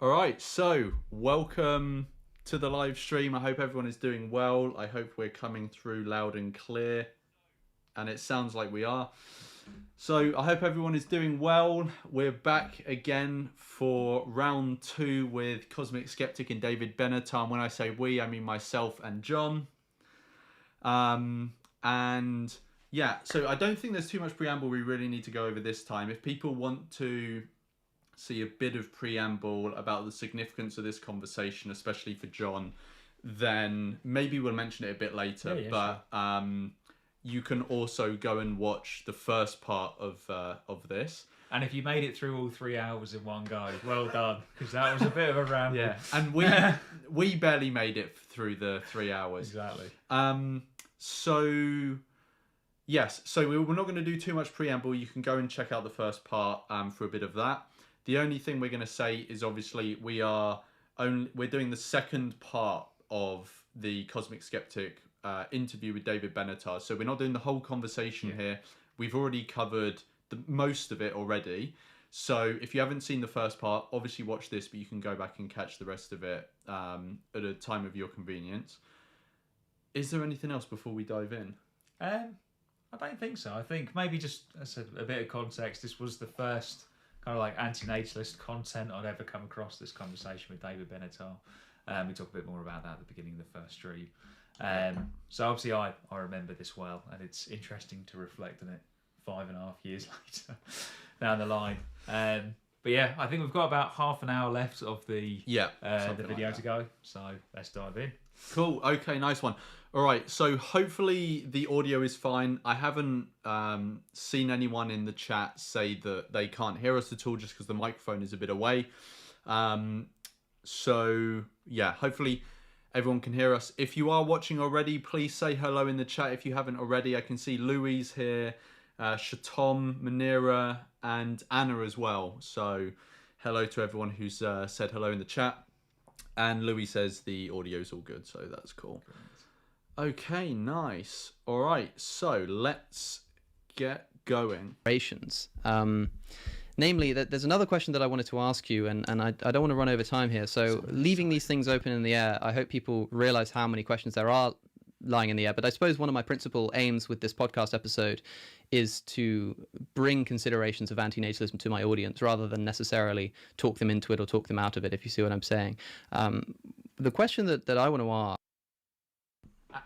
All right, so welcome to the live stream. I hope everyone is doing well. I hope we're coming through loud and clear, and it sounds like we are. So I hope everyone is doing well. We're back again for round 2 with Cosmic Skeptic and David Benatar. And when I say we, I mean myself and John. And yeah, so I don't think there's too much preamble we really need to go over this time. If people want to see a bit of preamble about the significance of this conversation, especially for John, then maybe we'll mention it a bit later. Sure. You can also go and watch the first part of this. And if you made it through all 3 hours in one go, well done, because that was a bit of a ramble. Yeah, and we barely made it through the 3 hours. Exactly. So yes, so we're not going to do too much preamble. You can go and check out the first part for a bit of that. The only thing we're going to say is obviously we're doing the second part of the Cosmic Skeptic interview with David Benatar. So we're not doing the whole conversation here. We've already covered most of it already. So if you haven't seen the first part, obviously watch this, but you can go back and catch the rest of it at a time of your convenience. Is there anything else before we dive in? I don't think so. I think maybe just as a bit of context, this was the first kind of like anti-natalist content I'd ever come across this conversation with David Benatar. We talk a bit more about that at the beginning of the first stream. So obviously I remember this well, and it's interesting to reflect on it 5.5 years later down the line. But yeah, I think we've got about half an hour left of the video to go. So let's dive in. Cool. Okay, nice one. All right, so hopefully the audio is fine. I haven't seen anyone in the chat say that they can't hear us at all just because the microphone is a bit away. So yeah, hopefully everyone can hear us. If you are watching already, please say hello in the chat if you haven't already. I can see Louise here, Shatom, Manira, and Anna as well. So hello to everyone who's said hello in the chat. And Louis says the audio's all good, so that's cool. Okay, nice. All right, so let's get going. Namely, that there's another question that I wanted to ask you, and I don't want to run over time here. So leaving these things open in the air, I hope people realize how many questions there are lying in the air. But I suppose one of my principal aims with this podcast episode is to bring considerations of anti-natalism to my audience rather than necessarily talk them into it or talk them out of it, if you see what I'm saying. The question that I want to ask...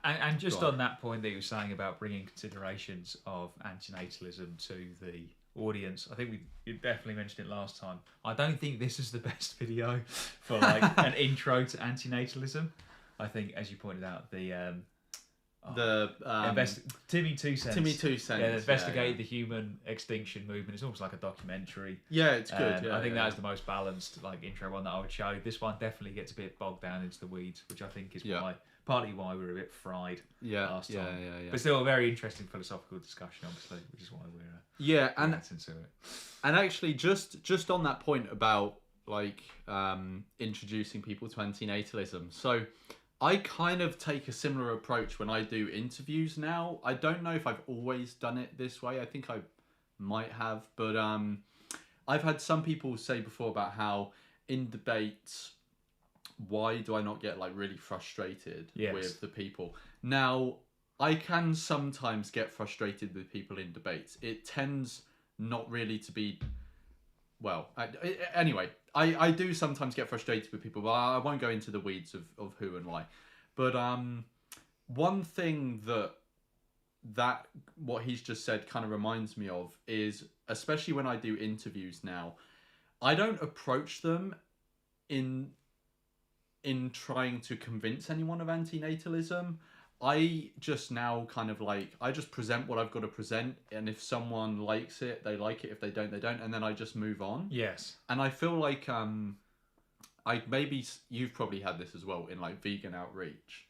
And just on that point that you were saying about bringing considerations of anti-natalism to the audience, I think you definitely mentioned it last time. I don't think this is the best video for like an intro to anti-natalism. I think, as you pointed out, Timmy Two Cents. Investigated the human extinction movement. It's almost like a documentary. Yeah, it's good. I think that is the most balanced like intro one that I would show. This one definitely gets a bit bogged down into the weeds, which I think is partly why we were a bit fried last time. Yeah. But still a very interesting philosophical discussion, obviously, which is why we're into it. And actually, just on that point about like introducing people to anti-natalism, so I kind of take a similar approach when I do interviews now. I don't know if I've always done it this way. I think I might have, but I've had some people say before about how in debates, why do I not get like really frustrated with the people? Now, I can sometimes get frustrated with people in debates. It tends not really to be... Well, anyway, I do sometimes get frustrated with people, but I won't go into the weeds of who and why. But one thing that what he's just said kind of reminds me of is, especially when I do interviews now, I don't approach them in trying to convince anyone of anti-natalism. I just now kind of like, I just present what I've got to present, and if someone likes it, they like it. If they don't, they don't, and then I just move on. Yes. And I feel like maybe you've probably had this as well in like vegan outreach.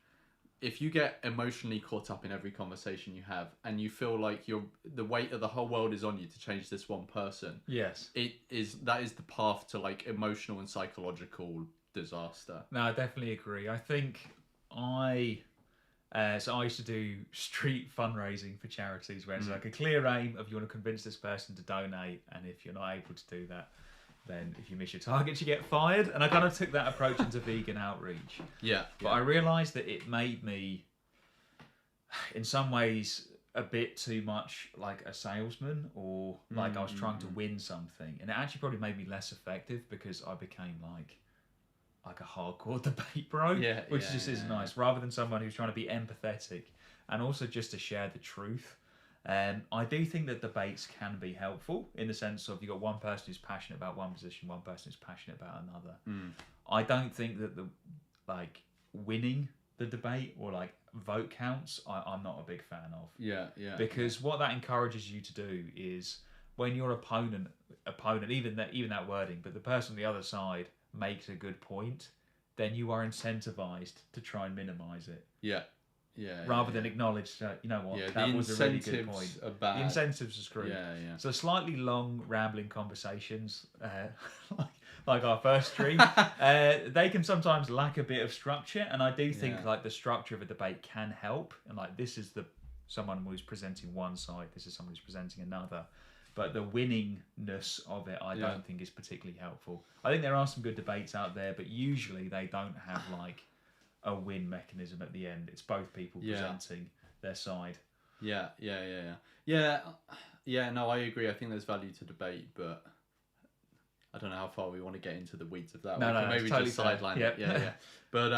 If you get emotionally caught up in every conversation you have, and you feel like the weight of the whole world is on you to change this one person. Yes. That is the path to like emotional and psychological disaster. No, I definitely agree. I think so I used to do street fundraising for charities where it's like a clear aim of you want to convince this person to donate, and if you're not able to do that, then if you miss your targets, you get fired. And I kind of took that approach into vegan outreach. Yeah. But I realised that it made me, in some ways, a bit too much like a salesman, or like I was trying to win something. And it actually probably made me less effective because I became like a hardcore debate bro, which just isn't nice, rather than someone who's trying to be empathetic and also just to share the truth. I do think that debates can be helpful in the sense of you've got one person who's passionate about one position, one person who's passionate about another. I don't think that the like winning the debate or like vote counts, I'm not a big fan of. Because what that encourages you to do is when your opponent, even that wording, but the person on the other side makes a good point, then you are incentivized to try and minimize it. Rather than acknowledge that, you know what, that was a really good point. The incentives are screwed. So slightly long, rambling conversations, like our first stream, they can sometimes lack a bit of structure, and I do think like the structure of a debate can help. And like this is someone who's presenting one side, this is someone who's presenting another. But the winningness of it, I don't think is particularly helpful. I think there are some good debates out there, but usually they don't have like a win mechanism at the end. It's both people presenting their side. No, I agree. I think there's value to debate, but I don't know how far we want to get into the weeds of that. Maybe totally just sideline it. But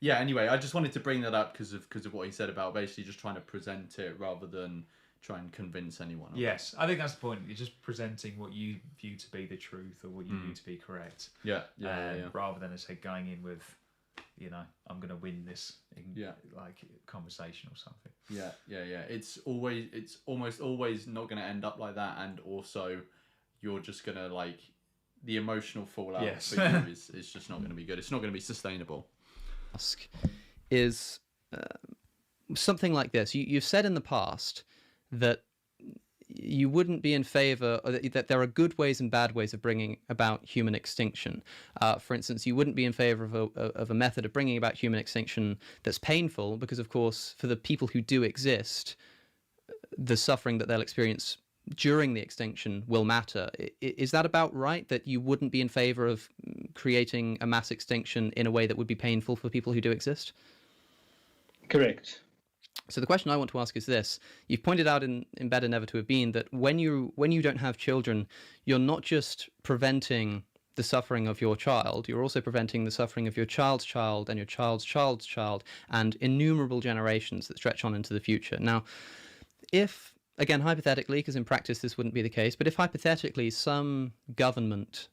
anyway, I just wanted to bring that up because of what he said about basically just trying to present it rather than try and convince anyone. Yes, I think that's the point. You're just presenting what you view to be the truth or what you view to be correct. Rather than, as I say, going in with, you know, I'm going to win this like conversation or something. It's almost always not going to end up like that, and also you're just going to like the emotional fallout for you is just not going to be good. It's not going to be sustainable. Ask is something like this. You've said in the past that you wouldn't be in favor, or that there are good ways and bad ways of bringing about human extinction. For instance, you wouldn't be in favor of a method of bringing about human extinction that's painful, because, of course, for the people who do exist, the suffering that they'll experience during the extinction will matter. Is that about right, that you wouldn't be in favor of creating a mass extinction in a way that would be painful for people who do exist? Correct. So the question I want to ask is this. You've pointed out in Better Never to Have Been that when you don't have children, you're not just preventing the suffering of your child, you're also preventing the suffering of your child's child and your child's child's child and innumerable generations that stretch on into the future. Now, if, again, hypothetically, because in practice this wouldn't be the case, but if hypothetically some government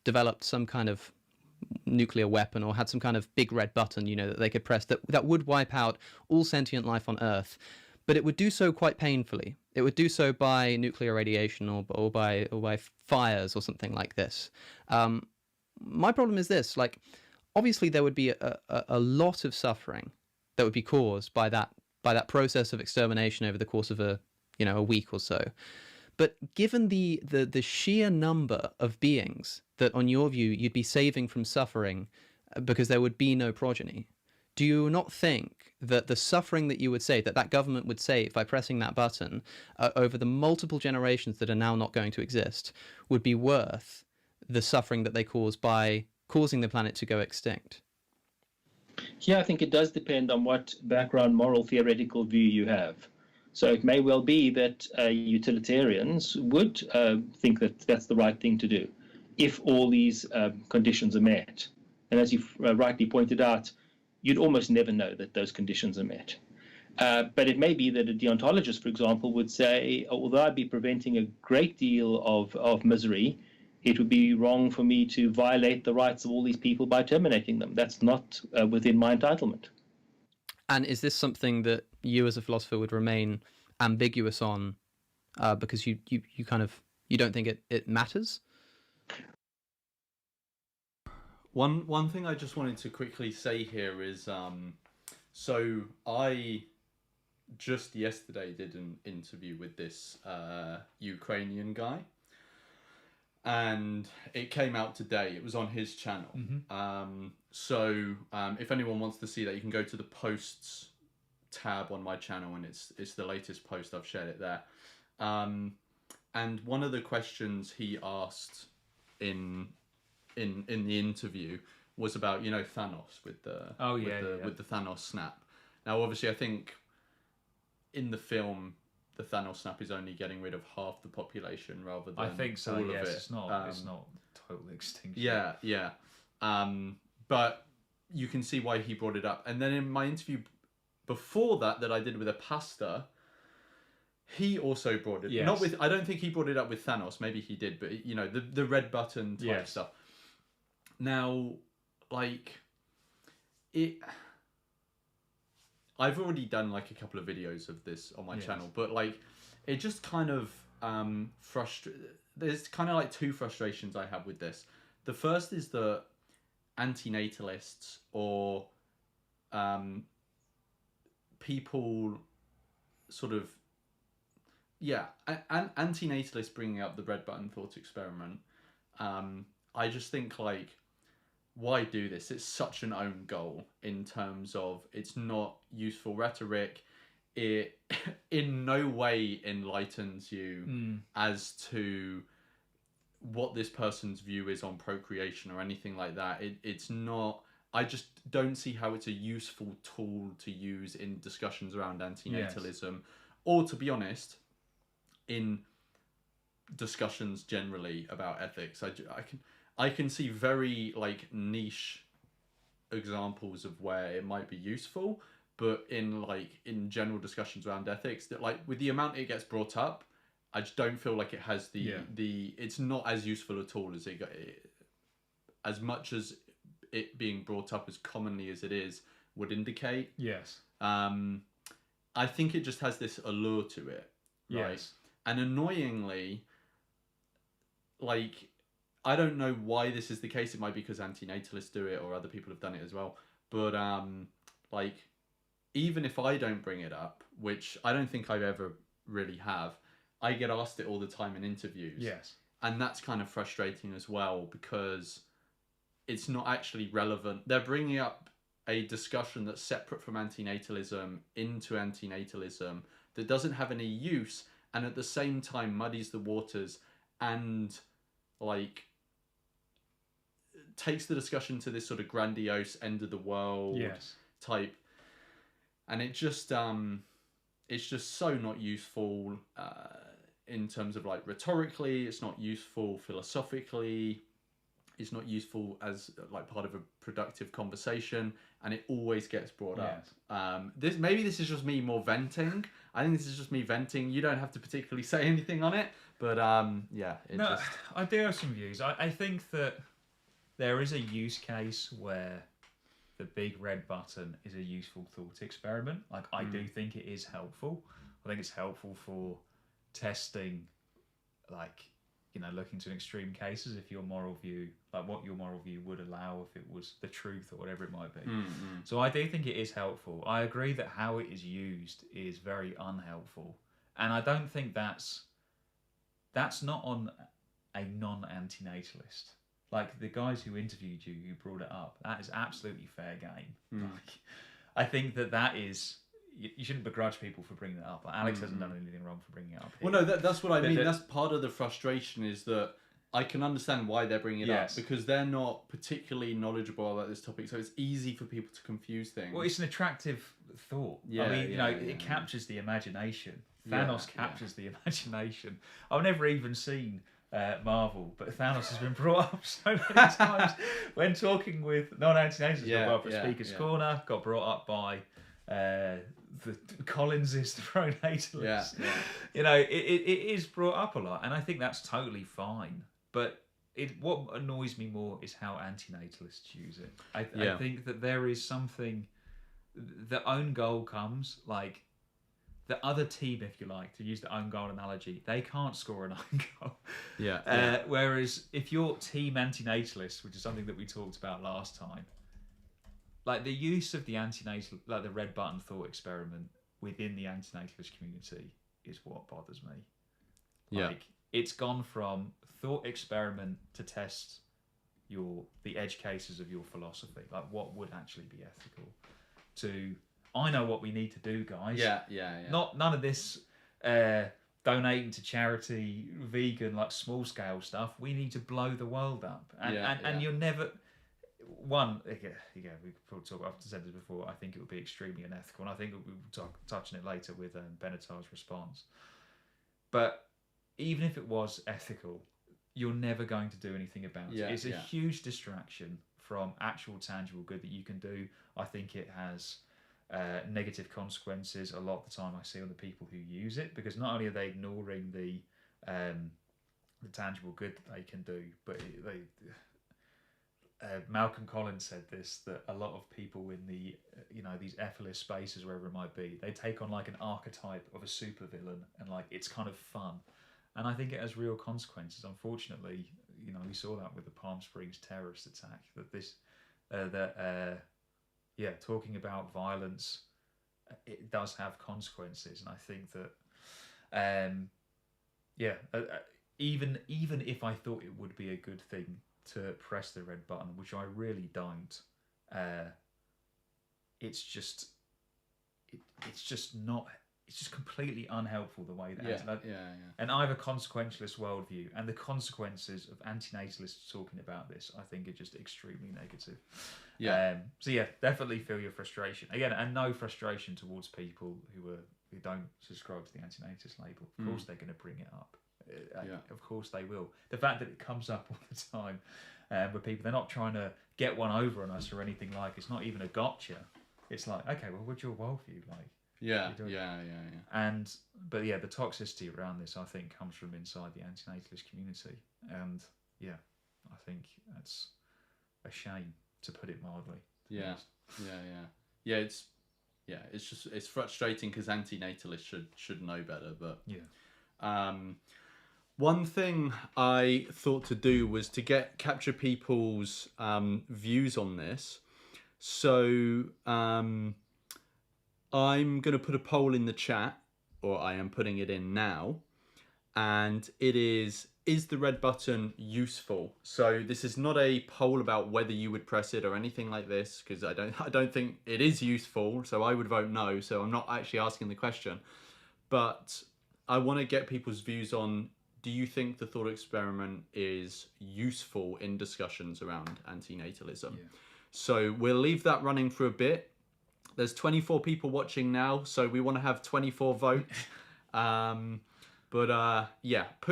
developed some kind of nuclear weapon or had some kind of big red button, you know, that they could press that would wipe out all sentient life on Earth, but it would do so quite painfully. It would do so by nuclear radiation or by fires or something like this. My problem is this: like, obviously there would be a lot of suffering that would be caused by that process of extermination over the course of a week or so. But given the sheer number of beings that, on your view, you'd be saving from suffering because there would be no progeny, do you not think that the suffering that you would save, that government would save by pressing that button over the multiple generations that are now not going to exist, would be worth the suffering that they cause by causing the planet to go extinct? Yeah, I think it does depend on what background moral theoretical view you have. So it may well be that utilitarians would think that that's the right thing to do if all these conditions are met. And as you've rightly pointed out, you'd almost never know that those conditions are met. But it may be that a deontologist, for example, would say, although I'd be preventing a great deal of misery, it would be wrong for me to violate the rights of all these people by terminating them. That's not within my entitlement. And is this something that you as a philosopher would remain ambiguous on because you don't think it matters? One thing I just wanted to quickly say here is so I just yesterday did an interview with this Ukrainian guy, and it came out today. It was on his channel. So if anyone wants to see that, you can go to the posts tab on my channel, and it's the latest post. I've shared it there. And one of the questions he asked in the interview was about Thanos with the with the Thanos snap. Now, obviously, I think in the film the Thanos snap is only getting rid of half the population rather than I think so. all Yes, of it. it's not total extinction. Yeah. But you can see why he brought it up. And then in my interview before that I did with a pastor, he also brought it. Yes. Not with. I don't think he brought it up with Thanos. Maybe he did, but the red button type stuff. Now, like it. I've already done like a couple of videos of this on my channel, but like it just kind of there's kind of like two frustrations I have with this. The first is that anti-natalists or people sort of anti-natalists bringing up the red button thought experiment. I just think like, why do this? It's such an own goal in terms of it's not useful rhetoric. It in no way enlightens you as to what this person's view is on procreation or anything like that. It's not. I just don't see how it's a useful tool to use in discussions around antinatalism, or to be honest, in discussions generally about ethics. I can see very like niche examples of where it might be useful, but in general discussions around ethics, that like with the amount it gets brought up, I just don't feel like it has the it's not as useful at all as as much as it being brought up as commonly as it is would indicate. Yes. I think it just has this allure to it, right? Yes. And annoyingly, like, I don't know why this is the case. It might be because anti-natalists do it or other people have done it as well. But like, even if I don't bring it up, which I don't think I ever really have, I get asked it all the time in interviews. Yes. And that's kind of frustrating as well because it's not actually relevant. They're bringing up a discussion that's separate from antinatalism into antinatalism that doesn't have any use and at the same time muddies the waters and like takes the discussion to this sort of grandiose end of the world type, and it's just so not useful in terms of like rhetorically. It's not useful philosophically. It's not useful as like part of a productive conversation, and it always gets brought up. Maybe this is just me more venting. I think this is just me venting. You don't have to particularly say anything on it, but I do have some views. I think that there is a use case where the big red button is a useful thought experiment. Like I do think it is helpful. I think it's helpful for testing, like, looking to extreme cases, if your moral view, like what your moral view would allow if it was the truth or whatever it might be. So I do think it is helpful. I agree that how it is used is very unhelpful. And I don't think that's not on a non-antinatalist. Like the guys who interviewed you, who brought it up, that is absolutely fair game. Like, I think that is... You shouldn't begrudge people for bringing it up. Like Alex hasn't done anything wrong for bringing it up here. Well, no, that's what I mean. That's part of the frustration, is that I can understand why they're bringing it up, because they're not particularly knowledgeable about this topic, so it's easy for people to confuse things. Well, it's an attractive thought. I mean, it captures the imagination. Thanos captures the imagination. I've never even seen Marvel, but Thanos has been brought up so many times when talking with non-antinatalists. For Speaker's Corner, got brought up by... the Collins is the pro-natalist. It is brought up a lot, and I think that's totally fine. But what annoys me more is how anti-natalists use it. I think that there is something. The own goal comes, like the other team, if you like, to use the own goal analogy, they can't score an own goal. Whereas if you're team anti-natalist, which is something that we talked about last time, like the use of the antinatal, like the red button thought experiment within the antinatalist community is what bothers me. Like it's gone from thought experiment to test the edge cases of your philosophy, like what would actually be ethical, to I know what we need to do, guys. Yeah. None of this donating to charity, vegan, like small scale stuff. We need to blow the world up, and you're never. One, again, we could probably talk. I've said this before. I think it would be extremely unethical, and I think we'll touch on it later with Benatar's response. But even if it was ethical, you're never going to do anything about it. It's a huge distraction from actual tangible good that you can do. I think it has negative consequences a lot of the time. I see on the people who use it, because not only are they ignoring the tangible good that they can do, but Malcolm Collins said this, that a lot of people in the these ethical spaces, wherever it might be, they take on like an archetype of a supervillain, and like it's kind of fun, and I think it has real consequences. Unfortunately, we saw that with the Palm Springs terrorist attack. Talking about violence, it does have consequences, and I think that even if I thought it would be a good thing to press the red button, which I really don't, it's just completely unhelpful the way that and I have a consequentialist worldview, and the consequences of anti-natalists talking about this, I think, are just extremely negative. Definitely feel your frustration again, and no frustration towards people who don't subscribe to the anti-natalist label. Of course they're going to bring it up. Of course they will. The fact that it comes up all the time with people, they're not trying to get one over on us or anything like. It's not even a gotcha. It's like, okay, well, what's your worldview like? But the toxicity around this, I think, comes from inside the anti-natalist community, and I think that's a shame, to put it mildly. It's frustrating because anti-natalists should know better, but one thing I thought to do was to capture people's views on this. So I'm going to put a poll in the chat, or I am putting it in now, and it is the red button useful? So this is not a poll about whether you would press it or anything like this, because I don't think it is useful, so I would vote no, so I'm not actually asking the question. But I want to get people's views on, do you think the thought experiment is useful in discussions around antinatalism? So we'll leave that running for a bit. There's 24 people watching now, so we want to have 24 votes. Put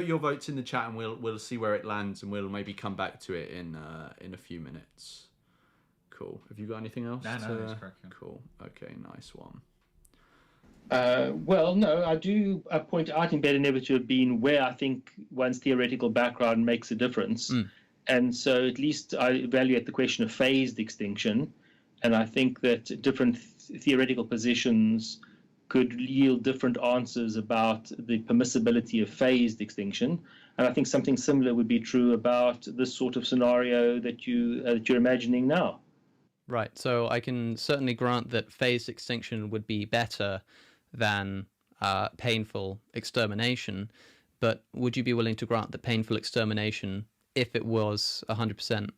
your votes in the chat, and we'll see where it lands, and we'll maybe come back to it in a few minutes. Cool. Have you got anything else? No, that's correct. Cool. Okay, nice one. No, I do point out in Benatar to have been where I think one's theoretical background makes a difference. And so at least I evaluate the question of phased extinction, and I think that different theoretical positions could yield different answers about the permissibility of phased extinction. And I think something similar would be true about this sort of scenario that you're imagining now. Right. So I can certainly grant that phased extinction would be better than painful extermination, but would you be willing to grant that painful extermination, if it was 100%,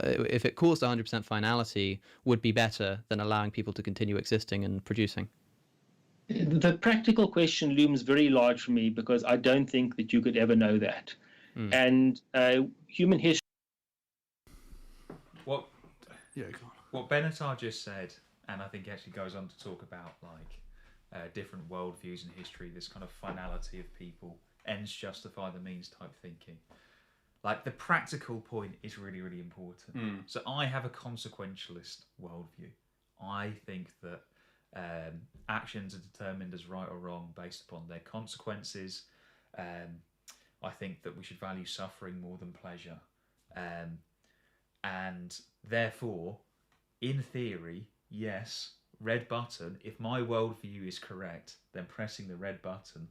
if it caused 100% finality, would be better than allowing people to continue existing and producing? The practical question looms very large for me, because I don't think that you could ever know that. And human history... What Benatar just said, and I think he actually goes on to talk about different worldviews in history, this kind of finality of people, ends justify the means type thinking. Like, the practical point is really, really important. So I have a consequentialist worldview. I think that actions are determined as right or wrong based upon their consequences. I think that we should value suffering more than pleasure. And therefore, in theory, yes, red button, if my worldview is correct, then pressing the red button,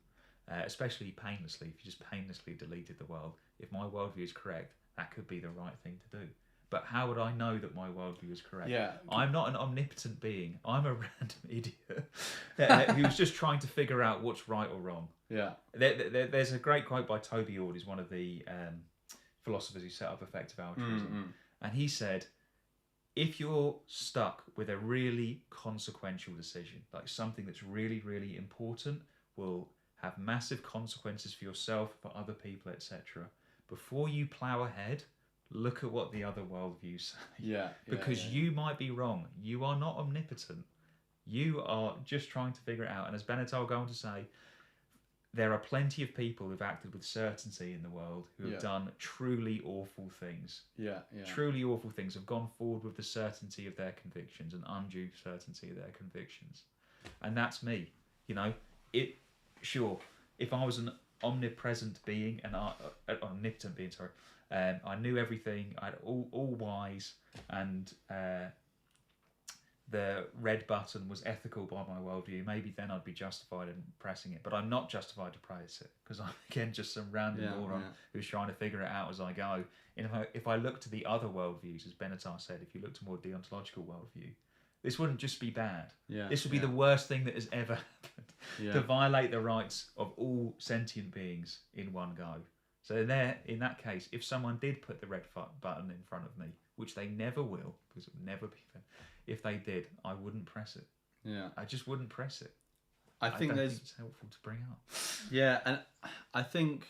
especially painlessly, if you just painlessly deleted the world, if my worldview is correct, that could be the right thing to do. But how would I know that my worldview is correct? I'm not an omnipotent being. I'm a random idiot who's just trying to figure out what's right or wrong. There's a great quote by Toby Ord, who's one of the philosophers who set up effective altruism. And he said, if you're stuck with a really consequential decision, like something that's really, really important, will have massive consequences for yourself, for other people, etc. Before you plough ahead, look at what the other worldviews say. Because you might be wrong. You are not omnipotent. You are just trying to figure it out. And as Benatar will go on to say, there are plenty of people who've acted with certainty in the world who have done truly awful things. Truly awful things, have gone forward with the certainty of their convictions and undue certainty of their convictions. And that's me. You know, sure, if I was an omnipresent being, omnipotent being, sorry, I knew everything, I had all wise, and the red button was ethical by my worldview, maybe then I'd be justified in pressing it. But I'm not justified to press it, because I'm, again, just some random moron who's trying to figure it out as I go. And if I look to the other worldviews, as Benatar said, if you look to more deontological worldview, this wouldn't just be bad. This would be the worst thing that has ever happened, to violate the rights of all sentient beings in one go. So in that case, if someone did put the red button in front of me, which they never will, because it would never be fair, if they did, I wouldn't press it. I just wouldn't press it. I think it's helpful to bring up. And I think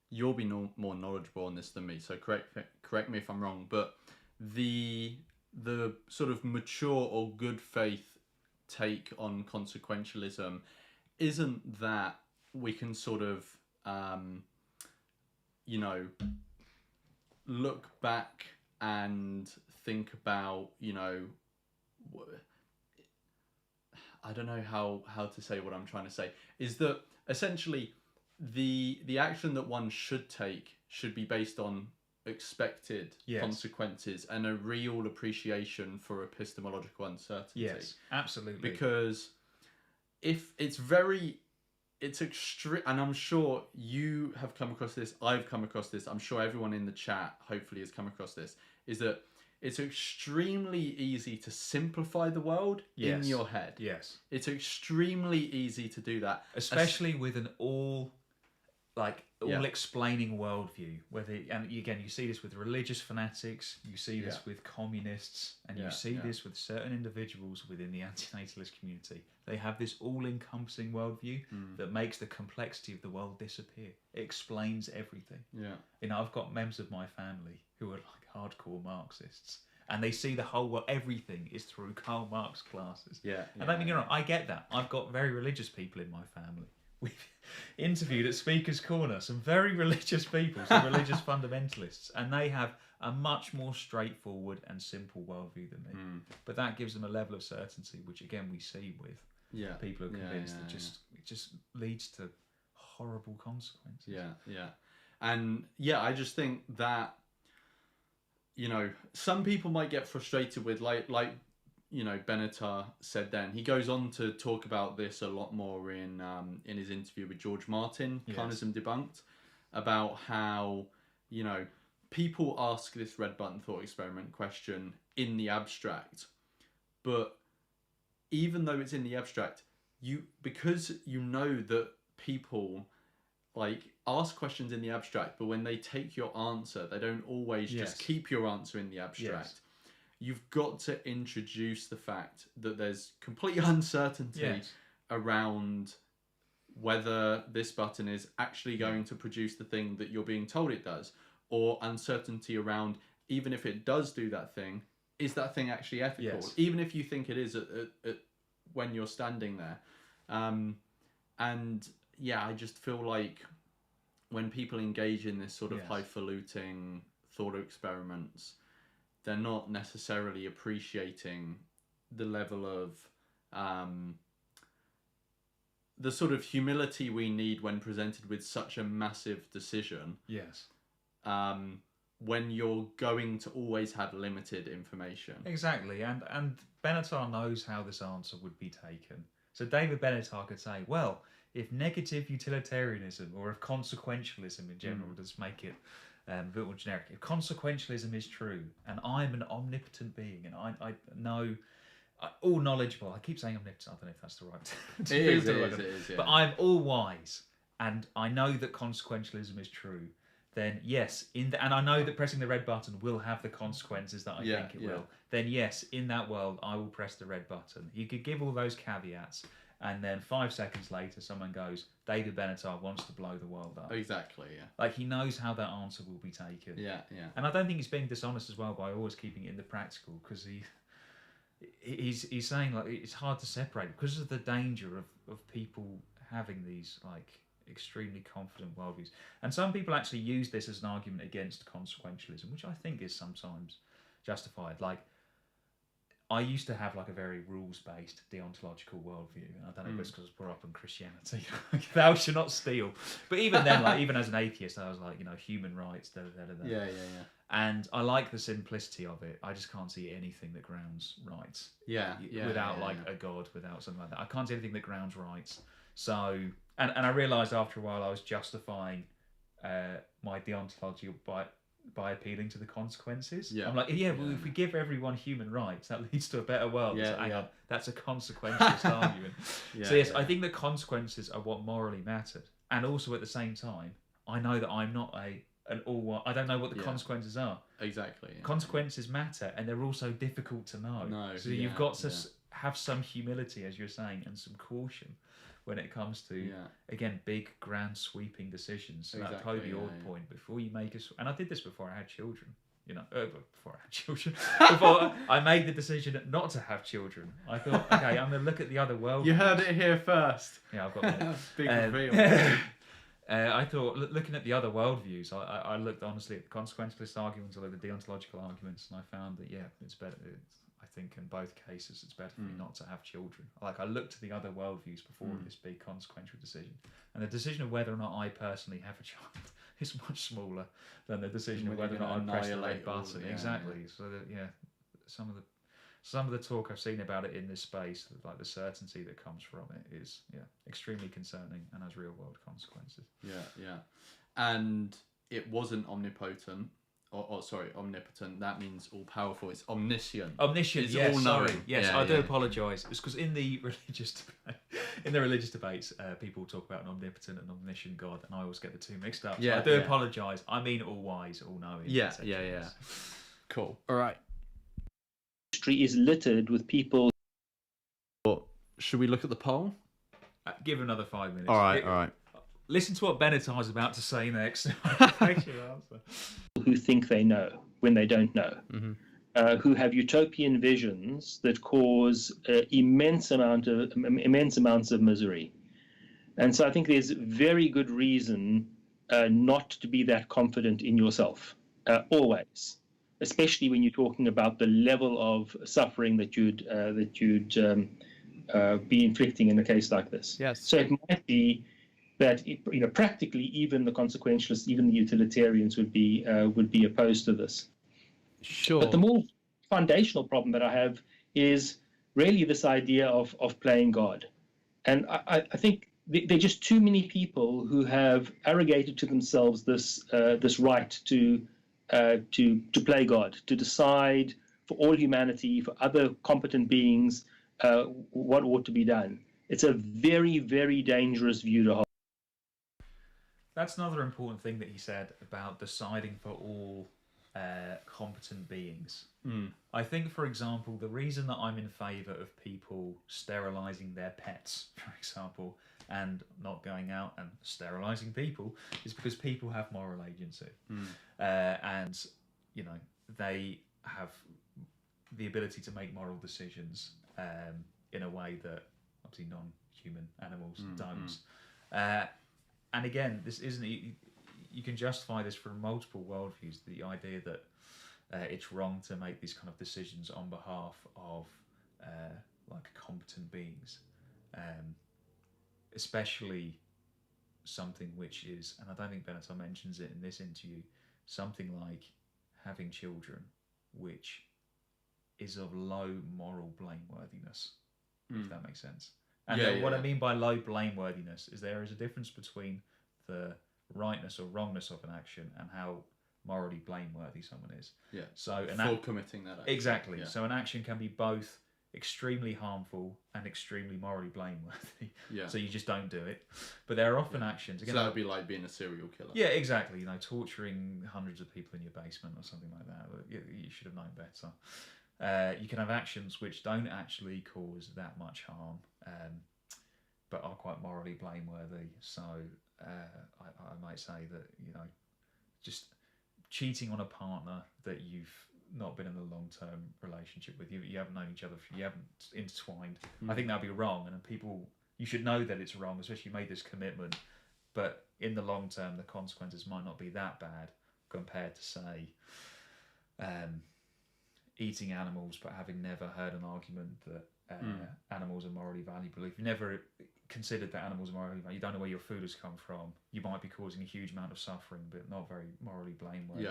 you'll be more knowledgeable on this than me, so correct me if I'm wrong, but the sort of mature or good faith take on consequentialism isn't that we can sort of look back and think about, I don't know how to say what I'm trying to say, is that essentially the action that one should take should be based on expected consequences and a real appreciation for epistemological uncertainty. Yes, absolutely. Because if it's extreme, and I'm sure you have come across this, I've come across this, I'm sure everyone in the chat hopefully has come across this, is that it's extremely easy to simplify the world in your head. Yes. It's extremely easy to do that. Especially with an all explaining worldview. And again, you see this with religious fanatics, you see this with communists, and you see this with certain individuals within the anti-natalist community. They have this all-encompassing worldview that makes the complexity of the world disappear. It explains everything. I've got members of my family who are like hardcore Marxists, and they see the whole world, everything is through Karl Marx classes. And don't get me wrong, I get that. I've got very religious people in my family. We've interviewed at Speaker's Corner some very religious people, some religious fundamentalists, and they have a much more straightforward and simple worldview than me. But that gives them a level of certainty, which again we see with people who are convinced that it just leads to horrible consequences. And I just think that some people might get frustrated with like Benatar said then. He goes on to talk about this a lot more in his interview with George Martin, Carnism Debunked, about how, people ask this red button thought experiment question in the abstract, but even though it's in the abstract, because you know that people ask questions in the abstract, but when they take your answer, they don't always just keep your answer in the abstract. You've got to introduce the fact that there's complete uncertainty around whether this button is actually going to produce the thing that you're being told it does, or uncertainty around, even if it does do that thing, is that thing actually ethical? Even if you think it is when you're standing there. I just feel like when people engage in this sort of highfalutin thought experiments, they're not necessarily appreciating the level of the sort of humility we need when presented with such a massive decision. When you're going to always have limited information. Exactly, and Benatar knows how this answer would be taken. So David Benatar could say, well, if negative utilitarianism or if consequentialism in general, does make it a bit more generic. If consequentialism is true, and I'm an omnipotent being, and I know, all knowledgeable. I keep saying omnipotent. I don't know if that's the right. It is. But I'm all wise, and I know that consequentialism is true. Then yes, and I know that pressing the red button will have the consequences that I think it will. Then yes, in that world, I will press the red button. You could give all those caveats, and then 5 seconds later someone goes, David Benatar wants to blow the world up. Exactly. Yeah. Like, he knows how that answer will be taken. Yeah. And I don't think he's being dishonest as well by always keeping it in the practical, because he's saying, like, it's hard to separate because of the danger of people having these, like, extremely confident worldviews. And some people actually use this as an argument against consequentialism, which I think is sometimes justified. Like, I used to have, like, a very rules-based deontological worldview, and I don't know if it's because I was brought up in Christianity. Thou shalt not steal. But even then, like, even as an atheist, I was like, you know, human rights, da da da da. Yeah. And I like the simplicity of it. I just can't see anything that grounds rights. Without a god, without something like that. I can't see anything that grounds rights. So, and I realised after a while I was justifying my deontology by appealing to the consequences. I'm like, well, if we give everyone human rights, that leads to a better world. So hang on, that's a consequentialist argument. So yes, I think the consequences are what morally mattered. And also at the same time, I know that I'm not an all. I don't know what the consequences are. Exactly. Yeah. Consequences matter, and they're also difficult to know. So you've got to have some humility, as you're saying, and some caution when it comes to again big, grand, sweeping decisions. So that Toby Ord point, before you make and I did this before I had children. You know, before I had children, before I made the decision not to have children, I thought, okay, I'm going to look at the other world. You heard it here first. Yeah, I've got that. Big reveal. I thought, looking at the other worldviews, I looked honestly at the consequentialist arguments, I looked at the deontological arguments, and I found that, it's better. I think in both cases, it's better for me not to have children. Like, I looked at the other worldviews before this big consequential decision. And the decision of whether or not I personally have a child is much smaller than the decision of whether or not I press the red button. Exactly. So, some of the talk I've seen about it in this space, like the certainty that comes from it, is extremely concerning and has real world consequences. Yeah. And it wasn't omnipotent. Omnipotent. That means all powerful. It's omniscient. Omniscient. It's yes, all sorry. knowing. Yes, I do apologise. It's because in the religious debates, people talk about an omnipotent and omniscient God, and I always get the two mixed up. So I do apologise. I mean all wise, all knowing. Yeah. Cool. All right. History is littered with people. Should we look at the poll? Give it another 5 minutes. All right. Listen to what Benatar is about to say next. Thanks for your answer. Who think they know when they don't know, who have utopian visions that cause immense amounts of misery, and so I think there's very good reason not to be that confident in yourself always, especially when you're talking about the level of suffering that you'd be inflicting in a case like this. Yes. So it might be that practically even the consequentialists, even the utilitarians would be opposed to this. Sure. But the more foundational problem that I have is really this idea of playing God, and I think there are just too many people who have arrogated to themselves this right to play God, to decide for all humanity, for other competent beings, what ought to be done. It's a very, very dangerous view to hold. That's another important thing that he said about deciding for all competent beings. I think, for example, the reason that I'm in favour of people sterilising their pets, for example, and not going out and sterilising people, is because people have moral agency. And, they have the ability to make moral decisions in a way that obviously non-human animals don't. And again, this isn't. You can justify this from multiple worldviews. The idea that it's wrong to make these kind of decisions on behalf of competent beings, especially something which is, and I don't think Benatar mentions it in this interview, something like having children, which is of low moral blameworthiness, if that makes sense. And what I mean by low blameworthiness is there is a difference between the rightness or wrongness of an action and how morally blameworthy someone is. Yeah. So for committing that action. Exactly. Yeah. So an action can be both extremely harmful and extremely morally blameworthy. Yeah. So you just don't do it. But there are often actions. Again, so that would be like being a serial killer. Yeah, exactly. Torturing hundreds of people in your basement or something like that. You should have known better. You can have actions which don't actually cause that much harm. but are quite morally blameworthy. So I might say that, you know, just cheating on a partner that you've not been in a long-term relationship with, you haven't known each other, you haven't intertwined. I think that'd be wrong, and people, you should know that it's wrong, especially you made this commitment. But in the long term, the consequences might not be that bad compared to, say, eating animals but having never heard an argument that animals are morally valuable. If you never considered that animals are morally valuable, you don't know where your food has come from, you might be causing a huge amount of suffering but not very morally blameworthy.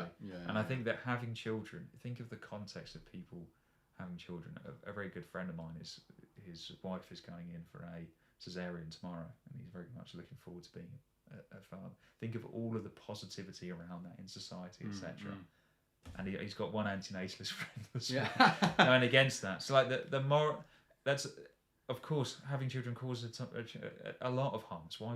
And I think that having children, think of the context of people having children. A very good friend of mine, his wife is going in for a cesarean tomorrow, and he's very much looking forward to being a father. Think of all of the positivity around that in society, etc. And he's got one anti-natalist friend that's going against that. So like the more, that's, of course, having children causes a lot of harm. It's why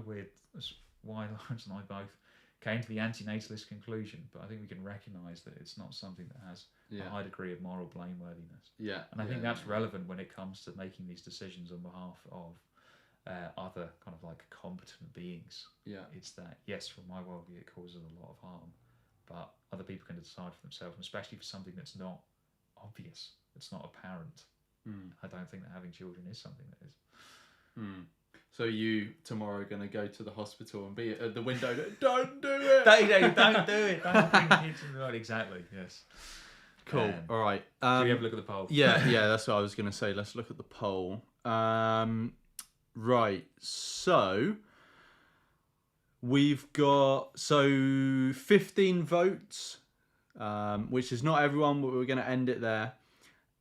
Lawrence and I both came to the anti-natalist conclusion. But I think we can recognise that it's not something that has a high degree of moral blameworthiness. And I think that's relevant when it comes to making these decisions on behalf of other kind of like competent beings. It's that, yes, from my worldview, it causes a lot of harm, but other people can decide for themselves, and especially for something that's not obvious, it's not apparent. I don't think that having children is something that is. So you tomorrow are going to go to the hospital and be at the window, don't do it! Don't do it! Don't bring kids in the world. Exactly, yes. Cool, all right. Should we have a look at the poll? Yeah, that's what I was going to say. Let's look at the poll. Right, so we've got 15 votes, which is not everyone, but we're going to end it there.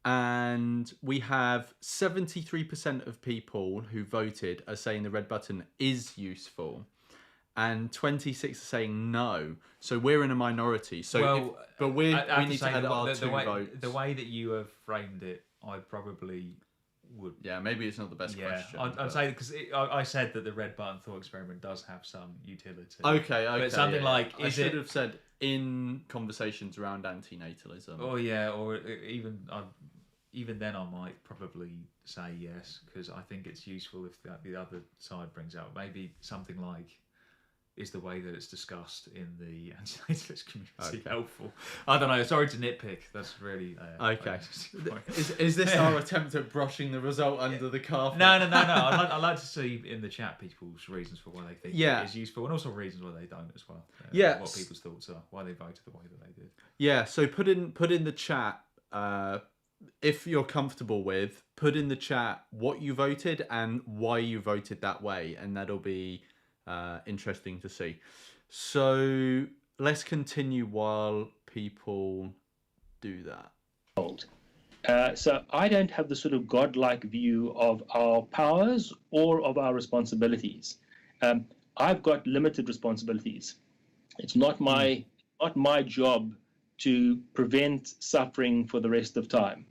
And we have 73% of people who voted are saying the red button is useful, and 26 are saying no. So we're in a minority. So, we need to add our two votes. The way that you have framed it, I probably would. Yeah, maybe it's not the best question. I'd say, because I said that the red button thought experiment does have some utility. Okay. But something like, I should have said in conversations around anti-natalism. Oh yeah, or even then I might probably say yes, because I think it's useful if the other side brings out maybe something like, is the way that it's discussed in the anti-natalist community helpful? I don't know. Sorry to nitpick. That's really okay. Is this our attempt at brushing the result under the carpet? No. I'd like to see in the chat people's reasons for why they think it is useful, and also reasons why they don't as well. What people's thoughts are, why they voted the way that they did. Yeah. So put in the chat. If you're comfortable with, put in the chat what you voted and why you voted that way, and that'll be interesting to see. So let's continue while people do that. So I don't have the sort of godlike view of our powers or of our responsibilities. I've got limited responsibilities. It's not my job to prevent suffering for the rest of time.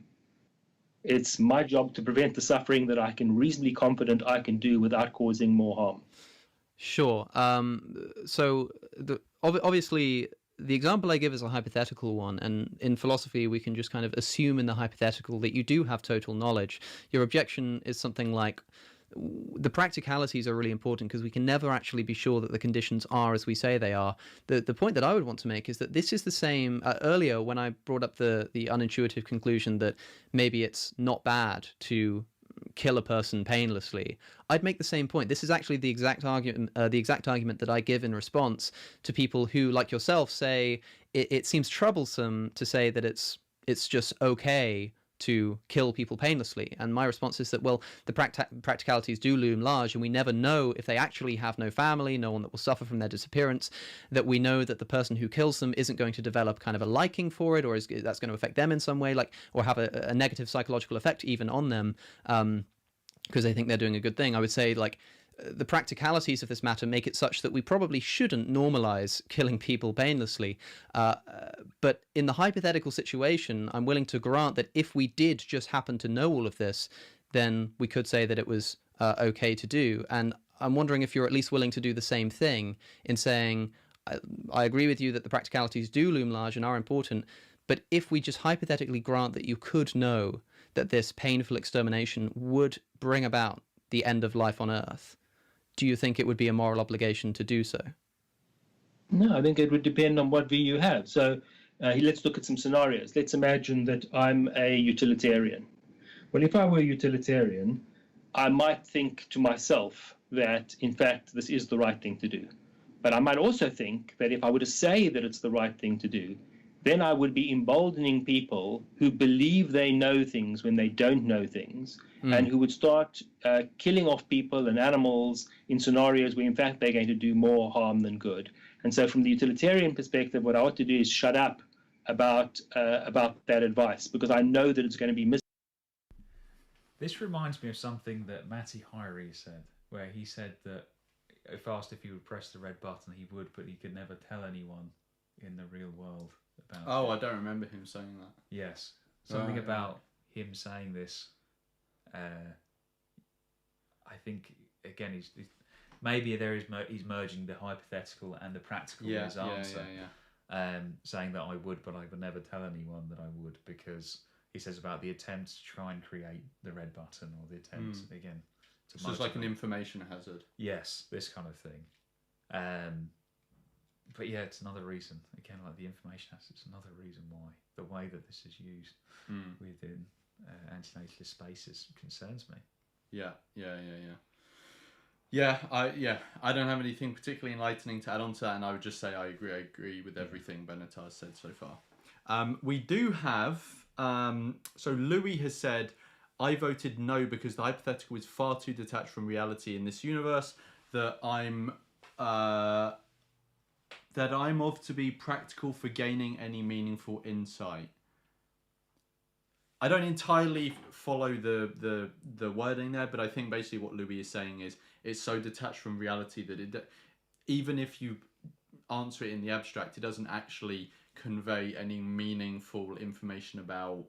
It's my job to prevent the suffering that I can reasonably confident I can do without causing more harm. Sure. So obviously the example I give is a hypothetical one, and in philosophy we can just kind of assume in the hypothetical that you do have total knowledge. Your objection is something like, the practicalities are really important because we can never actually be sure that the conditions are as we say they are. The point that I would want to make is that this is the same earlier when I brought up the unintuitive conclusion that maybe it's not bad to kill a person painlessly. I'd make the same point. This is actually the exact argument that I give in response to people who, like yourself, say it seems troublesome to say that it's just okay to kill people painlessly. And my response is that, well, the practicalities do loom large, and we never know if they actually have no family, no one that will suffer from their disappearance, that we know that the person who kills them isn't going to develop kind of a liking for it, or that's going to affect them in some way, or have a negative psychological effect even on them, because they think they're doing a good thing. I would say, the practicalities of this matter make it such that we probably shouldn't normalize killing people painlessly. But in the hypothetical situation, I'm willing to grant that if we did just happen to know all of this, then we could say that it was okay to do. And I'm wondering if you're at least willing to do the same thing in saying, I agree with you that the practicalities do loom large and are important, but if we just hypothetically grant that you could know that this painful extermination would bring about the end of life on Earth, do you think it would be a moral obligation to do so? No, I think it would depend on what view you have. So let's look at some scenarios. Let's imagine that I'm a utilitarian. Well, if I were a utilitarian, I might think to myself that, in fact, this is the right thing to do. But I might also think that if I were to say that it's the right thing to do, then I would be emboldening people who believe they know things when they don't know things, and who would start killing off people and animals in scenarios where, in fact, they're going to do more harm than good. And so from the utilitarian perspective, what I ought to do is shut up about that advice, because I know that it's going to be This reminds me of something that Matty Hyrie said, where he said that if asked if he would press the red button, he would, but he could never tell anyone in the real world about Oh, it. I don't remember him saying that. Yes. Something Right, about him saying this. I think, again, he's maybe he's merging the hypothetical and the practical in his answer. Saying that I would, but I would never tell anyone that I would, because he says about the attempt to try and create the red button, or the attempt, again, to So it's like an information hazard. Yes, this kind of thing. But yeah, it's another reason. Again, like the information hazard, it's another reason why the way that this is used within antinatalist spaces concerns me. I don't have anything particularly enlightening to add on to that, and I would just say I agree with everything Benatar said so far. We do have, so Louis has said, I voted no because the hypothetical is far too detached from reality in this universe, that I'm of to be practical for gaining any meaningful insight. I don't entirely follow the wording there, but I think basically what Louis is saying is it's so detached from reality that even if you answer it in the abstract, it doesn't actually convey any meaningful information about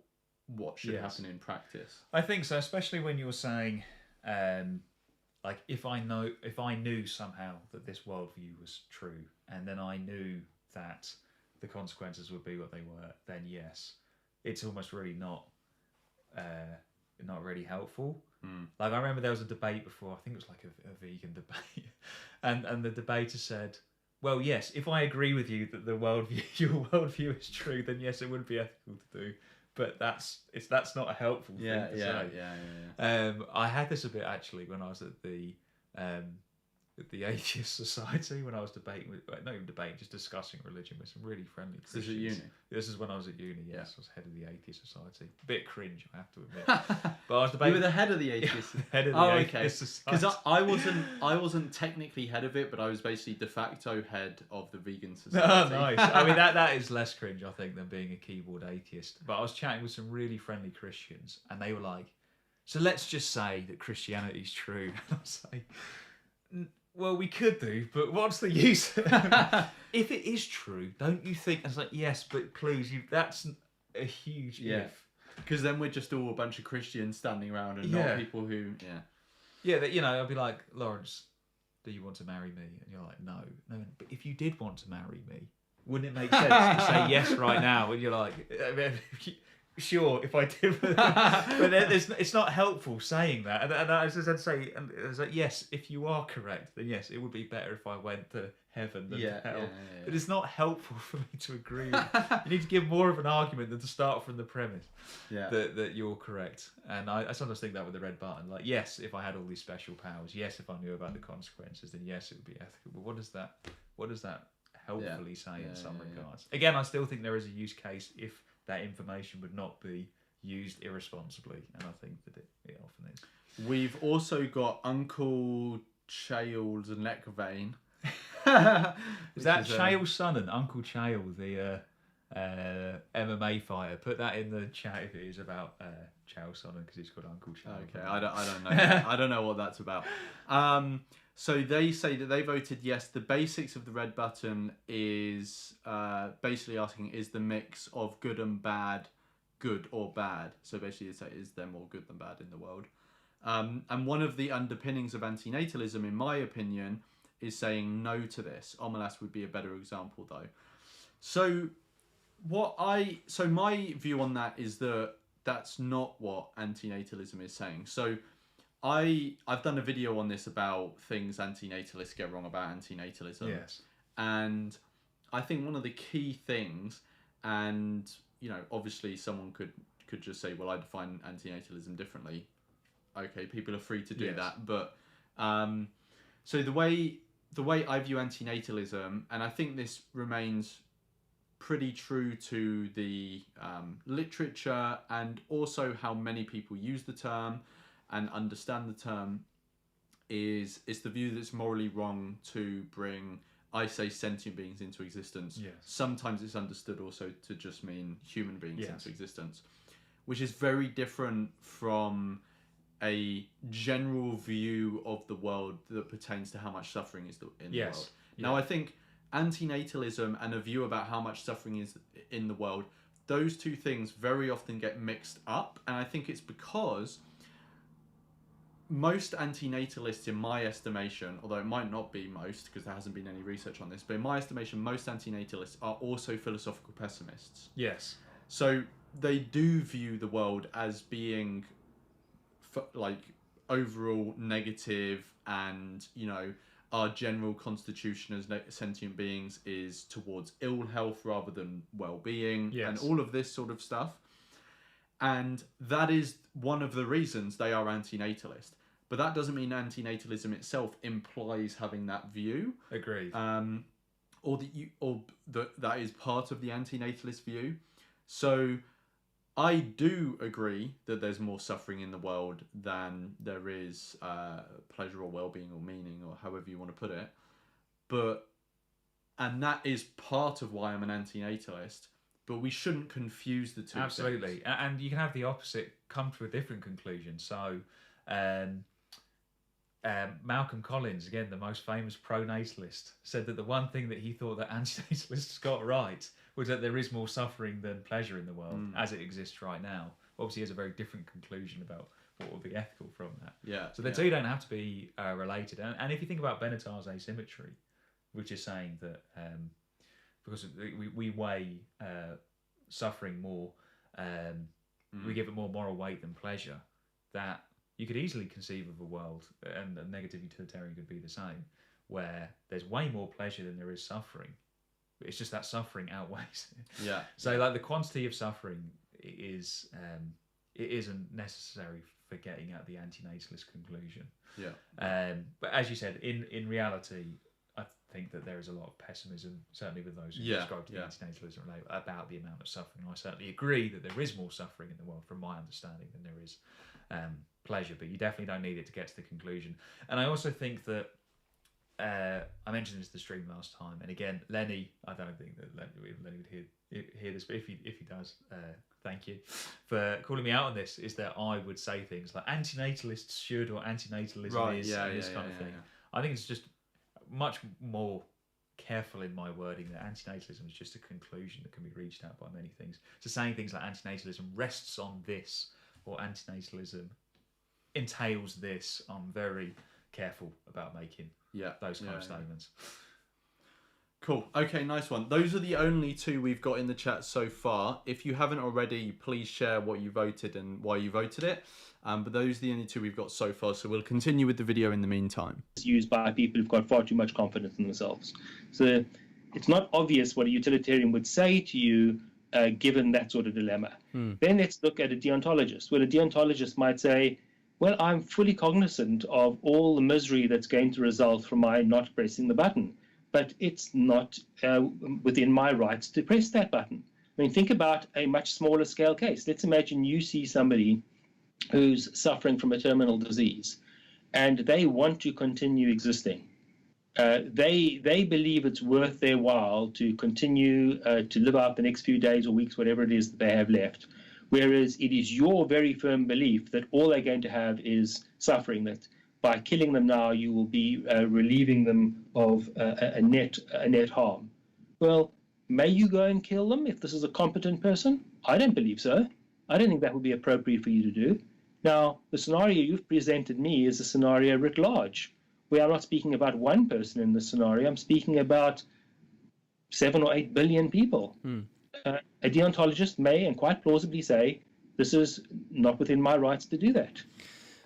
what should happen in practice. I think so, especially when you're saying, like, if I knew somehow that this worldview was true, and then I knew that the consequences would be what they were, then yes, it's almost really not really helpful. Like, I remember there was a debate before, I think it was like a vegan debate, and the debater said, well, yes, if I agree with you that your worldview is true, then yes, it would be ethical to do. But that's not a helpful thing to say. I had this a bit actually when I was at the Atheist Society, when I was just discussing religion with some really friendly Christians. This is at uni? This is when I was at uni, yes. I was head of the Atheist Society. A bit cringe, I have to admit. But I was debating. You were the head of the Atheist Head of the Atheist Society. Because I wasn't technically head of it, but I was basically de facto head of the Vegan Society. Oh, nice. I mean, that is less cringe, I think, than being a keyboard atheist. But I was chatting with some really friendly Christians, and they were like, so let's just say that Christianity's true. And I was like, well, we could do, but what's the use? If it is true, don't you think? I was like, yes, but please, that's a huge if. Because then we're just all a bunch of Christians standing around and not people who, that, I'll be like, Lawrence, do you want to marry me? And you're like, no. But if you did want to marry me, wouldn't it make sense to say yes right now? And you're like, sure, if I did, but it's not helpful saying that. And I was just had to say, and I was like, yes, if you are correct, then yes, it would be better if I went to heaven than to hell. But it's not helpful for me to agree with. You need to give more of an argument than to start from the premise that you're correct. And I sometimes think that with the red button, like, yes, if I had all these special powers, yes, if I knew about the consequences, then yes, it would be ethical. But what does that helpfully say in some regards? Again, I still think there is a use case if that information would not be used irresponsibly, and I think that it often is. We've also got Uncle Chael's neck vein. Is that Chael's son and Uncle Chael, the MMA fighter? Put that in the chat if it is about Chael Sonnen, because he's called Uncle Chael. Okay, I don't know. I don't know what that's about. So they say that they voted yes. The basics of the red button is basically asking, is the mix of good and bad good or bad? So basically they say, is there more good than bad in the world? And one of the underpinnings of antinatalism, in my opinion, is saying no to this. Omelas would be a better example, though. So my view on that is that that's not what antinatalism is saying. So I've done a video on this about things anti-natalists get wrong about antinatalism. Yes. And I think one of the key things, and obviously someone could just say, well, I define antinatalism differently. Okay, people are free to do that, but so the way I view antinatalism, and I think this remains pretty true to the literature and also how many people use the term and understand the term, is the view that it's morally wrong to bring, I say, sentient beings into existence. Yes. Sometimes it's understood also to just mean human beings into existence, which is very different from a general view of the world that pertains to how much suffering is in the world. Now, I think antinatalism and a view about how much suffering is in the world, those two things very often get mixed up, and I think it's because most antinatalists, in my estimation, although it might not be most because there hasn't been any research on this, but in my estimation, most antinatalists are also philosophical pessimists. Yes. So they do view the world as being like overall negative, and our general constitution as sentient beings is towards ill health rather than well-being, and all of this sort of stuff. And that is one of the reasons they are antinatalist. But that doesn't mean antinatalism itself implies having that view. Agreed. Or that is part of the antinatalist view. So I do agree that there's more suffering in the world than there is pleasure or well-being or meaning, or however you want to put it. And that is part of why I'm an antinatalist. But we shouldn't confuse the two. Absolutely. things. And you can have the opposite come to a different conclusion. So Malcolm Collins, again, the most famous pro-natalist, said that the one thing that he thought that antinatalists got right was that there is more suffering than pleasure in the world as it exists right now. Obviously, he has a very different conclusion about what would be ethical from that. Yeah. So the two don't have to be related. And if you think about Benatar's asymmetry, which is saying that because we weigh suffering more, we give it more moral weight than pleasure, that you could easily conceive of a world, and a negative utilitarian could be the same, where there's way more pleasure than there is suffering. But it's just that suffering outweighs it. Yeah. So like the quantity of suffering is it isn't necessary for getting at the antinatalist conclusion. Yeah. But as you said, in reality, I think that there is a lot of pessimism, certainly with those who subscribe to the antinatalism about the amount of suffering. I certainly agree that there is more suffering in the world, from my understanding, than there is pleasure, but you definitely don't need it to get to the conclusion. And I also think that I mentioned this in the stream last time, and again, Lenny, I don't think that Lenny would hear this, but if he does, thank you for calling me out on this, is that I would say things like antinatalists should, or antinatalism is, this kind of thing. I think it's just much more careful in my wording that antinatalism is just a conclusion that can be reached at by many things. So saying things like antinatalism rests on this, or antinatalism entails this, I'm very careful about making those kind of statements. Cool. Okay, nice one. Those are the only two we've got in the chat so far. If you haven't already, please share what you voted and why you voted it. But those are the only two we've got so far, so we'll continue with the video in the meantime. It's used by people who've got far too much confidence in themselves. So it's not obvious what a utilitarian would say to you given that sort of dilemma. Then let's look at a deontologist. Well, a deontologist might say, well, I'm fully cognizant of all the misery that's going to result from my not pressing the button, but it's not within my rights to press that button. I mean, think about a much smaller scale case. Let's imagine you see somebody who's suffering from a terminal disease, and they want to continue existing. They believe it's worth their while to continue to live out the next few days or weeks, whatever it is that they have left. Whereas it is your very firm belief that all they're going to have is suffering, that by killing them now, you will be relieving them of a net harm. Well, may you go and kill them if this is a competent person? I don't believe so. I don't think that would be appropriate for you to do. Now, the scenario you've presented me is a scenario writ large, where I'm not speaking about one person in this scenario. I'm speaking about 7 or 8 billion people. A deontologist may, and quite plausibly, say, this is not within my rights to do that.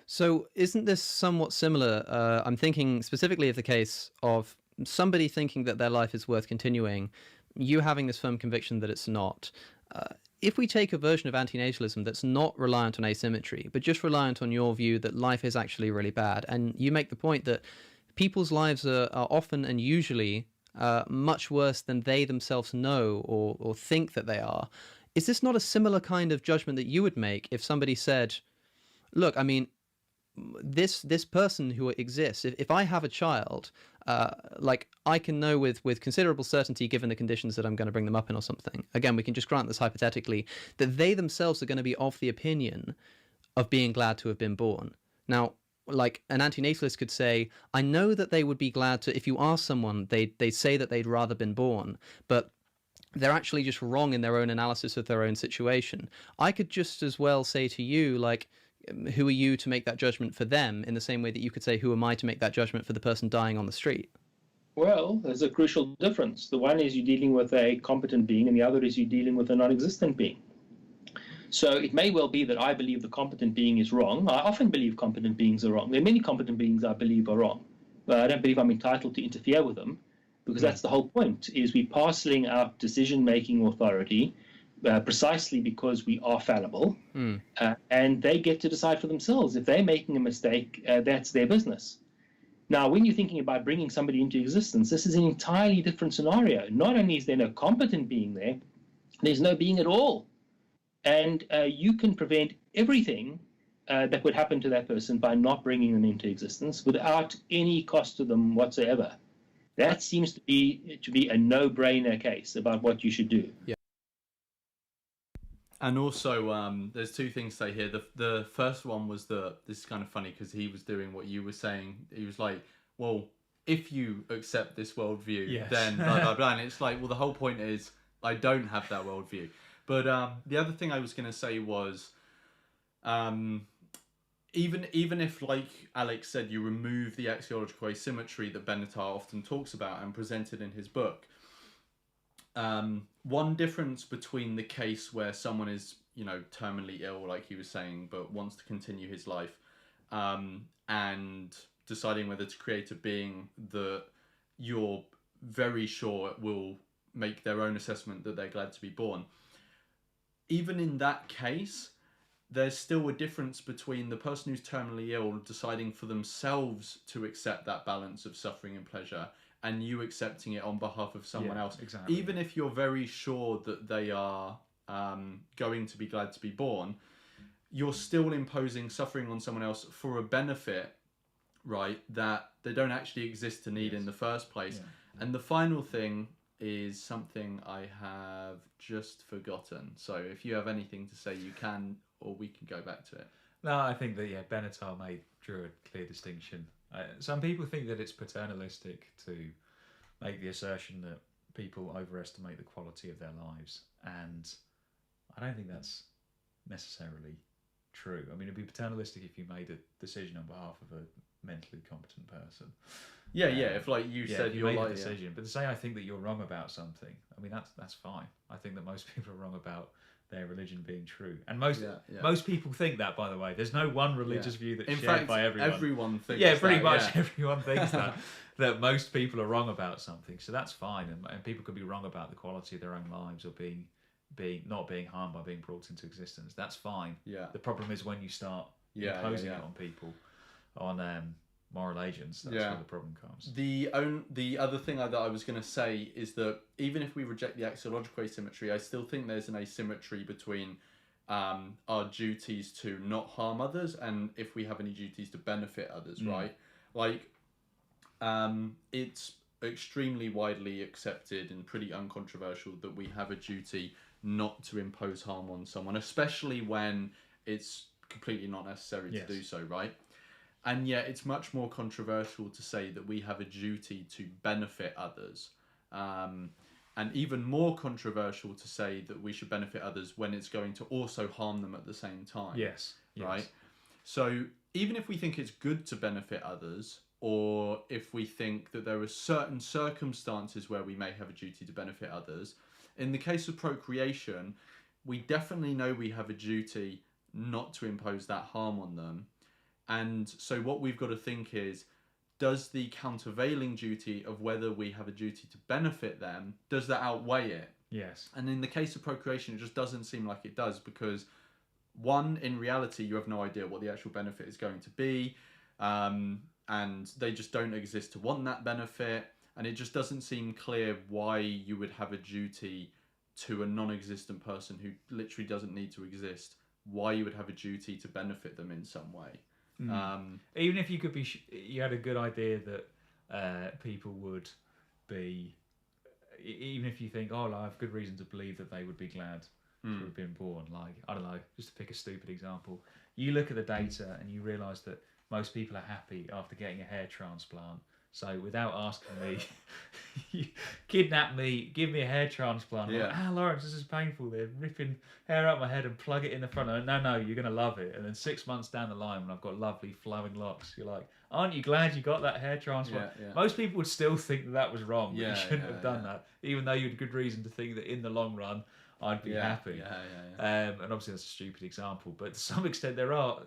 So isn't this somewhat similar? I'm thinking specifically of the case of somebody thinking that their life is worth continuing, you having this firm conviction that it's not. If we take a version of antinatalism that's not reliant on asymmetry, but just reliant on your view that life is actually really bad, and you make the point that people's lives are often and usually much worse than they themselves know or think that they are, is this not a similar kind of judgment that you would make if somebody said, look, I mean, this person who exists, if I have a child, like I can know with considerable certainty, given the conditions that I'm going to bring them up in or something, again, we can just grant this hypothetically, that they themselves are going to be of the opinion of being glad to have been born. Now, like an antinatalist could say, I know that they would be glad to, if you ask someone, they'd say that they'd rather been born, but they're actually just wrong in their own analysis of their own situation. I could just as well say to you, like, who are you to make that judgment for them, in the same way that you could say, who am I to make that judgment for the person dying on the street? Well, there's a crucial difference. The one is you're dealing with a competent being, and the other is you're dealing with a non-existent being. So it may well be that I believe the competent being is wrong. I often believe competent beings are wrong. There are many competent beings I believe are wrong, but I don't believe I'm entitled to interfere with them, because that's the whole point, is we're parceling out decision-making authority precisely because we are fallible, and they get to decide for themselves. If they're making a mistake, that's their business. Now, when you're thinking about bringing somebody into existence, this is an entirely different scenario. Not only is there no competent being there, there's no being at all. And you can prevent everything that would happen to that person by not bringing them into existence without any cost to them whatsoever. That seems to be a no-brainer case about what you should do. Yeah. And also, there's two things to say here. The first one was this is kind of funny because he was doing what you were saying. He was like, well, if you accept this worldview, then blah, blah, blah. And it's like, well, the whole point is I don't have that worldview. But the other thing I was going to say was, even if, like Alex said, you remove the axiological asymmetry that Benatar often talks about and presented in his book, one difference between the case where someone is, terminally ill, like he was saying, but wants to continue his life, and deciding whether to create a being that you're very sure will make their own assessment that they're glad to be born. Even in that case, there's still a difference between the person who's terminally ill deciding for themselves to accept that balance of suffering and pleasure, and you accepting it on behalf of someone else. Exactly. Even if you're very sure that they are going to be glad to be born, you're still imposing suffering on someone else for a benefit, right, that they don't actually exist to need in the first place. Yeah. And the final thing is something I have just forgotten. So if you have anything to say, you can, or we can go back to it. No, I think that, Benatar drew a clear distinction. Some people think that it's paternalistic to make the assertion that people overestimate the quality of their lives, and I don't think that's necessarily true. I mean, it'd be paternalistic if you made a decision on behalf of a mentally competent person. Yeah. If like you said, you you're made like a decision, but to say I think that you're wrong about something, I mean that's fine. I think that most people are wrong about their religion being true, and most people think that. By the way, there's no one religious view that's shared by everyone. Everyone thinks. Yeah, pretty much everyone thinks that most people are wrong about something. So that's fine, and people could be wrong about the quality of their own lives or not being harmed by being brought into existence. That's fine. Yeah. The problem is when you start imposing it on people, on moral agents. That's where the problem comes. The other thing that I was going to say is that even if we reject the axiological asymmetry, I still think there's an asymmetry between our duties to not harm others and if we have any duties to benefit others, right? Like, it's extremely widely accepted and pretty uncontroversial that we have a duty not to impose harm on someone, especially when it's completely not necessary to do so, right? And yet it's much more controversial to say that we have a duty to benefit others. And even more controversial to say that we should benefit others when it's going to also harm them at the same time. Yes. Right? So even if we think it's good to benefit others, or if we think that there are certain circumstances where we may have a duty to benefit others, in the case of procreation, we definitely know we have a duty not to impose that harm on them. And so what we've got to think is, does the countervailing duty of whether we have a duty to benefit them, does that outweigh it? Yes. And in the case of procreation, it just doesn't seem like it does, because one, in reality, you have no idea what the actual benefit is going to be, and they just don't exist to want that benefit, and it just doesn't seem clear why you would have a duty to a non-existent person who literally doesn't need to exist, why you would have a duty to benefit them in some way. Even if you could be, you had a good idea that people would be, even if you think, oh, I have good reason to believe that they would be glad to have been born. Like, I don't know, just to pick a stupid example, you look at the data and you realise that most people are happy after getting a hair transplant. So without asking me, you kidnap me, give me a hair transplant. Yeah. Like, Lawrence, this is painful. They're ripping hair out my head and plug it in the front. No, you're going to love it. And then 6 months down the line, when I've got lovely flowing locks, you're like, aren't you glad you got that hair transplant? Yeah. Most people would still think that was wrong. That Yeah, you shouldn't yeah, have done that, even though you had good reason to think that in the long run, I'd be happy. And obviously that's a stupid example, but to some extent there are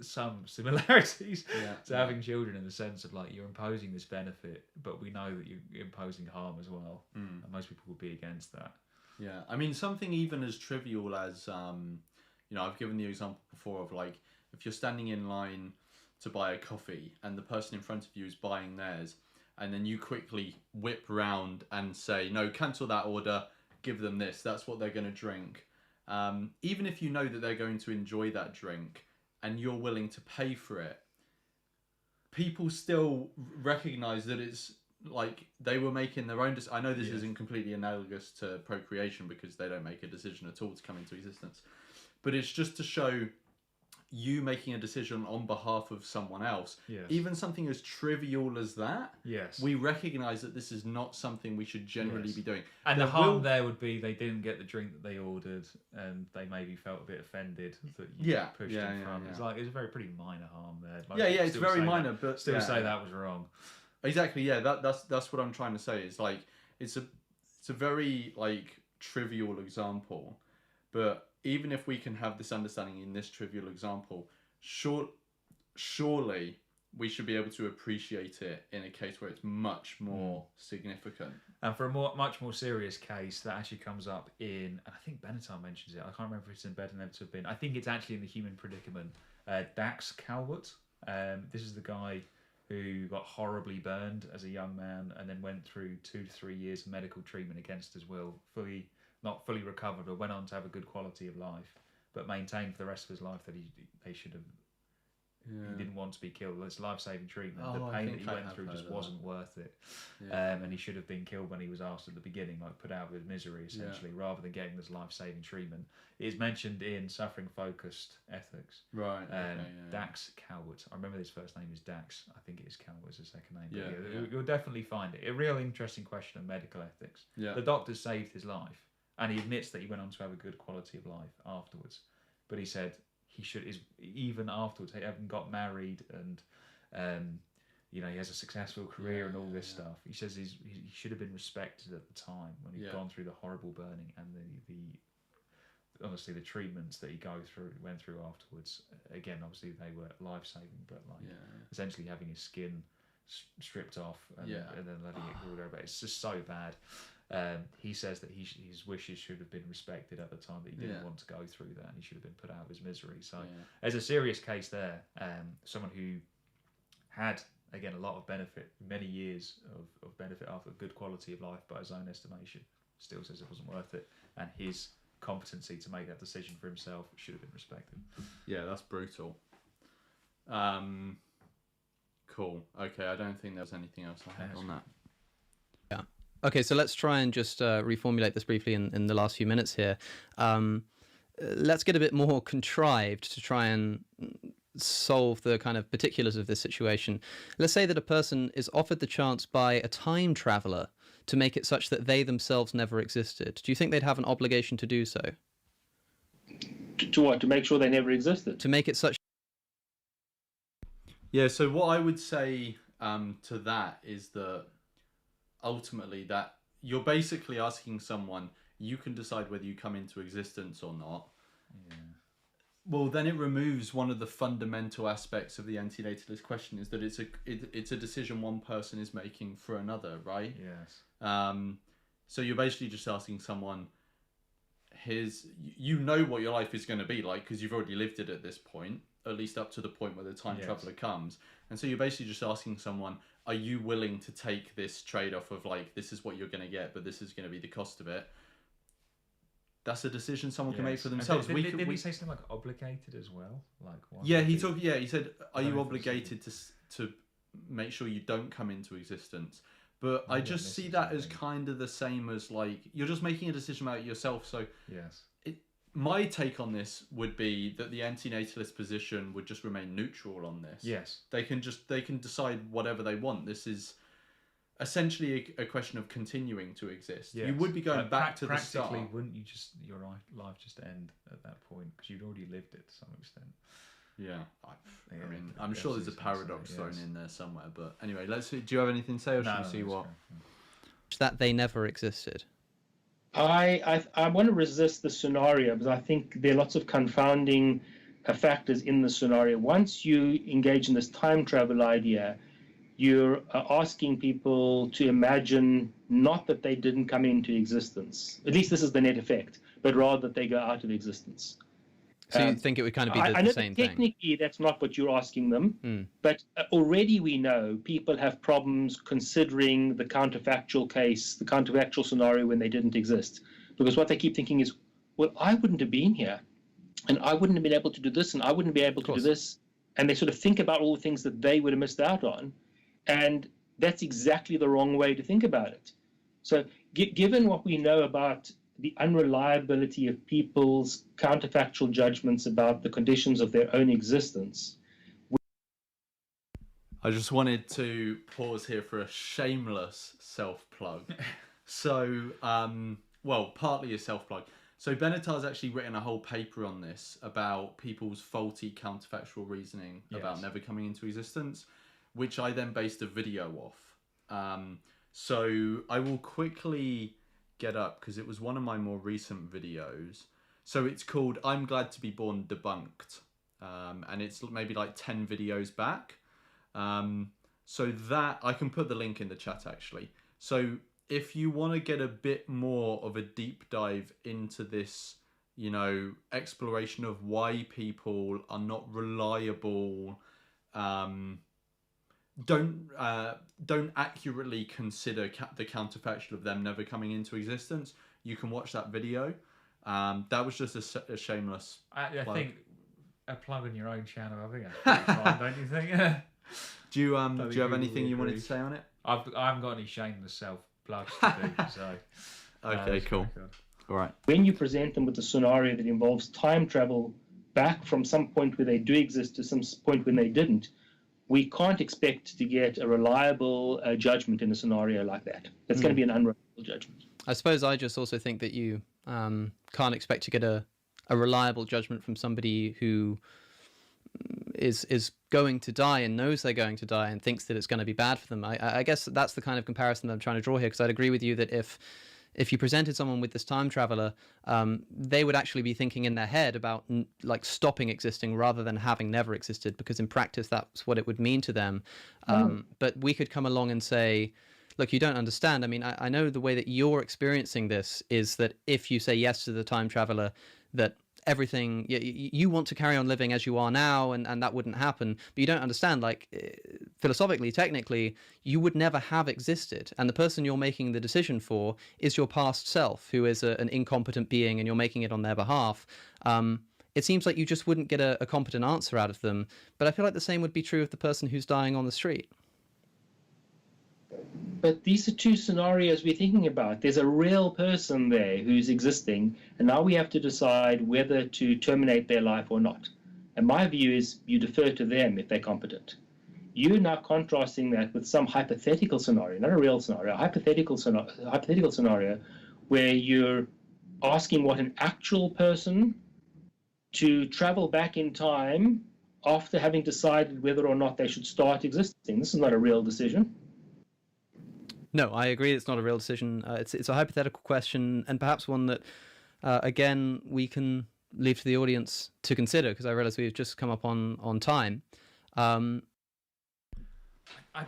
some similarities to having children, in the sense of like, you're imposing this benefit, but we know that you're imposing harm as well. And most people would be against that. Yeah, I mean, something even as trivial as, you know, I've given the example before of like, if you're standing in line to buy a coffee and the person in front of you is buying theirs, and then you quickly whip round and say, no, cancel that order, give them this, that's what they're going to drink. Even if you know that they're going to enjoy that drink and you're willing to pay for it, people still recognize that it's like they were making their own I know this isn't completely analogous to procreation, because they don't make a decision at all to come into existence, but it's just to show you making a decision on behalf of someone else. Even something as trivial as that, we recognize that this is not something we should generally be doing. And the harm there would be they didn't get the drink that they ordered, and they maybe felt a bit offended that you pushed in front. It's like, it's a very pretty minor harm there. Most it's very minor, but still say that was wrong. Exactly, that's what I'm trying to say. Is like, it's a very like trivial example, but even if we can have this understanding in this trivial example, surely we should be able to appreciate it in a case where it's much more significant. And for a much more serious case, that actually comes up in, and I think Benatar mentions it, I can't remember if it's in Better Than Ever to Have Been, I think it's actually in The Human Predicament, Dax Calvert. This is the guy who got horribly burned as a young man and then went through 2 to 3 years of medical treatment against his will, not fully recovered, or went on to have a good quality of life, but maintained for the rest of his life that he should have. He didn't want to be killed. It's life-saving treatment. The pain that he went through just wasn't worth it, and he should have been killed when he was asked at the beginning, like put out with misery, essentially, rather than getting this life-saving treatment. It is mentioned in Suffering-Focused Ethics. Right. Dax Calvert. I remember his first name is Dax. I think it is Calvert as his second name. You'll definitely find it. A real interesting question of medical ethics. The doctor saved his life, and he admits that he went on to have a good quality of life afterwards. But he said he should, even afterwards, he hadn't got married, and he has a successful career and all this stuff. He says he should have been respected at the time when he'd gone through the horrible burning and the honestly the treatments that he went through afterwards. Again, obviously they were life saving, but essentially having his skin stripped off and then letting it grow back. It's just so bad. He says that his wishes should have been respected at the time, that he didn't want to go through that, and he should have been put out of his misery. So there's a serious case there. Someone who had, again, a lot of benefit, many years of benefit after good quality of life by his own estimation, still says it wasn't worth it, and his competency to make that decision for himself should have been respected. Yeah, that's brutal. Cool. Okay, I don't think there's anything else I had on that. Yeah. Okay, so let's try and just reformulate this briefly in the last few minutes here. Let's get a bit more contrived to try and solve the kind of particulars of this situation. Let's say that a person is offered the chance by a time traveler to make it such that they themselves never existed. Do you think they'd have an obligation to do so? To what? To make sure they never existed? To make it such... Yeah, so what I would say to that is that ultimately that you're basically asking someone, you can decide whether you come into existence or not. Well, then it removes one of the fundamental aspects of the antinatalist question, is that it's a decision one person is making for another, right? Yes. So you're basically just asking someone, you know what your life is going to be like because you've already lived it at this point, at least up to the point where the time traveler comes. And so you're basically just asking someone, are you willing to take this trade-off of like, this is what you're going to get, but this is going to be the cost of it? That's a decision someone can make for themselves. Did he say something like obligated as well? He said, are you obligated to make sure you don't come into existence? But I just see that as kind of the same as like, you're just making a decision about yourself. So yes, my take on this would be that the antinatalist position would just remain neutral on this. Yes, they can decide whatever they want. This is essentially a question of continuing to exist. yes. You would be going back to the start. Practically, wouldn't you just your life just end at that point because you'd already lived it to some extent? Yeah, I mean, I'm sure there's a paradox thrown in there somewhere. But anyway, let's see. Do you have anything to say, or should we see what? That they never existed. I want to resist the scenario because I think there are lots of confounding factors in the scenario. Once you engage in this time travel idea, you're asking people to imagine not that they didn't come into existence. At least this is the net effect, but rather that they go out of existence. So you think it would kind of be the same thing? Technically, that's not what you're asking them, but already we know people have problems considering the counterfactual case, the counterfactual scenario when they didn't exist. Because what they keep thinking is, well, I wouldn't have been here, and I wouldn't have been able to do this, and I wouldn't be able to do this. And they sort of think about all the things that they would have missed out on, and that's exactly the wrong way to think about it. So given what we know about the unreliability of people's counterfactual judgments about the conditions of their own existence. I just wanted to pause here for a shameless self-plug. So, partly a self-plug. So Benatar's actually written a whole paper on this about people's faulty counterfactual reasoning about never coming into existence, which I then based a video off. So I will quickly get up because it was one of my more recent videos. So it's called I'm Glad to Be Born Debunked, and it's maybe like 10 videos back. So that I can put the link in the chat actually. So if you want to get a bit more of a deep dive into this, exploration of why people are not reliable, don't accurately consider the counterfactual of them never coming into existence, you can watch that video. That was just a shameless I think a plug on your own channel, I think that's pretty fine, don't you think? Do you have anything you wanted to say on it? I haven't got any shameless self plugs to do, so okay, cool. All right. When you present them with a scenario that involves time travel back from some point where they do exist to some point when they didn't, we can't expect to get a reliable judgment in a scenario like that. It's going to be an unreliable judgment. I suppose I just also think that you can't expect to get a reliable judgment from somebody who is going to die and knows they're going to die and thinks that it's going to be bad for them. I guess that's the kind of comparison that I'm trying to draw here, because I'd agree with you that if you presented someone with this time traveler, they would actually be thinking in their head about like stopping existing rather than having never existed, because in practice that's what it would mean to them. But we could come along and say, look, you don't understand. I mean, I know the way that you're experiencing this is that if you say yes to the time traveler, that everything you want to carry on living as you are now, and that wouldn't happen. But you don't understand, like, philosophically, technically, you would never have existed, and the person you're making the decision for is your past self, who is an incompetent being, and you're making it on their behalf. It seems like you just wouldn't get a competent answer out of them. But I feel like the same would be true of the person who's dying on the street. But these are two scenarios we're thinking about. There's a real person there who's existing, and now we have to decide whether to terminate their life or not. And my view is you defer to them if they're competent. You're now contrasting that with some hypothetical scenario, not a real scenario, a hypothetical scenario where you're asking what an actual person to travel back in time after having decided whether or not they should start existing. This is not a real decision. No, I agree. It's not a real decision. It's a hypothetical question, and perhaps one that, again, we can leave to the audience to consider, because I realise we've just come up on time. I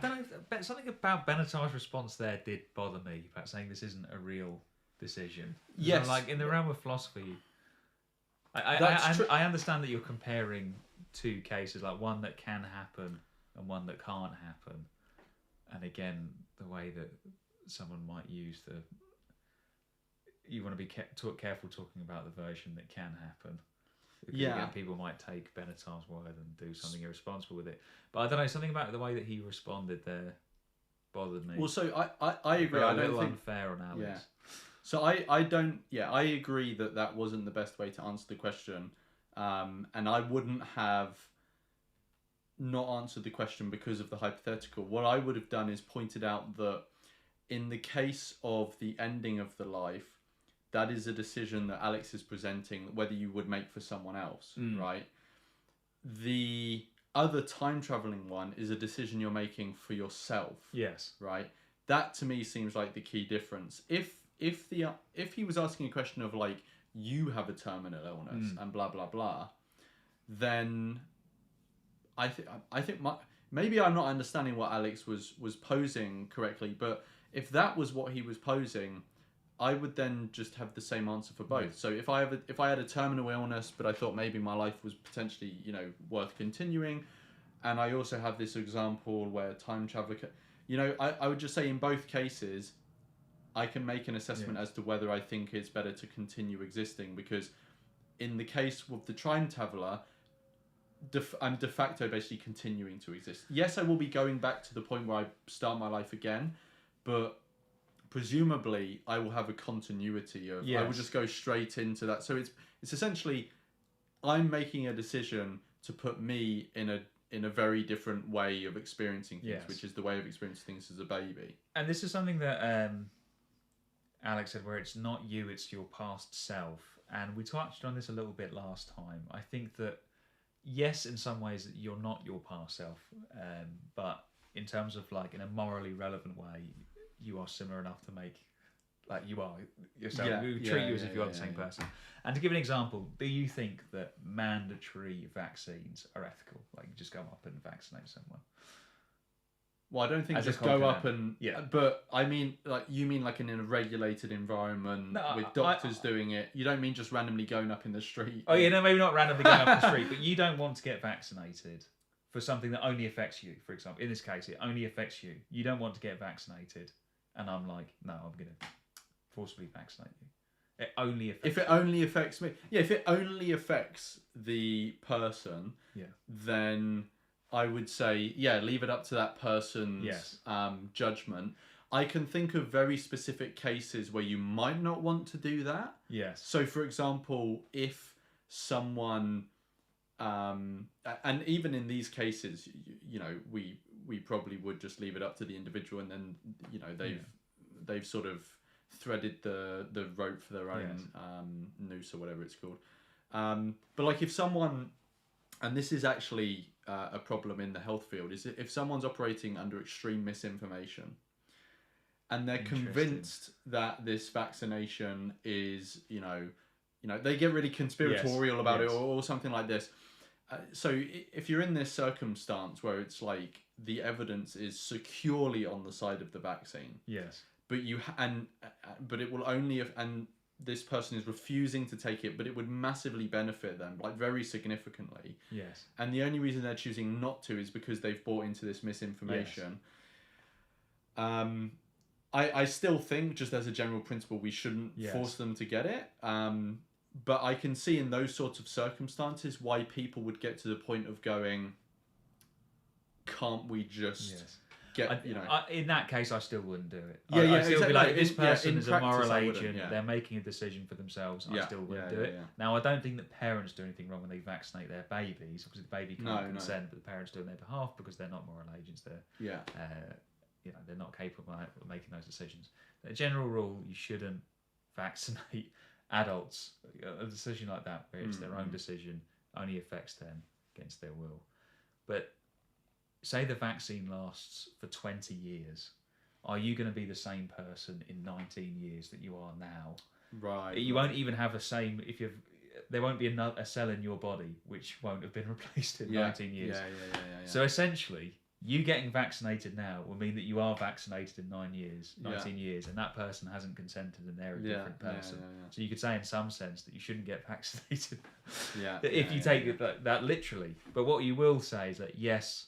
don't know. Something about Benatar's response there did bother me, about saying this isn't a real decision. Yes. So, like in the realm of philosophy, That's true. I understand that you're comparing two cases, like one that can happen and one that can't happen. And again, the way that someone might use you want to be careful talking about the version that can happen. Because again, people might take Benatar's word and do something irresponsible with it. But I don't know, something about the way that he responded there bothered me. Well, so I agree. A I don't little think unfair on Alex. Yeah. So I don't. Yeah, I agree that wasn't the best way to answer the question, and I wouldn't have not answered the question because of the hypothetical. What I would have done is pointed out that in the case of the ending of the life, that is a decision that Alex is presenting, whether you would make for someone else, right? The other time traveling one is a decision you're making for yourself. Yes. Right? That to me seems like the key difference. If he was asking a question of like, you have a terminal illness and blah blah blah, then I think maybe I'm not understanding what Alex was posing correctly, but if that was what he was posing, I would then just have the same answer for both. So if I had a terminal illness, but I thought maybe my life was potentially, worth continuing, and I also have this example where time travel, I would just say in both cases, I can make an assessment as to whether I think it's better to continue existing, because in the case of the time traveler, I'm de facto basically continuing to exist. Yes, I will be going back to the point where I start my life again, but presumably I will have a continuity of I will just go straight into that. So it's essentially I'm making a decision to put me in a very different way of experiencing things, which is the way of experiencing things as a baby. And this is something that Alex said, where it's not you, it's your past self. And we touched on this a little bit last time. I think that yes, in some ways you're not your past self, but in terms of like in a morally relevant way, you are similar enough to make, like you are yourself. We treat you as if you are the same person. And to give an example, do you think that mandatory vaccines are ethical? Like you just go up and vaccinate someone? Well, I don't think just go up and... But I mean, like you mean like in a regulated environment with doctors doing it. You don't mean just randomly going up in the street. Oh, maybe not randomly going up the street, but you don't want to get vaccinated for something that only affects you, for example. In this case, it only affects you. You don't want to get vaccinated. And I'm like, no, I'm going to forcibly vaccinate you. It only affects If it only affects me. Yeah, if it only affects the person, then I would say, leave it up to that person's judgment. I can think of very specific cases where you might not want to do that. Yes. So, for example, if someone... and even in these cases, we probably would just leave it up to the individual, and then they've sort of threaded the rope for their own noose or whatever it's called. But like if someone, and this is actually a problem in the health field, is if someone's operating under extreme misinformation, and they're convinced that this vaccination is they get really conspiratorial about it or something like this. So if you're in this circumstance where it's like the evidence is securely on the side of the vaccine, but but it will only and this person is refusing to take it, but it would massively benefit them, like very significantly. And the only reason they're choosing not to is because they've bought into this misinformation. I still think, just as a general principle, we shouldn't force them to get it. But I can see in those sorts of circumstances why people would get to the point of going, can't we just get, in that case, I still wouldn't do it. I I'd still be like, this person in is practice, a moral I wouldn't, agent, they're making a decision for themselves, I still wouldn't do it. Yeah. Now, I don't think that parents do anything wrong when they vaccinate their babies, because the baby can't consent, but the parents do it on their behalf because they're not moral agents. They're, they're not capable of making those decisions. A general rule, you shouldn't vaccinate adults. A decision like that, where it's their own decision, only affects them against their will. But say the vaccine lasts for 20 years, are you going to be the same person in 19 years that you are now? Right. You won't even have the same, if you've there won't be a cell in your body which won't have been replaced in 19 years. Yeah. So essentially, you getting vaccinated now will mean that you are vaccinated in 19 years, and that person hasn't consented and they're a different person. So you could say in some sense that you shouldn't get vaccinated if you take that literally. But what you will say is that, yes,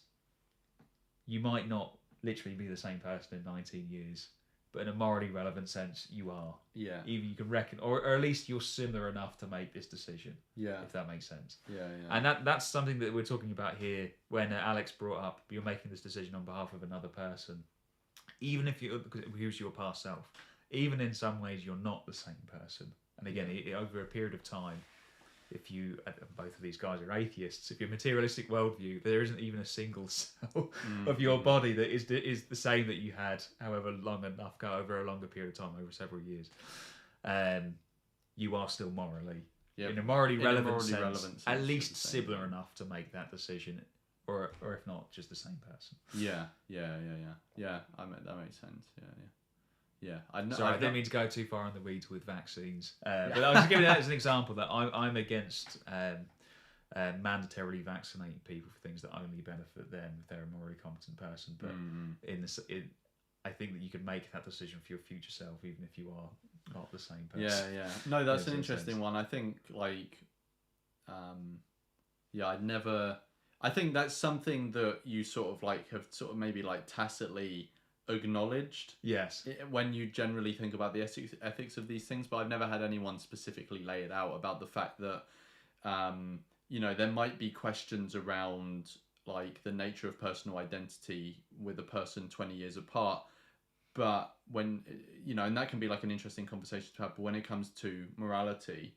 you might not literally be the same person in 19 years, but in a morally relevant sense, you are. Yeah. Either you can reckon, or at least you're similar enough to make this decision. Yeah. If that makes sense. Yeah. And that's something that we're talking about here when Alex brought up you're making this decision on behalf of another person. Even if who's your past self, even in some ways you're not the same person. And again, over a period of time, if you, both of these guys are atheists, if your materialistic worldview, there isn't even a single cell of your body that is the same that you had, however long enough, go over a longer period of time, over several years. You are still morally, in a morally relevant sense, at least similar enough to make that decision, or if not, just the same person. Yeah. That makes sense. Yeah. Sorry, I didn't mean to go too far in the weeds with vaccines, but I was just giving that as an example that I'm against mandatorily vaccinating people for things that only benefit them if they're a morally competent person. But I think that you can make that decision for your future self, even if you are not the same person. Yeah. No, that's an interesting one. I think I think that's something that you sort of have sort of maybe tacitly acknowledged. Yes. When you generally think about the ethics of these things, but I've never had anyone specifically lay it out about the fact that, there might be questions around the nature of personal identity with a person 20 years apart. But when, and that can be an interesting conversation to have, but when it comes to morality,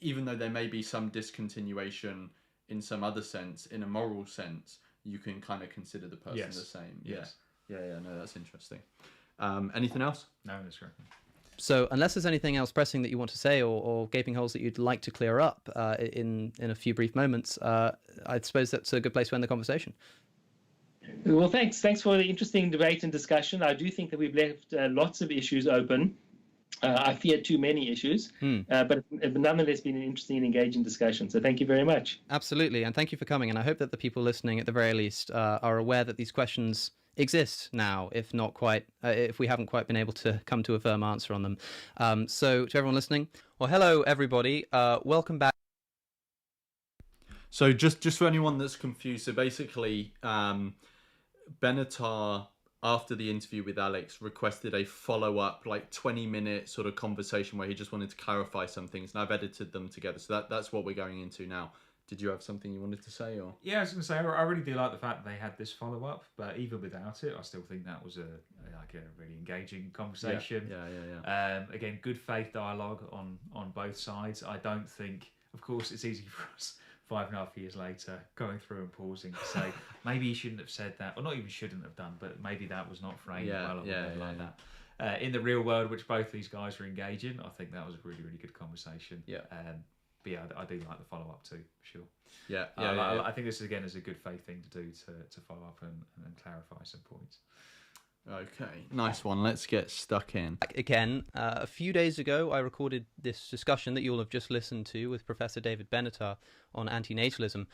even though there may be some discontinuation in some other sense, in a moral sense, you can kind of consider the person the same. Yes. Yeah, no, that's interesting. Anything else? No, that's correct. So unless there's anything else pressing that you want to say or gaping holes that you'd like to clear up in a few brief moments, I suppose that's a good place to end the conversation. Well, thanks for the interesting debate and discussion. I do think that we've left lots of issues open. I fear too many issues, but nonetheless been an interesting and engaging discussion. So thank you very much. Absolutely, and thank you for coming. And I hope that the people listening, at the very least, are aware that these questions exist now, if not quite, if we haven't quite been able to come to a firm answer on them. So to everyone listening, well, hello everybody, welcome back. So just for anyone that's confused, so basically Benatar, after the interview with Alex, requested a follow-up 20-minute sort of conversation where he just wanted to clarify some things, and I've edited them together, so that's what we're going into now. Did you have something you wanted to say? Or I was going to say, I really do like the fact that they had this follow-up, but even without it, I still think that was a really engaging conversation. Yeah. Again, good faith dialogue on both sides. I don't think, of course, it's easy for us 5.5 years later going through and pausing to say maybe he shouldn't have said that, or not even shouldn't have done, but maybe that was not framed well or whatever like that. In the real world, which both these guys were engaging, I think that was a really, really good conversation. But I do like the follow-up too, for sure. I think this, again, is a good faith thing to do, to follow up and clarify some points. Okay, nice one. Let's get stuck in. Again, a few days ago, I recorded this discussion that you'll have just listened to with Professor David Benatar on anti-natalism.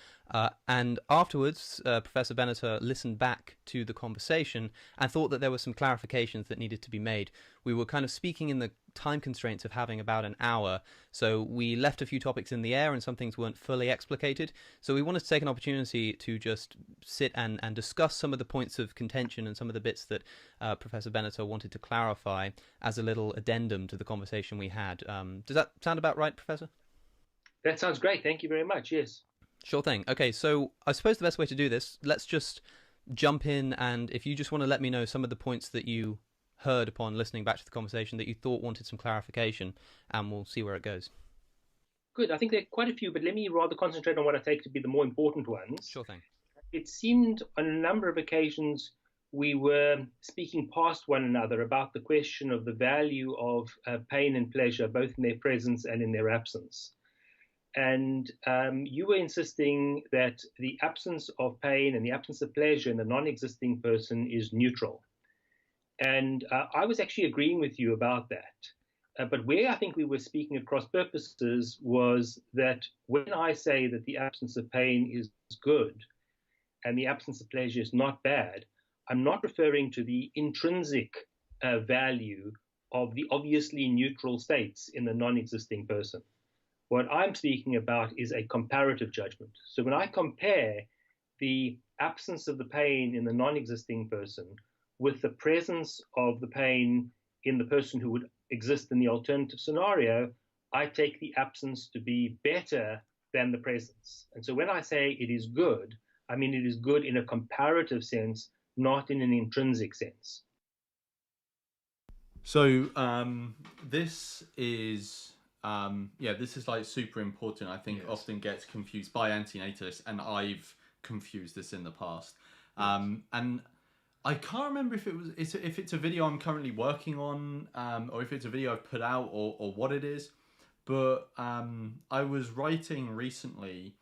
And afterwards, Professor Benatar listened back to the conversation and thought that there were some clarifications that needed to be made. We were kind of speaking in the time constraints of having about an hour, so we left a few topics in the air and some things weren't fully explicated. So we wanted to take an opportunity to just sit and discuss some of the points of contention and some of the bits that Professor Benatar wanted to clarify as a little addendum to the conversation we had. Does that sound about right, Professor? That sounds great. Thank you very much. Yes. Sure thing. Okay, so I suppose the best way to do this, let's just jump in, and if you just want to let me know some of the points that you heard upon listening back to the conversation that you thought wanted some clarification, and we'll see where it goes. Good. I think there are quite a few, but let me rather concentrate on what I take to be the more important ones. Sure thing. It seemed on a number of occasions we were speaking past one another about the question of the value of pain and pleasure, both in their presence and in their absence. And you were insisting that the absence of pain and the absence of pleasure in the non-existing person is neutral. And I was actually agreeing with you about that. But where I think we were speaking at cross purposes was that when I say that the absence of pain is good and the absence of pleasure is not bad, I'm not referring to the intrinsic value of the obviously neutral states in the non-existing person. What I'm speaking about is a comparative judgment. So when I compare the absence of the pain in the non-existing person with the presence of the pain in the person who would exist in the alternative scenario, I take the absence to be better than the presence. And so when I say it is good, I mean it is good in a comparative sense, not in an intrinsic sense. So this is this is like super important. I think often gets confused by anti-natalists, and I've confused this in the past. And I can't remember if it's a video I'm currently working on, or if it's a video I've put out, or what it is. But I was writing recently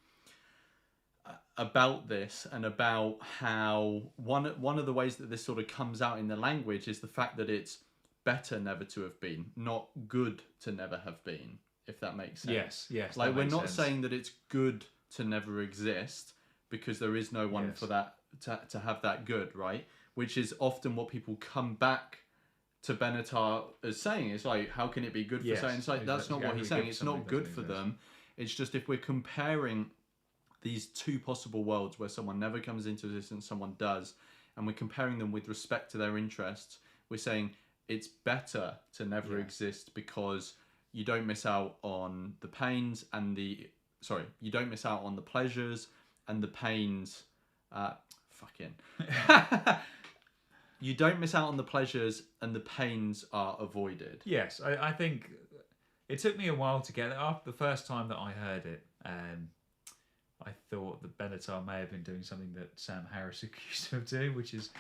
about this, and about how one of the ways that this sort of comes out in the language is the fact that it's better never to have been, not good to never have been, if that makes sense. Yes. Like, we're not saying that it's good to never exist, because there is no one for that to have that good, right? Which is often what people come back to Benatar as saying. It's like, how can it be good for saying? It's like, that's not what he's saying. It's not good for them. It's just, if we're comparing these two possible worlds where someone never comes into existence, someone does, and we're comparing them with respect to their interests, we're saying it's better to never exist, because you don't miss out on the pains and you don't miss out on the pleasures and the pains. You don't miss out on the pleasures, and the pains are avoided. Yes, I think it took me a while to get it up. The first time that I heard it, I thought that Benatar may have been doing something that Sam Harris accused him of doing, which is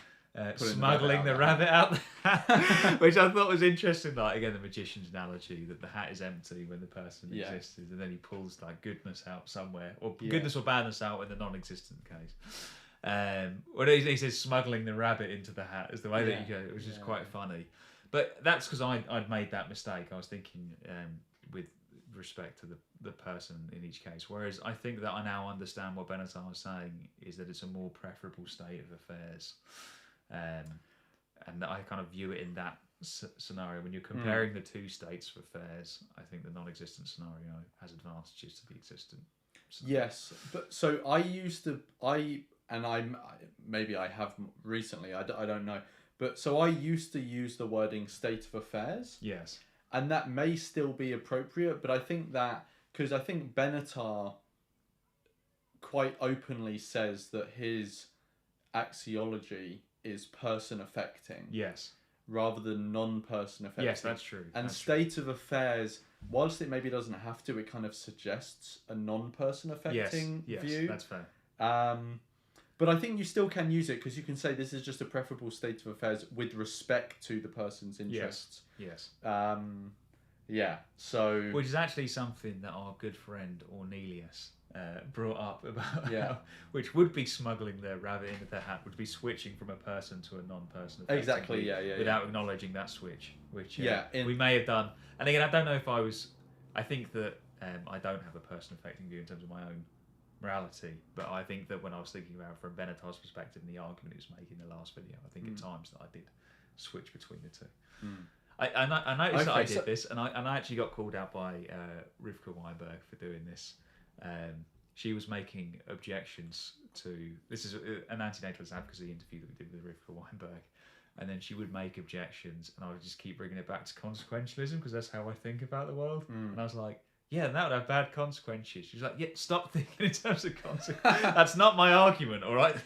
smuggling the rabbit out the hat, which I thought was interesting. Like, again, the magician's analogy that the hat is empty when the person existed, and then he pulls like goodness out somewhere, or goodness or badness out in the non-existent case. Or he says smuggling the rabbit into the hat is the way that you go, which is quite funny. But that's because I'd made that mistake. I was thinking with respect to the person in each case. Whereas I think that I now understand what Benatar was saying is that it's a more preferable state of affairs. And that I kind of view it in that scenario. When you're comparing the two states of affairs, I think the non-existent scenario has advantages to the existent scenario. Yes, but so maybe I have recently, I don't know. But so I used to use the wording state of affairs. Yes. And that may still be appropriate, but I think that, because I think Benatar quite openly says that his axiology is person affecting. Yes. Rather than non-person affecting. Yes, that's true. And that's state true. of affairs, whilst it maybe doesn't have to, it kind of suggests a non-person affecting view. Yes, that's fair. But I think you still can use it, because you can say this is just a preferable state of affairs with respect to the person's interests. Yes. So... Which is actually something that our good friend Ornelius brought up about, which would be smuggling the rabbit into the hat, would be switching from a person to a non-person. Exactly, without acknowledging that switch, which we may have done. And again, I don't know if I think that I don't have a person affecting view in terms of my own morality, but I think that when I was thinking about it from Benatar's perspective and the argument he was making in the last video, I think at times that I did switch between the two. I noticed that I did this, and I actually got called out by Rivka Weinberg for doing this. She was making objections to, this is an anti-natalist advocacy interview that we did with Rivka Weinberg, and then she would make objections, and I would just keep bringing it back to consequentialism, because that's how I think about the world. And I was like, yeah, that would have bad consequences. She's like, yeah, stop thinking in terms of consequences. That's not my argument, all right?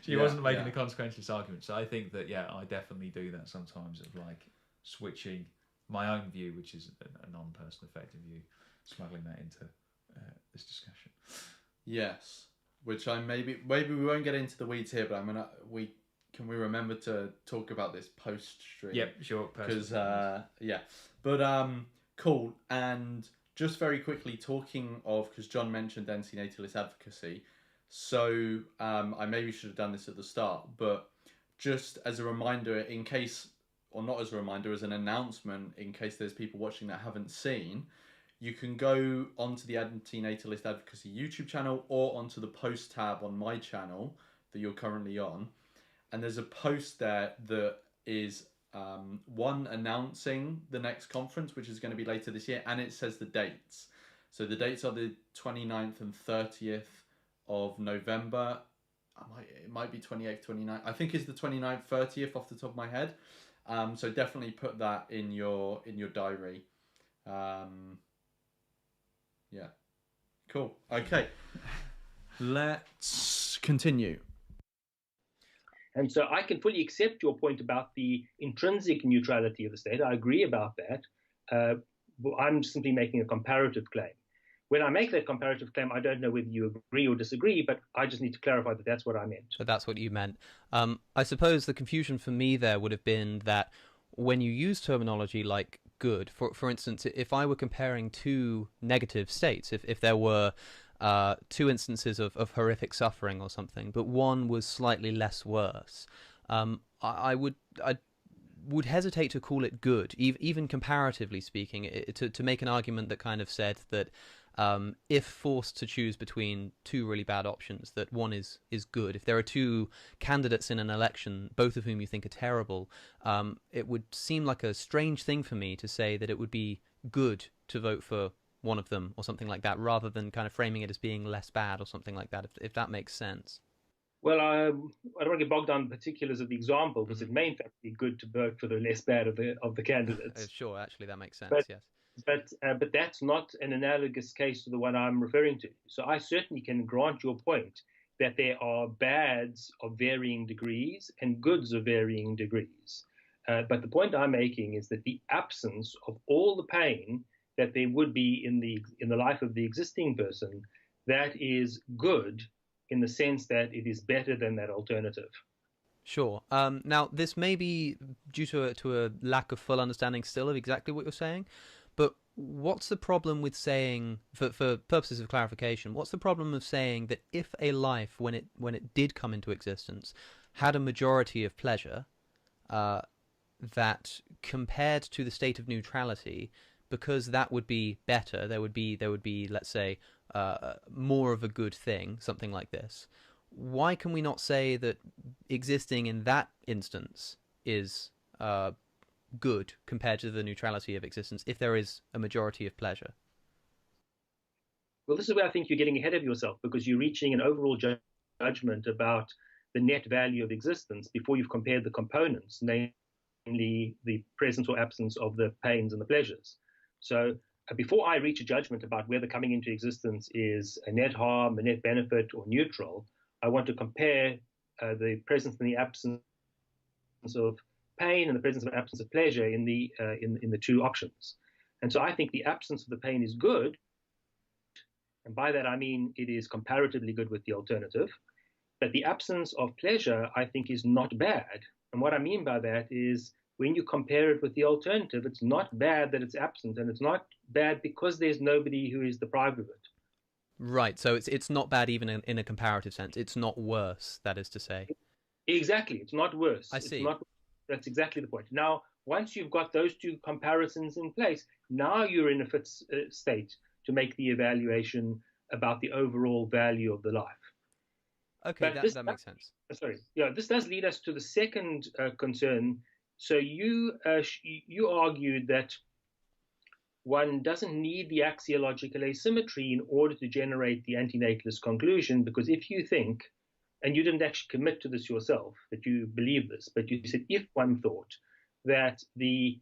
She wasn't making the consequentialist argument. So I think that, I definitely do that sometimes, of like switching my own view, which is a non-person affecting view, smuggling that into this discussion. Yes, which maybe we won't get into the weeds here, but can we remember to talk about this post stream? Yep, sure. Because cool. And just very quickly, talking of, because John mentioned anti-natalist advocacy, so I maybe should have done this at the start, but just as a reminder, in case, or not as a reminder, as an announcement in case there's people watching that haven't seen, you can go onto the Anti-Natalist Advocacy YouTube channel or onto the post tab on my channel that you're currently on. And there's a post there that is one announcing the next conference, which is going to be later this year, and it says the dates. So the dates are the 29th and 30th of November. It might be 28th, 29th. I think it's the 29th, 30th off the top of my head. So definitely put that in your diary. Yeah. Cool. Okay. Let's continue. And so I can fully accept your point about the intrinsic neutrality of the state. I agree about that. I'm simply making a comparative claim. When I make that comparative claim, I don't know whether you agree or disagree, but I just need to clarify that that's what I meant. So that's what you meant. I suppose the confusion for me there would have been that when you use terminology like good, for instance, if I were comparing two negative states, if there were two instances of horrific suffering or something, but one was slightly less worse, I would hesitate to call it good, even comparatively speaking, to make an argument that kind of said that if forced to choose between two really bad options, that one is good. If there are two candidates in an election, both of whom you think are terrible, it would seem like a strange thing for me to say that it would be good to vote for one of them or something like that, rather than kind of framing it as being less bad or something like that, if that makes sense. Well, I don't want to get bogged down in the particulars of the example, because it may in fact be good to vote for the less bad of the candidates. Sure, actually, that makes sense, yes. But that's not an analogous case to the one I'm referring to. So I certainly can grant your point that there are bads of varying degrees and goods of varying degrees. But the point I'm making is that the absence of all the pain that there would be in the life of the existing person, that is good in the sense that it is better than that alternative. Sure. Now, this may be due to a lack of full understanding still of exactly what you're saying, but what's the problem with saying, for purposes of clarification, what's the problem of saying that if a life, when it did come into existence, had a majority of pleasure, that compared to the state of neutrality, because that would be better, there would be, let's say, more of a good thing, something like this. Why can we not say that existing in that instance is good compared to the neutrality of existence if there is a majority of pleasure? Well, this is where I think you're getting ahead of yourself, because you're reaching an overall judgment about the net value of existence before you've compared the components, namely the presence or absence of the pains and the pleasures. So before I reach a judgment about whether coming into existence is a net harm, a net benefit, or neutral, I want to compare the presence and the absence of pain and the presence and absence of pleasure in the two options. And so I think the absence of the pain is good, and by that I mean it is comparatively good with the alternative. But the absence of pleasure, I think, is not bad. And what I mean by that is, when you compare it with the alternative, it's not bad that it's absent, and it's not bad because there's nobody who is deprived of it. Right, so it's not bad even in a comparative sense. It's not worse, that is to say. Exactly, it's not worse. I see. That's exactly the point. Now, once you've got those two comparisons in place, now you're in a fit state to make the evaluation about the overall value of the life. Okay, that makes sense. Sorry, yeah, this does lead us to the second concern. So you argued that one doesn't need the axiological asymmetry in order to generate the antinatalist conclusion, because if you think, and you didn't actually commit to this yourself, that you believe this, but you said if one thought that the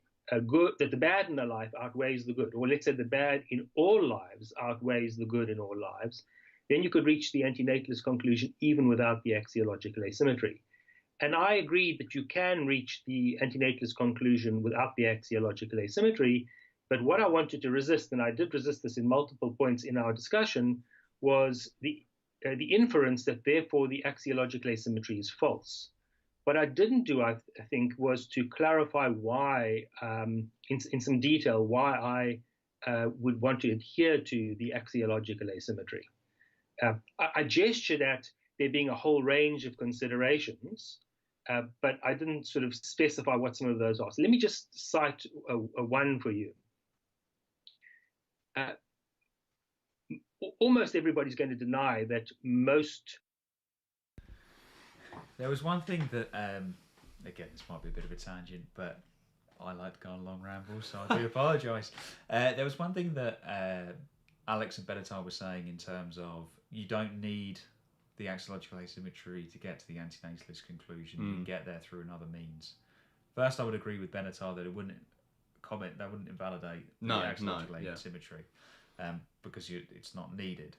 bad in the life outweighs the good, or let's say the bad in all lives outweighs the good in all lives, then you could reach the antinatalist conclusion even without the axiological asymmetry. And I agree that you can reach the antinatalist conclusion without the axiological asymmetry. But what I wanted to resist, and I did resist this in multiple points in our discussion, was the inference that therefore the axiological asymmetry is false. What I didn't do, I think, was to clarify why, in some detail, why I would want to adhere to the axiological asymmetry. I gestured at there being a whole range of considerations, but I didn't sort of specify what some of those are. So let me just cite a one for you. Almost everybody's going to deny that most. There was one thing that, again, this might be a bit of a tangent, but I like to go on long rambles, so I do apologise. There was one thing that Alex and Benatar were saying in terms of you don't need the axiological asymmetry to get to the antinatalist conclusion. You can get there through another means. First, I would agree with Benatar that it wouldn't invalidate the axiological asymmetry because it's not needed.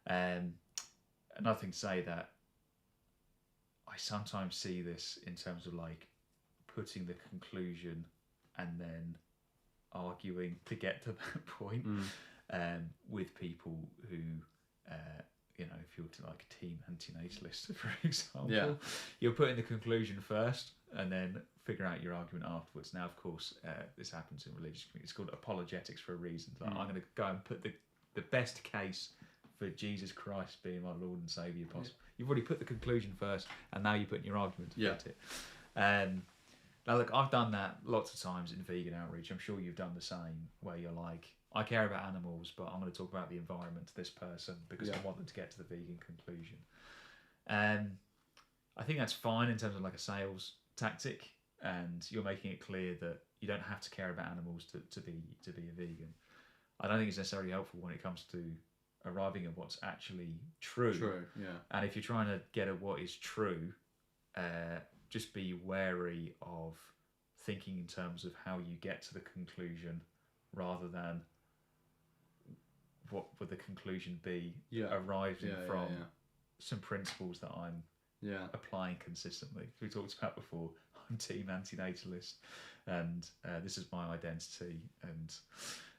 Another thing to say that I sometimes see this in terms of like putting the conclusion and then arguing to get to that point with people who, if you're to like a team antinatalist, for example, you're putting the conclusion first and then figure out your argument afterwards. Now, of course, this happens in religious communities. It's called apologetics for a reason. Like, I'm going to go and put the best case for Jesus Christ being my Lord and Saviour possible. You've already put the conclusion first, and now you're putting your argument to get it. Now, look, I've done that lots of times in vegan outreach. I'm sure you've done the same, where you're like, I care about animals, but I'm going to talk about the environment to this person because I want them to get to the vegan conclusion. I think that's fine in terms of like a sales tactic, and you're making it clear that you don't have to care about animals to be a vegan. I don't think it's necessarily helpful when it comes to arriving at what's actually true. True, yeah. And if you're trying to get at what is true, just be wary of thinking in terms of how you get to the conclusion rather than what would the conclusion be arising from some principles that I'm applying consistently. We talked about before, I'm team anti-natalist, and this is my identity, and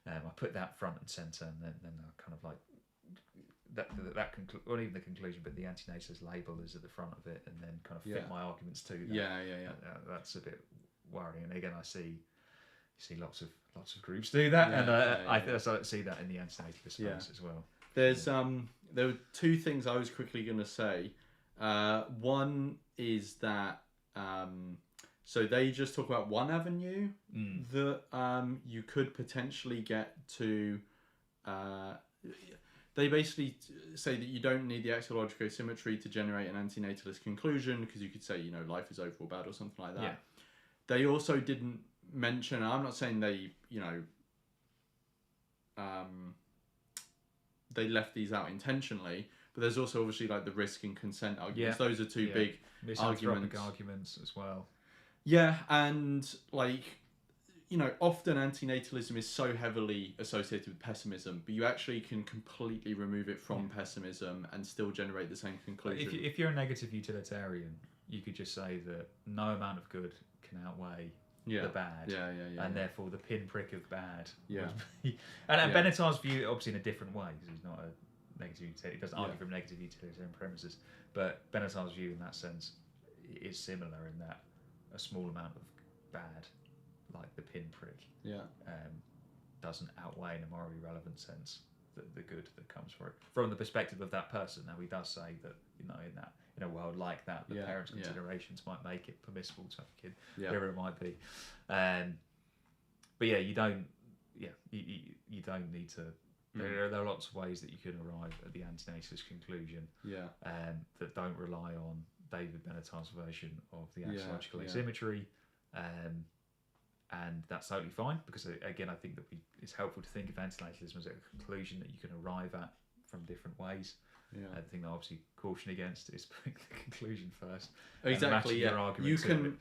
I put that front and centre, and then I kind of like or even the conclusion, but the anti-natalist label is at the front of it, and then kind of fit my arguments to that. That's a bit worrying. And again, I see lots of groups do that, and I see that in the anti-natalist space as well. There's there were two things I was quickly going to say. One is that so they just talk about one avenue that you could potentially get to. They basically say that you don't need the axiological asymmetry to generate an antinatalist conclusion, because you could say, life is overall bad or something like that. Yeah. They also didn't mention, I'm not saying they, they left these out intentionally, but there's also obviously like the risk and consent arguments. Those are two big arguments as well. Yeah, and like, often antinatalism is so heavily associated with pessimism, but you actually can completely remove it from pessimism and still generate the same conclusion. If you're a negative utilitarian, you could just say that no amount of good can outweigh the bad, and therefore the pinprick of bad would be... And Benatar's view, obviously in a different way, because he's not a negative utilitarian, he doesn't argue from negative utilitarian premises, but Benatar's view in that sense is similar in that a small amount of bad, like the pinprick, doesn't outweigh in a morally relevant sense the good that comes for it from the perspective of that person. Now, he does say that in a world like that, the parents' considerations might make it permissible to have a kid, whatever it might be. But you don't need to. There are lots of ways that you can arrive at the antinatalist conclusion that don't rely on David Benatar's version of the axiological asymmetry. And that's totally fine, because again, I think that it's helpful to think of antinatalism as a conclusion that you can arrive at from different ways. The thing that I obviously caution against is putting the conclusion first. Exactly. Your argument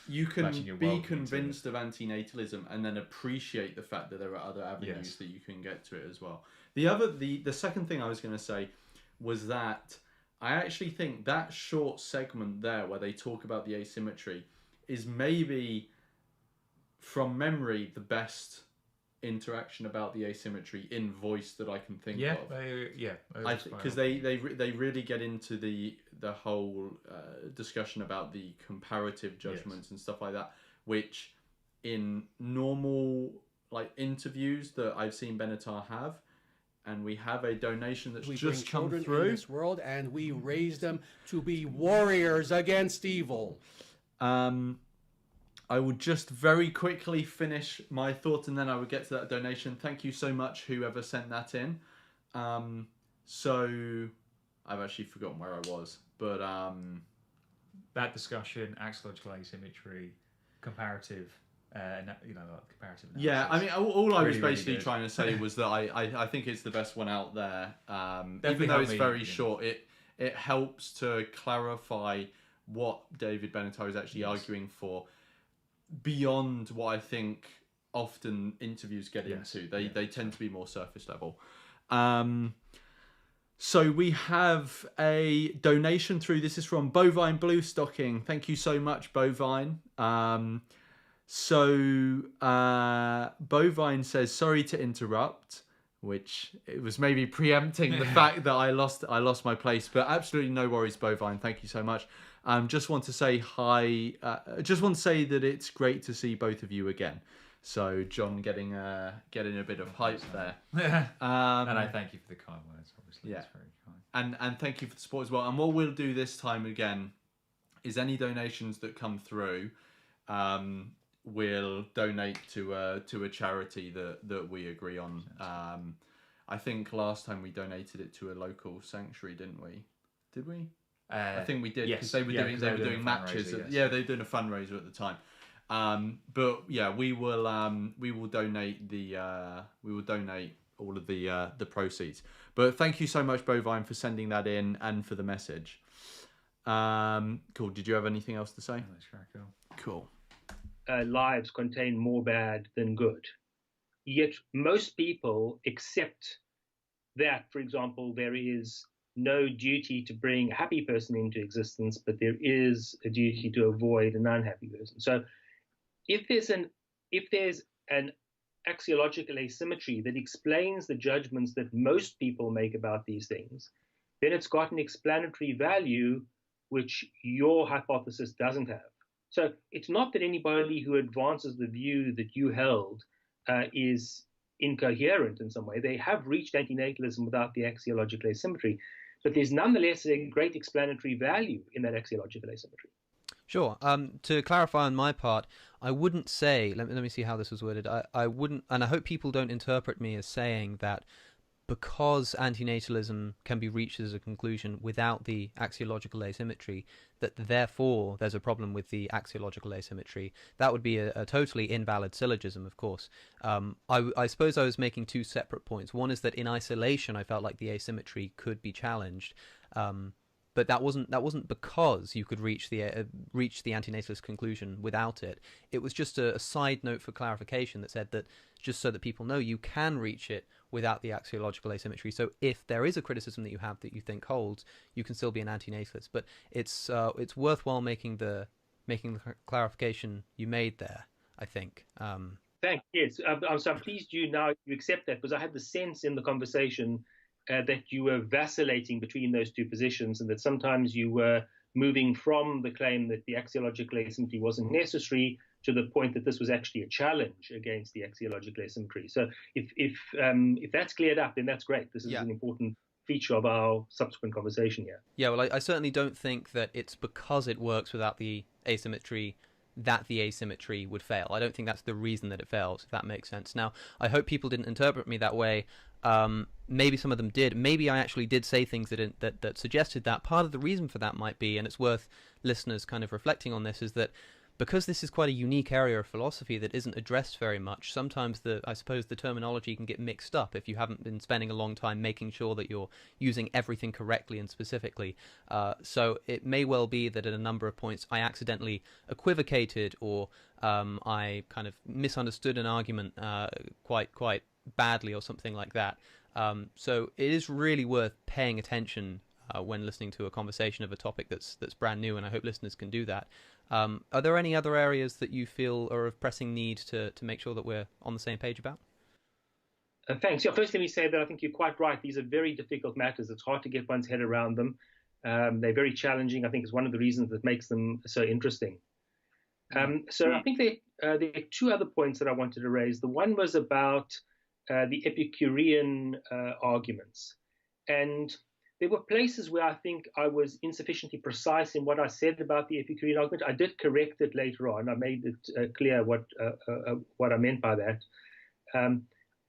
you can be convinced of antinatalism and then appreciate the fact that there are other avenues that you can get to it as well. The second thing I was going to say was that I actually think that short segment there where they talk about the asymmetry is maybe, from memory, the best interaction about the asymmetry in voice that I can think of. Because they really get into the whole discussion about the comparative judgments and stuff like that, which in normal like interviews that I've seen Benatar have, and we have a donation that's just come through in this world, and we raise them to be warriors against evil. I will just very quickly finish my thought and then I will get to that donation. Thank you so much, whoever sent that in. So I've actually forgotten where I was, but that discussion, axiological asymmetry, comparative, comparative analysis. Yeah, I mean, all I was Really, basically really trying to say was that I think it's the best one out there. Definitely Even though helped it's me, very yeah. short, it helps to clarify what David Benatar is actually arguing for beyond what I think often interviews get into. They tend to be more surface level. So we have a donation through. This is from Bovine Blue Stocking. Thank you so much, Bovine. So Bovine says, sorry to interrupt, which it was maybe preempting the fact that I lost my place, but absolutely no worries, Bovine. Thank you so much. Just want to say hi. Just want to say that it's great to see both of you again. So John getting a bit of hype there. And I thank you for the kind words, obviously. Yeah. It's very kind. And thank you for the support as well. And what we'll do this time again is any donations that come through, we'll donate to a charity that we agree on. I think last time we donated it to a local sanctuary, didn't we? Did we? I think we did, because they were doing matches. They were doing a fundraiser at the time. But yeah, we will donate all of the proceeds. But thank you so much, Bovine, for sending that in and for the message. Cool. Did you have anything else to say? That's very cool. Cool. Lives contain more bad than good. Yet most people accept that, for example, there is no duty to bring a happy person into existence, but there is a duty to avoid an unhappy person. So if there's an axiological asymmetry that explains the judgments that most people make about these things, then it's got an explanatory value which your hypothesis doesn't have. So it's not that anybody who advances the view that you held is incoherent in some way. They have reached antinatalism without the axiological asymmetry, but there's nonetheless a great explanatory value in that axiological asymmetry. Sure. To clarify on my part, I wouldn't say, let me see how this was worded. I wouldn't, and I hope people don't interpret me as saying that because antinatalism can be reached as a conclusion without the axiological asymmetry, that therefore there's a problem with the axiological asymmetry. That would be a totally invalid syllogism, of course. I suppose I was making two separate points. One is that in isolation, I felt like the asymmetry could be challenged. But that wasn't because you could reach the antinatalist conclusion without it. It was just a side note for clarification that said that just so that people know you can reach it without the axiological asymmetry. So if there is a criticism that you have that you think holds, you can still be an antinatalist. But it's worthwhile making the clarification you made there, I think. Thanks. Yes, I'm pleased you accept that, because I had the sense in the conversation that you were vacillating between those two positions, and that sometimes you were moving from the claim that the axiological asymmetry wasn't necessary to the point that this was actually a challenge against the axiological asymmetry. So if that's cleared up, then that's great. This is an important feature of our subsequent conversation here. Yeah, well, I certainly don't think that it's because it works without the asymmetry that the asymmetry would fail. I don't think that's the reason that it fails, if that makes sense. Now, I hope people didn't interpret me that way. Maybe some of them did. Maybe I actually did say things that suggested that. Part of the reason for that might be, and it's worth listeners kind of reflecting on this, is that because this is quite a unique area of philosophy that isn't addressed very much, sometimes I suppose the terminology can get mixed up if you haven't been spending a long time making sure that you're using everything correctly and specifically. So it may well be that at a number of points I accidentally equivocated, or I kind of misunderstood an argument quite badly or something like that. So it is really worth paying attention when listening to a conversation of a topic that's brand new, and I hope listeners can do that. Are there any other areas that you feel are of pressing need to make sure that we're on the same page about? Thanks. Yeah, first let me say that I think you're quite right. These are very difficult matters. It's hard to get one's head around them. They're very challenging. I think it's one of the reasons that makes them so interesting. So I think there are two other points that I wanted to raise. The one was about the Epicurean arguments. And there were places where I think I was insufficiently precise in what I said about the Epicurean argument. I did correct it later on. I made it clear what I meant by that.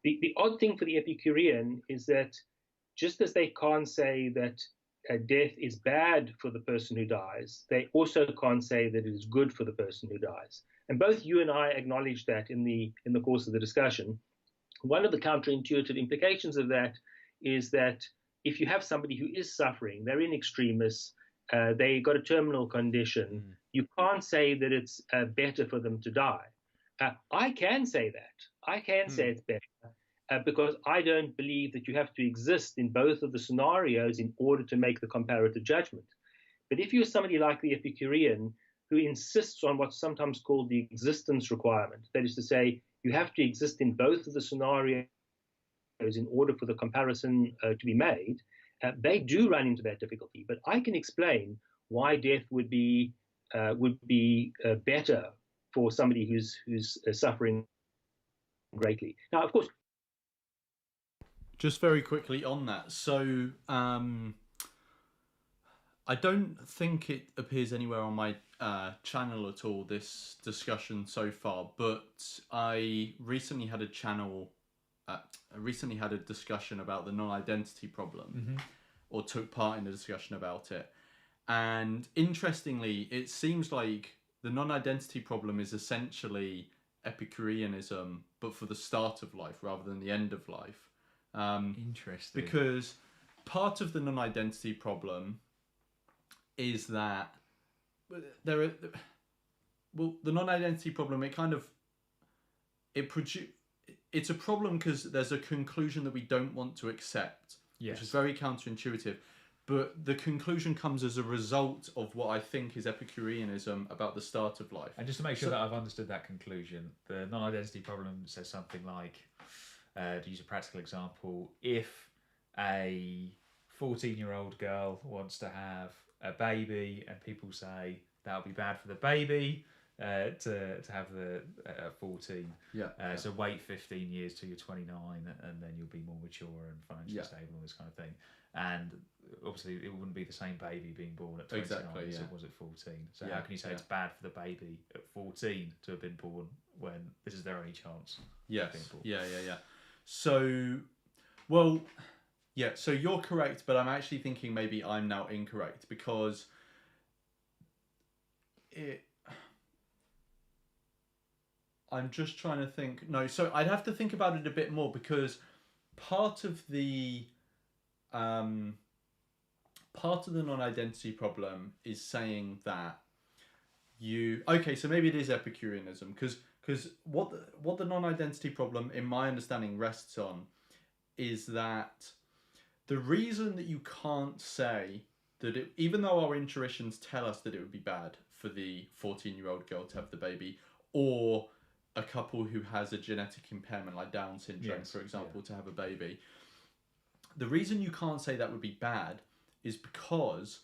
The odd thing for the Epicurean is that just as they can't say that death is bad for the person who dies, they also can't say that it is good for the person who dies. And both you and I acknowledged that in the course of the discussion. One of the counterintuitive implications of that is that if you have somebody who is suffering, they're in extremis, they got a terminal condition, you can't say that it's better for them to die. I can say that. I can say it's better because I don't believe that you have to exist in both of the scenarios in order to make the comparative judgment. But if you're somebody like the Epicurean who insists on what's sometimes called the existence requirement, that is to say, you have to exist in both of the scenarios in order for the comparison to be made, they do run into that difficulty. But I can explain why death would be better for somebody who's suffering greatly. Now, of course, just very quickly on that. So I don't think it appears anywhere on my channel at all, this discussion so far, but I recently had a discussion about the non-identity problem, or took part in a discussion about it. And interestingly, it seems like the non-identity problem is essentially Epicureanism, but for the start of life rather than the end of life. Interesting. Because part of the non-identity problem is that the non-identity problem, it's a problem because there's a conclusion that we don't want to accept, which is very counterintuitive. But the conclusion comes as a result of what I think is Epicureanism about the start of life. And just to make sure that I've understood that conclusion, the non-identity problem says something like, to use a practical example, if a 14-year-old girl wants to have a baby and people say that'll be bad for the baby to have the 14. So wait 15 years till you're 29 and then you'll be more mature and financially stable and this kind of thing. And obviously it wouldn't be the same baby being born at 29 as it was at 14. So how can you say it's bad for the baby at 14 to have been born when this is their only chance of being born? So, so you're correct, but I'm actually thinking maybe I'm now incorrect because I'm just trying to think. No, so I'd have to think about it a bit more because part of the non-identity problem is saying that so maybe it is Epicureanism because what the non-identity problem in my understanding rests on is that the reason that you can't say that even though our intuitions tell us that it would be bad for the 14-year-old girl to have the baby, or a couple who has a genetic impairment like Down syndrome, for example, to have a baby, the reason you can't say that would be bad is because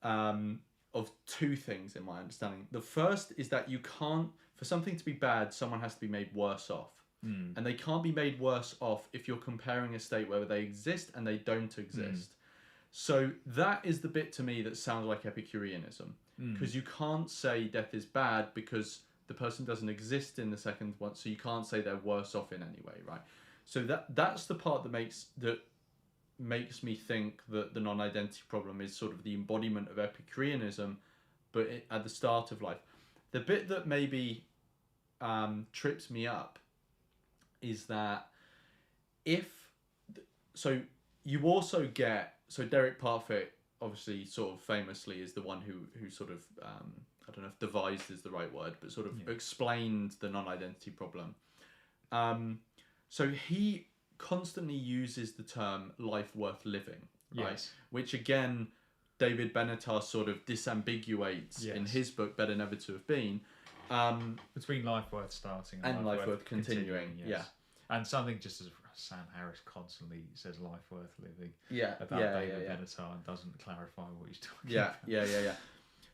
of two things in my understanding. The first is that you can't, for something to be bad, someone has to be made worse off. And they can't be made worse off if you're comparing a state where they exist and they don't exist. So that is the bit to me that sounds like Epicureanism, because you can't say death is bad because the person doesn't exist in the second one, so you can't say they're worse off in any way, right? So that's the part that makes me think that the non-identity problem is sort of the embodiment of Epicureanism, but at the start of life. The bit that maybe trips me up is that you also get, so Derek Parfit obviously sort of famously is the one who sort of I don't know if devised is the right word, but sort of explained the non-identity problem. So he constantly uses the term life worth living, right? Which again, David Benatar sort of disambiguates in his book Better Never to Have Been. Between life worth starting and life worth continuing. And something just as Sam Harris constantly says life worth living about David Benatar and doesn't clarify what he's talking about.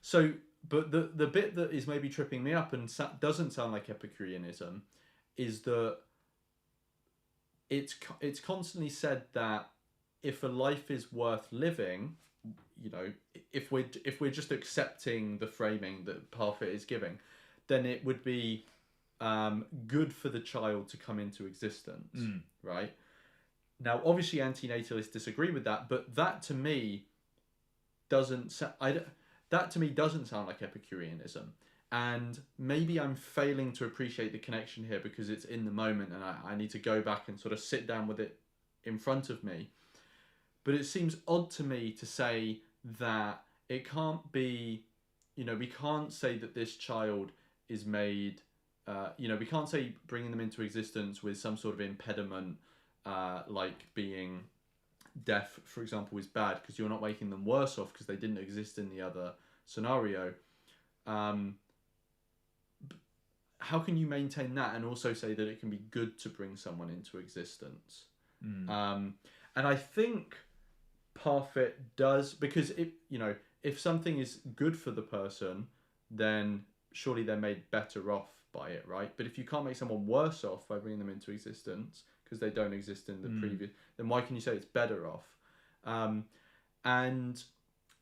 So, but the bit that is maybe tripping me up and doesn't sound like Epicureanism is that it's constantly said that if a life is worth living, you know, if we're just accepting the framing that Parfit is giving, then it would be good for the child to come into existence, right? Now, obviously, anti-natalists disagree with that, but that to me doesn't sound like Epicureanism. And maybe I'm failing to appreciate the connection here because it's in the moment, and I need to go back and sort of sit down with it in front of me. But it seems odd to me to say that it can't be, you know, we can't say that this child is made, you know, we can't say bringing them into existence with some sort of impediment, like being deaf, for example, is bad, because you're not making them worse off because they didn't exist in the other scenario. How can you maintain that and also say that it can be good to bring someone into existence? And I think Parfit does, because if something is good for the person, then surely they're made better off by it, right? But if you can't make someone worse off by bringing them into existence because they don't exist in the previous, then why can you say it's better off? And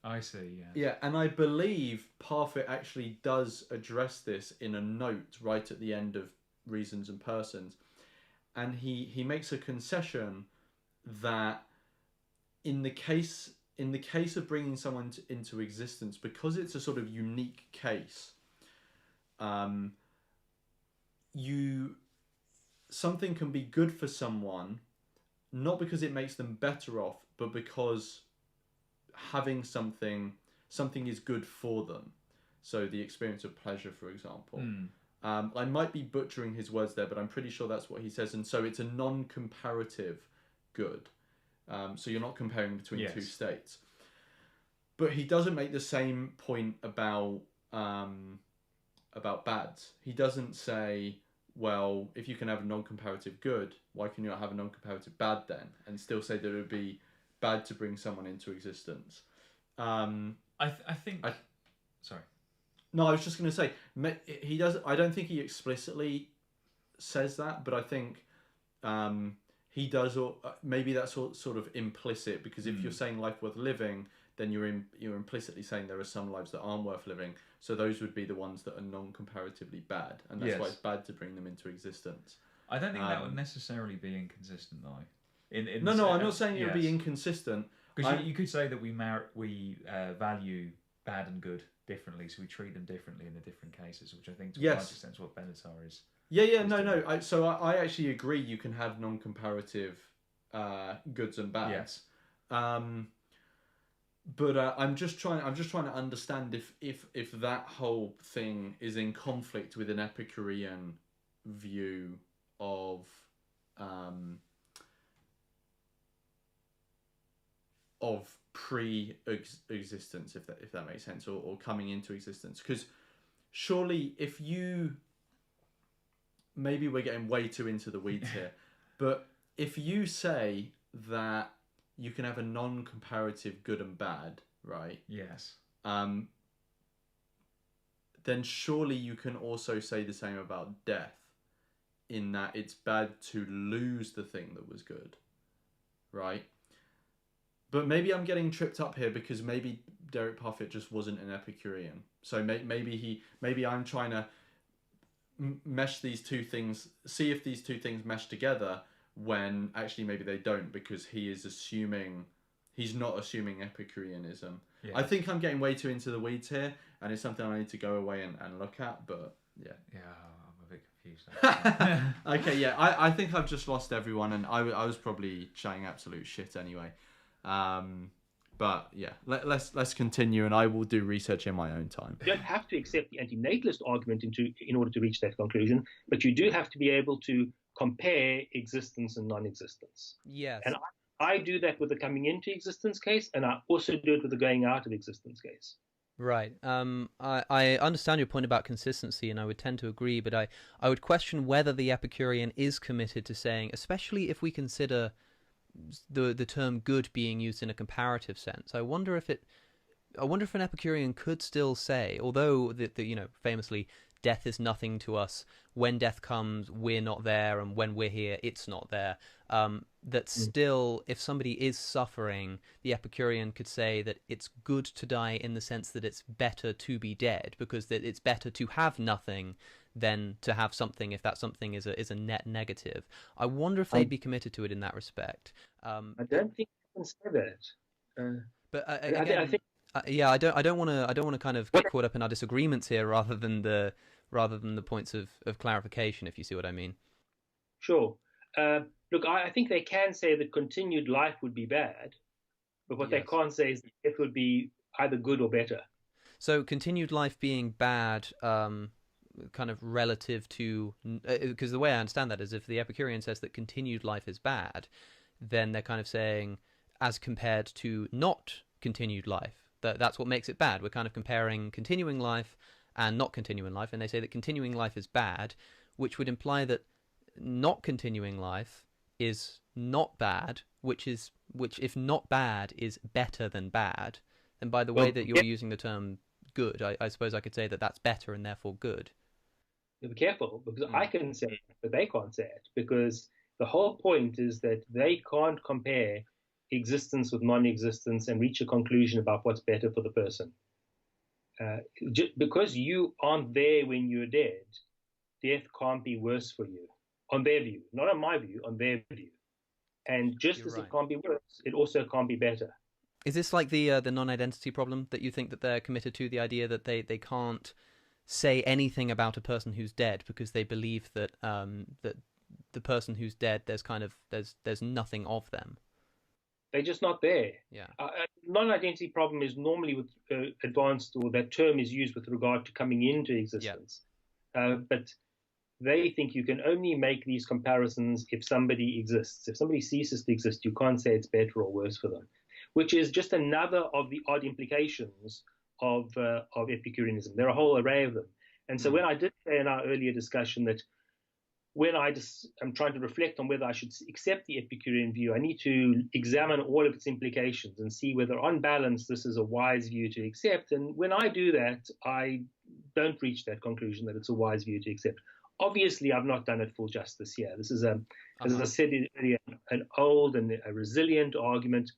I see, yeah. Yeah, and I believe Parfit actually does address this in a note right at the end of Reasons and Persons. And he makes a concession that in the case of bringing someone into existence, because it's a sort of unique case, something can be good for someone, not because it makes them better off, but because having something is good for them. So the experience of pleasure, for example. I might be butchering his words there, but I'm pretty sure that's what he says. And so it's a non-comparative good. So you're not comparing between two states. But he doesn't make the same point about bads. He doesn't say, well, if you can have a non-comparative good, why can you not have a non-comparative bad then? And still say that it would be bad to bring someone into existence. Sorry. No, I was just going to say, he does. I don't think he explicitly says that, but I think he does. Or maybe that's sort of implicit, because if you're saying life worth living, then you're implicitly saying there are some lives that aren't worth living. So those would be the ones that are non-comparatively bad, and that's why it's bad to bring them into existence. I don't think that would necessarily be inconsistent, though. No, I'm not saying it would be inconsistent. Because you could say that we value bad and good differently, so we treat them differently in the different cases, which I think to a large extent is what Benatar is. So I actually agree. You can have non-comparative goods and bads. Yes. But I'm just trying to understand if that whole thing is in conflict with an Epicurean view of pre-existence, if that makes sense, or coming into existence. Because surely if you, maybe we're getting way too into the weeds here, but if you say that you can have a non-comparative good and bad, right? Yes. Then surely you can also say the same about death, in that it's bad to lose the thing that was good, right? But maybe I'm getting tripped up here, because maybe Derek Parfit just wasn't an Epicurean. So maybe I'm trying to mesh these two things, see if these two things mesh together, when actually maybe they don't, because he's not assuming Epicureanism. Yeah. I think I'm getting way too into the weeds here, and it's something I need to go away and look at, but yeah. Yeah, I'm a bit confused. Okay, yeah, I think I've just lost everyone, and I was probably chatting absolute shit anyway. But yeah, let's continue, and I will do research in my own time. You don't have to accept the anti-natalist argument in order to reach that conclusion, but you do have to be able to compare existence and non-existence. Yes. And I do that with the coming into existence case, and I also do it with the going out of existence case. Right. I understand your point about consistency, and I would tend to agree, but I would question whether the Epicurean is committed to saying, especially if we consider the term good being used in a comparative sense. I wonder if an Epicurean could still say, although famously, death is nothing to us. When death comes, we're not there, and when we're here, it's not there. that still, if somebody is suffering, the Epicurean could say that it's good to die in the sense that it's better to be dead, because that it's better to have nothing than to have something if that something is a net negative. I wonder if they'd be committed to it in that respect. I don't think you can say that. But I think yeah, I don't want to kind of get caught up in our disagreements here, rather than the points of clarification, if you see what I mean. Sure. Look, I think they can say that continued life would be bad, but what they can't say is that it would be either good or better. So continued life being bad, kind of relative to, because the way I understand that is, if the Epicurean says that continued life is bad, then they're kind of saying as compared to not continued life, that's what makes it bad. We're kind of comparing continuing life and not continuing life, and they say that continuing life is bad, which would imply that not continuing life is not bad, which if not bad is better than bad, then by the way that you're using the term good, I suppose I could say that that's better and therefore good. Be careful, because I can say it, but they can't say it, because the whole point is that they can't compare existence with non-existence and reach a conclusion about what's better for the person. Because you aren't there when you're dead, death can't be worse for you, on their view, not on my view, on their view. And just as it can't be worse, it also can't be better. Is this like the non-identity problem, that you think that they're committed to, the idea that they can't say anything about a person who's dead because they believe that that the person who's dead, there's nothing of them? They're just not there. Yeah. Non-identity problem is normally with advanced, or that term is used with regard to coming into existence. But they think you can only make these comparisons if somebody exists. If somebody ceases to exist, you can't say it's better or worse for them, which is just another of the odd implications of Epicureanism. There are a whole array of them. And so when I did say in our earlier discussion that when I'm trying to reflect on whether I should accept the Epicurean view, I need to examine all of its implications and see whether on balance this is a wise view to accept. And when I do that, I don't reach that conclusion that it's a wise view to accept. Obviously, I've not done it full justice here. This is, as I said earlier, an old and a resilient argument.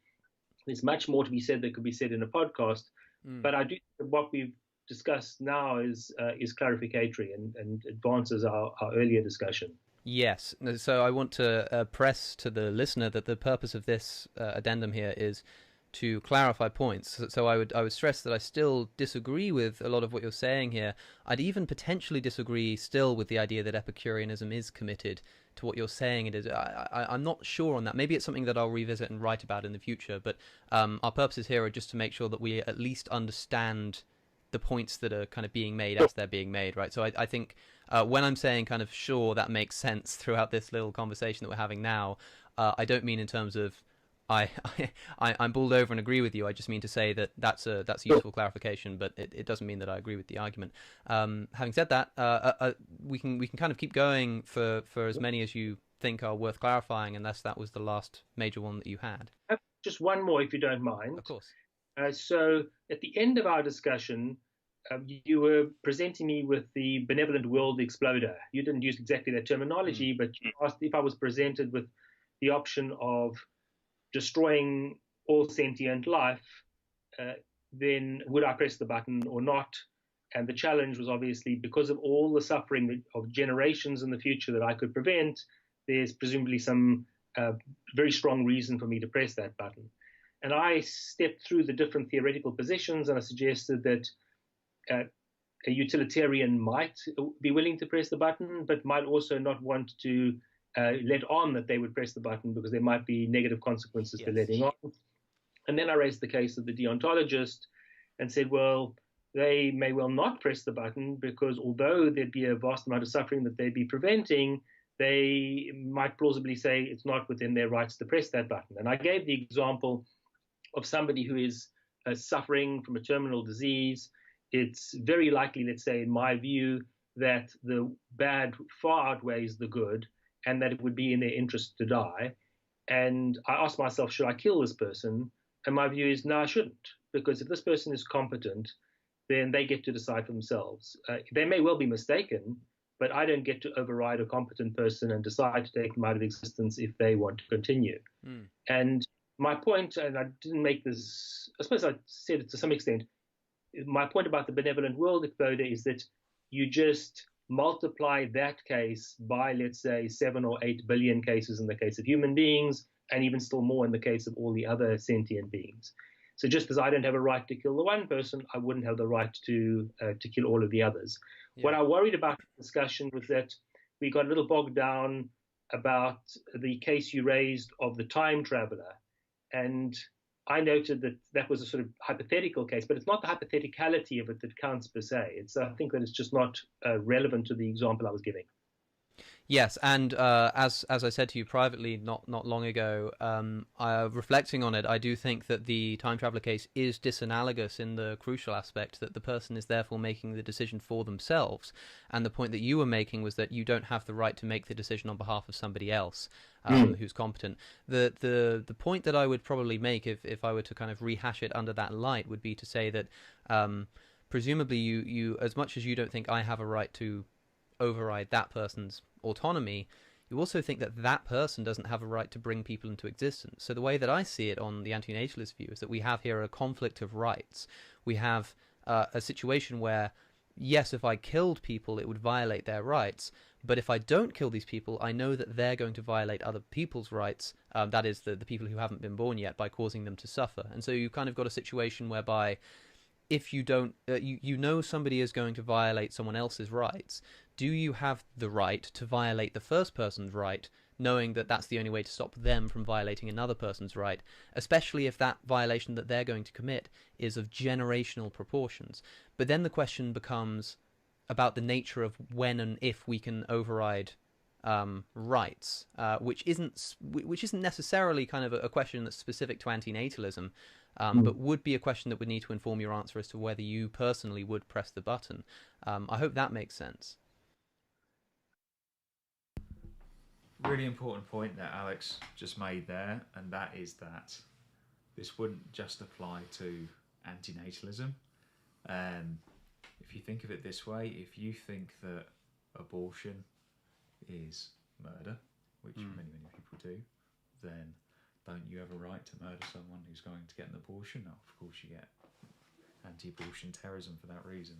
There's much more to be said that could be said in a podcast. But I do think what we've discussed now is clarificatory and advances our earlier discussion. Yes. So I want to press to the listener that the purpose of this addendum here is to clarify points. So I would stress that I still disagree with a lot of what you're saying here. I'd even potentially disagree still with the idea that Epicureanism is committed to what you're saying it is. I'm not sure on that. Maybe it's something that I'll revisit and write about in the future, but our purposes here are just to make sure that we at least understand the points that are kind of being made as they're being made, right? So I think when I'm saying kind of sure that makes sense throughout this little conversation that we're having now, I don't mean in terms of I'm bowled over and agree with you. I just mean to say that that's a useful clarification, but it doesn't mean that I agree with the argument. Having said that, we can kind of keep going for as many as you think are worth clarifying, unless that was the last major one that you had. Just one more, if you don't mind. Of course. So at the end of our discussion, you were presenting me with the benevolent world exploder. You didn't use exactly that terminology, but you asked if I was presented with the option of destroying all sentient life, then would I press the button or not? And the challenge was obviously, because of all the suffering of generations in the future that I could prevent, there's presumably some very strong reason for me to press that button. And I stepped through the different theoretical positions, and I suggested that a utilitarian might be willing to press the button, but might also not want to let on that they would press the button because there might be negative consequences to letting on. And then I raised the case of the deontologist and said, well, they may well not press the button because although there'd be a vast amount of suffering that they'd be preventing, they might plausibly say it's not within their rights to press that button. And I gave the example of somebody who is suffering from a terminal disease. It's very likely, let's say, in my view, that the bad far outweighs the good, and that it would be in their interest to die. And I asked myself, should I kill this person? And my view is, no, I shouldn't, because if this person is competent, then they get to decide for themselves. They may well be mistaken, but I don't get to override a competent person and decide to take them out of existence if they want to continue. And my point, and I didn't make this, I suppose I said it to some extent, my point about the benevolent world exploder is that you just multiply that case by, let's say, 7 or 8 billion cases in the case of human beings, and even still more in the case of all the other sentient beings. So just as I don't have a right to kill the one person, I wouldn't have the right to kill all of the others. What I worried about the discussion was that we got a little bogged down about the case you raised of the time traveler. And I noted that that was a sort of hypothetical case, but it's not the hypotheticality of it that counts per se. I think that it's just not relevant to the example I was giving. Yes, and as I said to you privately not long ago, reflecting on it, I do think that the time traveler case is disanalogous in the crucial aspect that the person is therefore making the decision for themselves. And the point that you were making was that you don't have the right to make the decision on behalf of somebody else who's competent. The point that I would probably make if I were to kind of rehash it under that light would be to say that presumably you as much as you don't think I have a right to override that person's autonomy, you also think that that person doesn't have a right to bring people into existence. So the way that I see it on the anti-natalist view is that we have here a conflict of rights. We have a situation where, yes, if I killed people, it would violate their rights. But if I don't kill these people, I know that they're going to violate other people's rights, that is, the people who haven't been born yet, by causing them to suffer. And so you kind of got a situation whereby if you don't, you know somebody is going to violate someone else's rights, do you have the right to violate the first person's right, knowing that that's the only way to stop them from violating another person's right, especially if that violation that they're going to commit is of generational proportions? But then the question becomes about the nature of when and if we can override rights, which isn't necessarily kind of a question that's specific to antinatalism, but would be a question that would need to inform your answer as to whether you personally would press the button. I hope that makes sense. Really important point that Alex just made there, and that is that this wouldn't just apply to antinatalism. If you think of it this way, if you think that abortion is murder, which many people do, then don't you have a right to murder someone who's going to get an abortion? No, of course you get anti-abortion terrorism for that reason.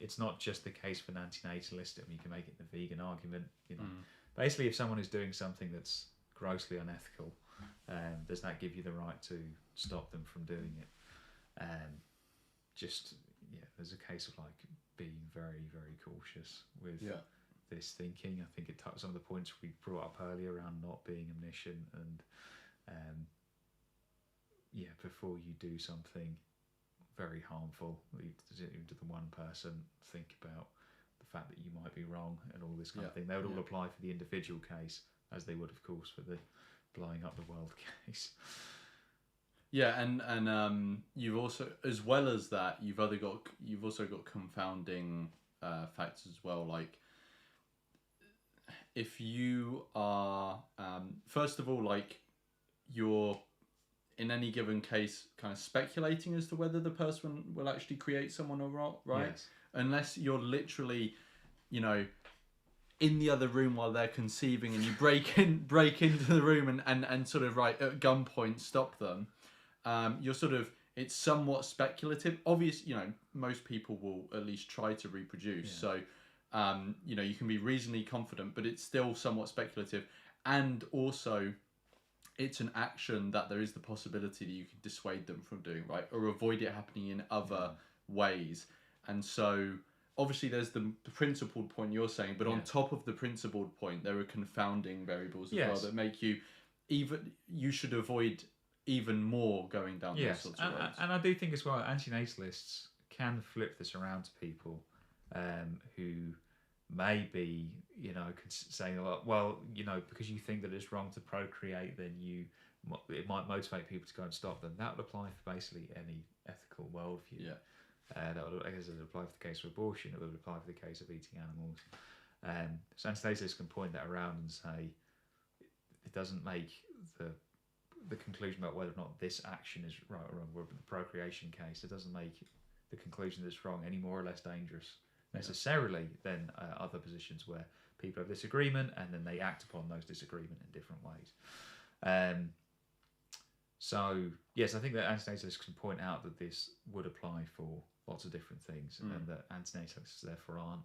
It's not just the case for an antinatalist. I mean, you can make it the vegan argument. You know, basically, if someone is doing something that's grossly unethical, does that give you the right to stop them from doing it? There's a case of like being very, very cautious with this thinking. I think it touched some of the points we brought up earlier around not being omniscient and before you do something very harmful to the one person, think about the fact that you might be wrong and all this kind of thing. They would all apply for the individual case as they would, of course, for the blowing up the world case. Yeah, and you've also, as well as that, you've also got confounding factors as well. Like, if you are first of all, like, you're in any given case kind of speculating as to whether the person will actually create someone or not, right? Yes. Unless you're literally, in the other room while they're conceiving, and you break into the room and sort of at gunpoint stop them. You're sort of, it's somewhat speculative. Obviously, most people will at least try to reproduce. So, you can be reasonably confident, but it's still somewhat speculative. And also, it's an action that there is the possibility that you can dissuade them from doing, right? Or avoid it happening in other ways. And so, obviously, there's the principled point you're saying, but on top of the principled point, there are confounding variables as well that make you should avoid even more going down those sorts of roads. And I do think as well, antinatalists can flip this around to people who may be, saying, well, because you think that it's wrong to procreate, then it might motivate people to go and stop them. That would apply for basically any ethical worldview. Yeah. That would, I guess, it would apply for the case of abortion. It would apply for the case of eating animals. So antinatalists can point that around and say it doesn't make the conclusion about whether or not this action is right or wrong. With the procreation case, it doesn't make the conclusion that it's wrong any more or less dangerous necessarily than other positions where people have disagreement and then they act upon those disagreement in different ways. So yes, I think that antinatalists can point out that this would apply for lots of different things, and that antinatalists therefore aren't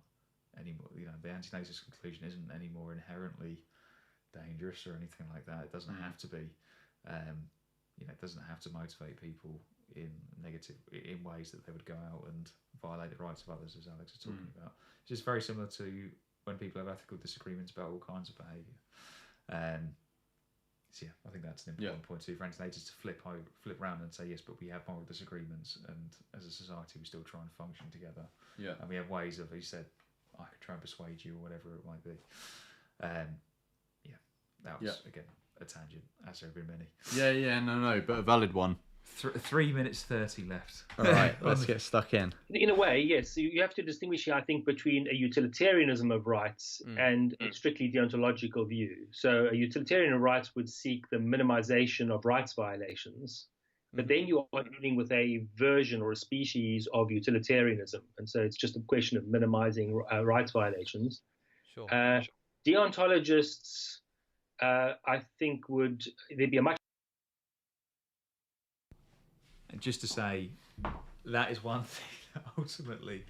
anymore. The antinatalist conclusion isn't any more inherently dangerous or anything like that. It doesn't have to be. It doesn't have to motivate people in ways that they would go out and violate the rights of others, as Alex was talking about. It's just very similar to when people have ethical disagreements about all kinds of behaviour. So yeah, I think that's an important point too for antinatalists to flip around and say, yes, but we have moral disagreements, and as a society we still try and function together. Yeah. And we have ways of, he said, I could try and persuade you or whatever it might be. That was again a tangent, as there have been many. No, but a valid one. 3 minutes 30 left. All right, let's get stuck in. In a way, yes. You have to distinguish here, I think, between a utilitarianism of rights and a strictly deontological view. So a utilitarian of rights would seek the minimization of rights violations, but then you are dealing with a version or a species of utilitarianism. And so it's just a question of minimizing rights violations. Sure. Deontologists, I think, there'd be a much. And just to say, that is one thing that ultimately,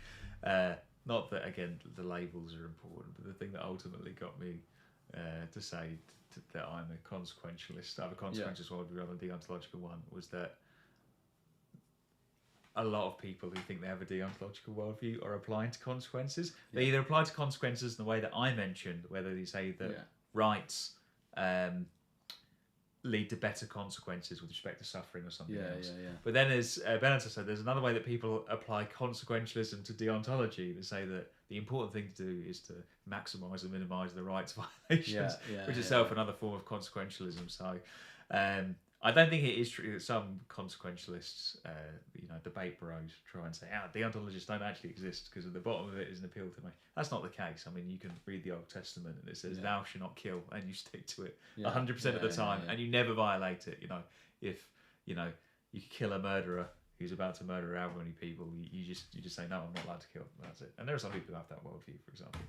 not that again the labels are important, but the thing that ultimately got me to say that I'm a consequentialist, I have a consequentialist worldview rather than a deontological one, was that a lot of people who think they have a deontological worldview are applying to consequences. They either apply to consequences in the way that I mentioned, whether they say that rights lead to better consequences with respect to suffering or something else. But then, as Benatar said, there's another way that people apply consequentialism to deontology. They say that the important thing to do is to maximise and minimise the rights violations, which is itself another form of consequentialism. So I don't think it is true that some consequentialists, debate bros, try and say, deontologists don't actually exist because at the bottom of it is an appeal to me. That's not the case. I mean, you can read the Old Testament and it says, thou shalt not kill, and you stick to it 100% of the time, and you never violate it. If you could kill a murderer who's about to murder how many people, you just say, no, I'm not allowed to kill. That's it. And there are some people who have that worldview, for example.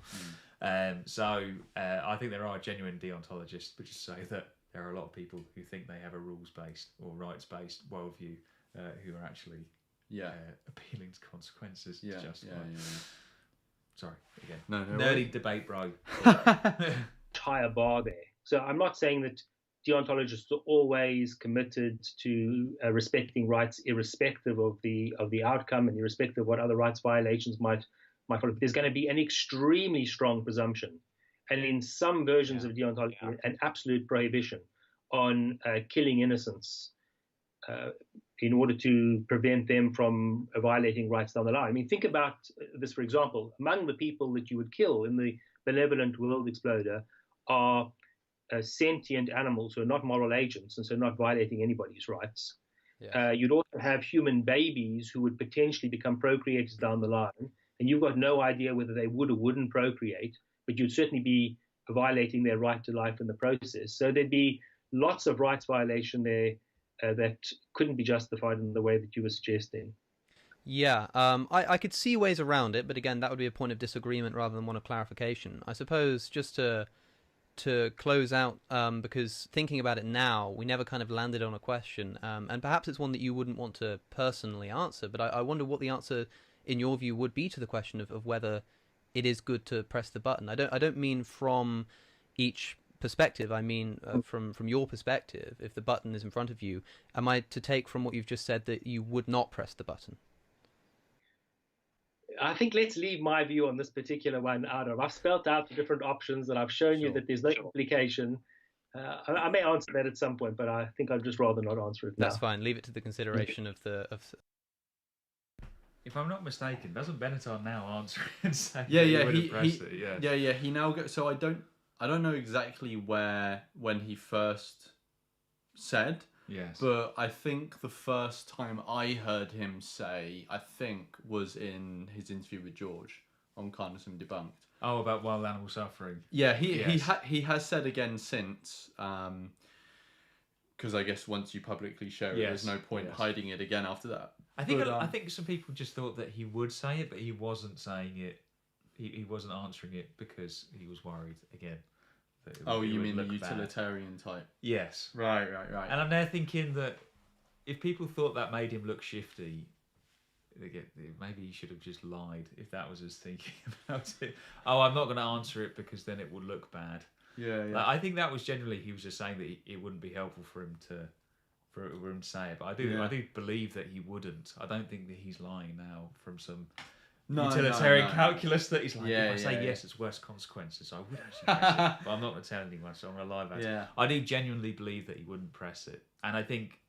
So I think there are genuine deontologists, which is to say that there are a lot of people who think they have a rules-based or rights-based worldview who are actually appealing to consequences to justify. Sorry, again. No, nerdy debate, bro. Higher bar there. So I'm not saying that deontologists are always committed to respecting rights irrespective of the outcome and irrespective of what other rights violations might follow. There's going to be an extremely strong presumption, and in some versions of deontology, an absolute prohibition on killing innocents in order to prevent them from violating rights down the line. I mean, think about this, for example. Among the people that you would kill in the benevolent world exploder are sentient animals who are not moral agents and so not violating anybody's rights. You'd also have human babies who would potentially become procreators down the line, and you've got no idea whether they would or wouldn't procreate, but you'd certainly be violating their right to life in the process. So there'd be lots of rights violation there that couldn't be justified in the way that you were suggesting. I could see ways around it, but again, that would be a point of disagreement rather than one of clarification. I suppose just to close out, because thinking about it now, we never kind of landed on a question, and perhaps it's one that you wouldn't want to personally answer, but I wonder what the answer, in your view, would be to the question of whether it is good to press the button. I don't mean from each perspective. I mean from your perspective. If the button is in front of you, am I to take from what you've just said that you would not press the button? I think let's leave my view on this particular one out of. I've spelled out the different options and I've shown you that there's no complication. I may answer that at some point, but I think I'd just rather not answer it now. That's fine. Leave it to the consideration of the. If I'm not mistaken, doesn't Benatar now answer and say he now goes. So I don't know exactly when he first said. Yes. But I think the first time I heard him say, was in his interview with George on Kindness and Debunked. Oh, about wild animal suffering. Yeah, he has said again since, because I guess once you publicly share it, there's no point hiding it again after that. I think some people just thought that he would say it, but he wasn't saying it he wasn't answering it because he was worried again. That you mean the look bad. utilitarian type? Yes. Right. And I'm there thinking that if people thought that made him look shifty, maybe he should have just lied if that was his thinking about it. Oh, I'm not going to answer it because then it would look bad. Yeah. Like, I think that was generally he was just saying that it wouldn't be helpful for him to say it. But I do believe that he wouldn't. I don't think that he's lying now from some utilitarian calculus that he's like, if I say yes, it's worse consequences. I would actually press it, but I'm not going to tell anyone, so I'm going to lie about it. I do genuinely believe that he wouldn't press it, and I think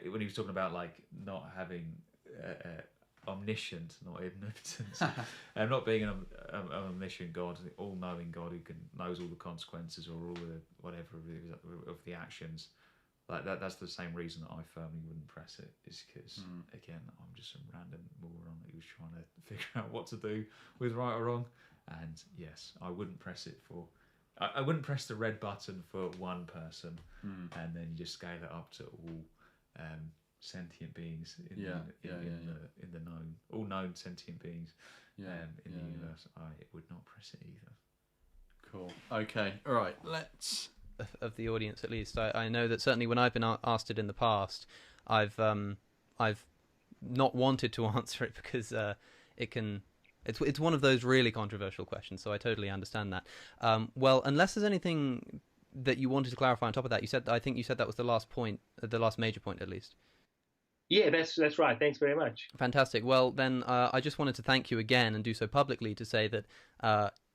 when he was talking about like not having omniscient, not omnipotence, not being an omniscient God, all-knowing God who knows all the consequences or all the whatever of the actions. Like that's the same reason that I firmly wouldn't press it, is because again, I'm just some random moron who was trying to figure out what to do with right or wrong. And yes, I wouldn't press it for. I wouldn't press the red button for one person, and then you just scale it up to all sentient beings in the known, all known sentient beings in the universe. I would not press it either. Cool. Okay. All right. Let's. Of the audience, at least, I know that certainly when I've been asked it in the past, I've not wanted to answer it because it's one of those really controversial questions. So I totally understand that. Well, unless there's anything that you wanted to clarify on top of that, I think you said that was the last point, the last major point, at least. Yeah, that's right. Thanks very much. Fantastic. Well, then I just wanted to thank you again and do so publicly to say that.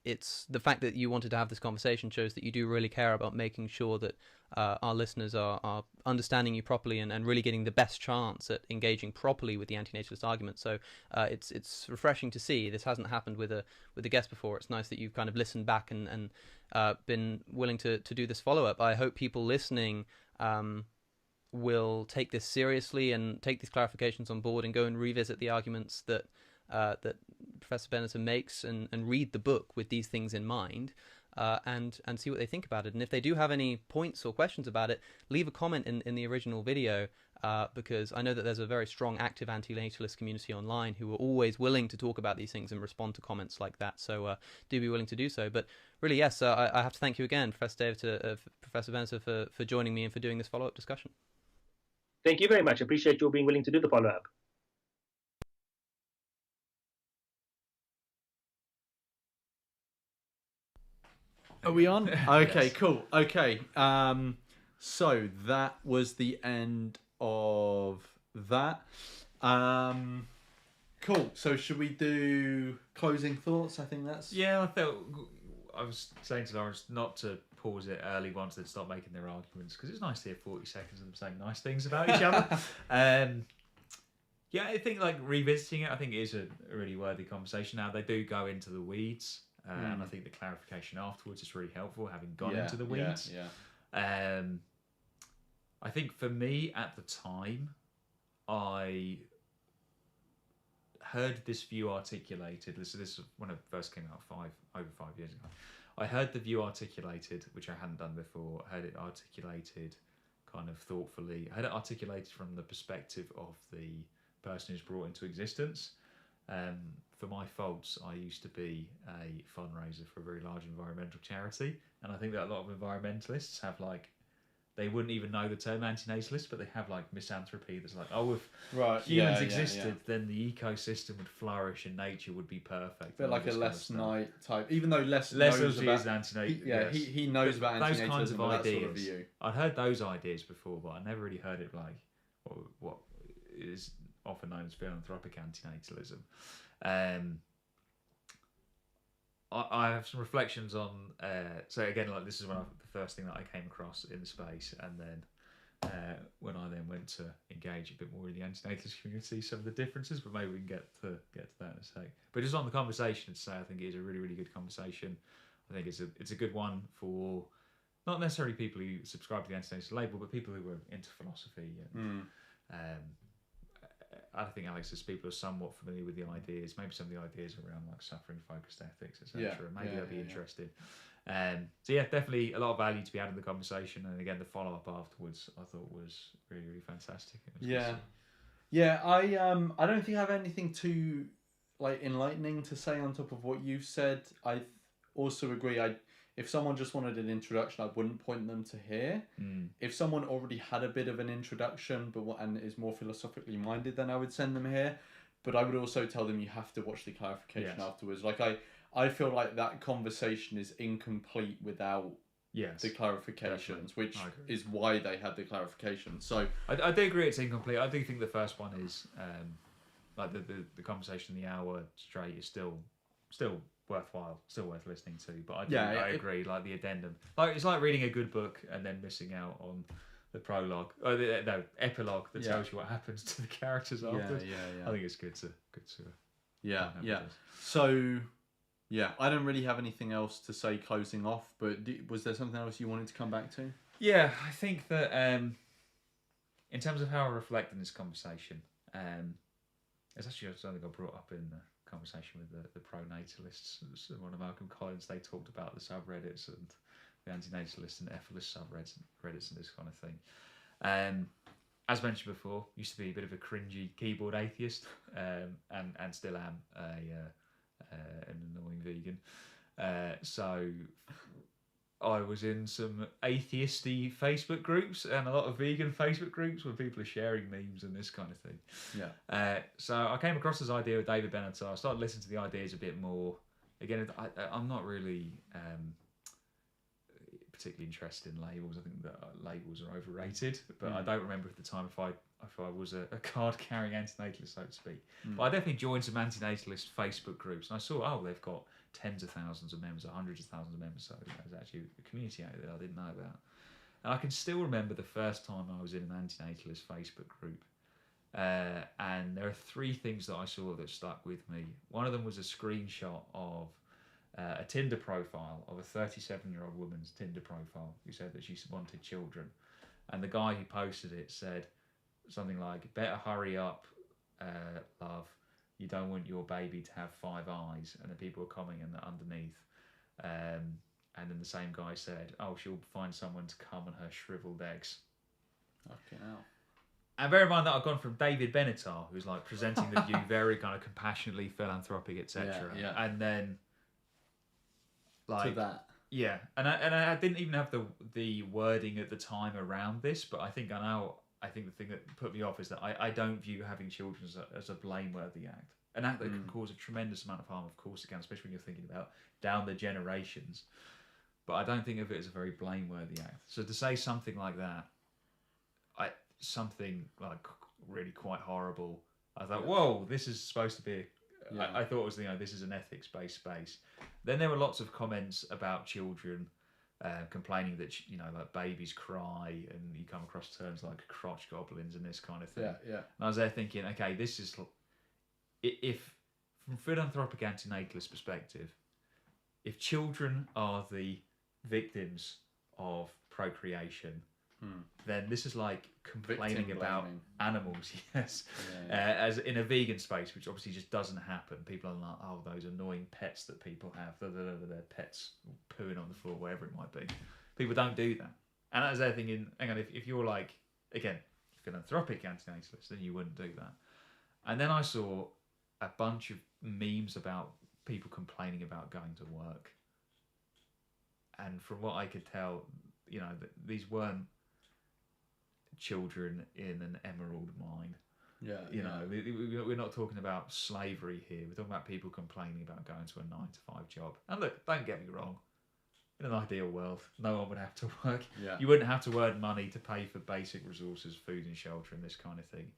It's the fact that you wanted to have this conversation shows that you do really care about making sure that our listeners are understanding you properly and really getting the best chance at engaging properly with the anti-natalist argument. So it's refreshing to see. This hasn't happened with a guest before. It's nice that you've kind of listened back and been willing to do this follow-up. I hope people listening will take this seriously and take these clarifications on board and go and revisit the arguments that Professor Benatar makes and read the book with these things in mind and see what they think about it. And if they do have any points or questions about it, leave a comment in the original video because I know that there's a very strong active anti-natalist community online who are always willing to talk about these things and respond to comments like that. So do be willing to do so. But really, yes, I have to thank you again, Professor Benatar, for joining me and for doing this follow-up discussion. Thank you very much. I appreciate your being willing to do the follow-up. Are we on? Okay, Yes. Cool. Okay. So that was the end of that. Cool. So should we do closing thoughts? I think that's... Yeah, I was saying to Lawrence not to pause it early once they'd start making their arguments, because it's nice to hear 40 seconds of them saying nice things about each other. Yeah, I think like revisiting it, I think it is a really worthy conversation. Now they do go into the weeds. And I think the clarification afterwards is really helpful, having gone into the weeds. I think for me at the time, I heard this view articulated. This is when it first came out over 5 years ago. I heard the view articulated, which I hadn't done before. I heard it articulated kind of thoughtfully. I heard it articulated from the perspective of the person who's brought into existence. For my faults, I used to be a fundraiser for a very large environmental charity, and I think that a lot of environmentalists have like, they wouldn't even know the term anti-natalist, but they have like misanthropy that's like, oh, if humans existed, then the ecosystem would flourish and nature would be perfect. Bit like a Les Knight type, even though Les knows knows about is anti-natalist. Yeah, he knows about those anti-natalism kinds of and that ideas. sort of view. I'd heard those ideas before, but I never really heard it like what is often known as philanthropic anti-natalism. I have some reflections on. So again, like this is the first thing that I came across in the space, and then when I then went to engage a bit more in the anti-natalist community, some of the differences. But maybe we can get to that in a sec. But just on the conversation to say, I think it is a really, really good conversation. I think it's a good one for not necessarily people who subscribe to the anti-natalist label, but people who are into philosophy and. I think Alex, as people are somewhat familiar with the ideas, maybe some of the ideas around like suffering-focused ethics, etc. Maybe they'll be interested. So yeah, definitely a lot of value to be had in the conversation, and again, the follow-up afterwards, I thought was really, really fantastic. Yeah, I don't think I have anything too like enlightening to say on top of what you've said. I also agree. If someone just wanted an introduction, I wouldn't point them to here. If someone already had a bit of an introduction, and is more philosophically minded, then I would send them here. But I would also tell them you have to watch the clarification afterwards. Like I feel like that conversation is incomplete without the clarifications, which is why they had the clarification. So I do agree it's incomplete. I do think the first one is like the conversation in the hour straight is still worthwhile, still worth listening to. But I agree. Like the addendum, like it's like reading a good book and then missing out on the prologue, or the epilogue that tells you what happens to the characters afterwards. I think it's good to. So. Yeah, I don't really have anything else to say closing off, but was there something else you wanted to come back to? Yeah, I think that in terms of how I reflect in this conversation, it's actually something I brought up in the conversation with the pro-natalists. One of Malcolm Collins, they talked about the subreddits and the anti-natalist and ethicalist subreddits and this kind of thing. As mentioned before, used to be a bit of a cringy keyboard atheist, and still am an annoying vegan. So I was in some atheisty Facebook groups and a lot of vegan Facebook groups where people are sharing memes and this kind of thing. Yeah. So I came across this idea with David Benatar. I started listening to the ideas a bit more. Again, I'm not really particularly interested in labels. I think that labels are overrated, but I don't remember at the time if I was a card-carrying anti-natalist, so to speak. But I definitely joined some anti-natalist Facebook groups, and I saw, they've got tens of thousands of members, or hundreds of thousands of members, so there's actually a community out there I didn't know about. And I can still remember the first time I was in an anti-natalist Facebook group, and there are three things that I saw that stuck with me. One of them was a screenshot of a Tinder profile of a 37-year-old woman's Tinder profile who said that she wanted children. And the guy who posted it said something like, "Better hurry up, love. You don't want your baby to have 5 eyes." And the people were commenting underneath. And then the same guy said, "Oh, she'll find someone to come on her shriveled eggs." Okay, now. And bear in mind that I've gone from David Benatar, who's like presenting the view very kind of compassionately philanthropic, etc. And then like to that. Yeah, and I didn't even have the wording at the time around this, but I think the thing that put me off is that I don't view having children as a blameworthy act. An act that can cause a tremendous amount of harm, of course it can, especially when you're thinking about down the generations. But I don't think of it as a very blameworthy act. So to say something like that, something like really quite horrible, I thought, whoa, this is supposed to be I thought it was, this is an ethics-based space. Then there were lots of comments about children complaining that, like babies cry, and you come across terms like crotch goblins and this kind of thing. Yeah. And I was there thinking, okay, this is, if from philanthropic antinatalist perspective, if children are the victims of procreation, then this is like complaining about animals, as in a vegan space, which obviously just doesn't happen. People are like, oh, those annoying pets that people have, their pets pooing on the floor, wherever it might be. People don't do that. And as they're thinking, hang on, if you're like, again, philanthropic antinatalist, then you wouldn't do that. And then I saw a bunch of memes about people complaining about going to work. And from what I could tell, these weren't children in an emerald mine. We're not talking about slavery here. We're talking about people complaining about going to a 9-to-5 job. And look, don't get me wrong, in an ideal world, no one would have to work. You wouldn't have to earn money to pay for basic resources, food and shelter and this kind of thing.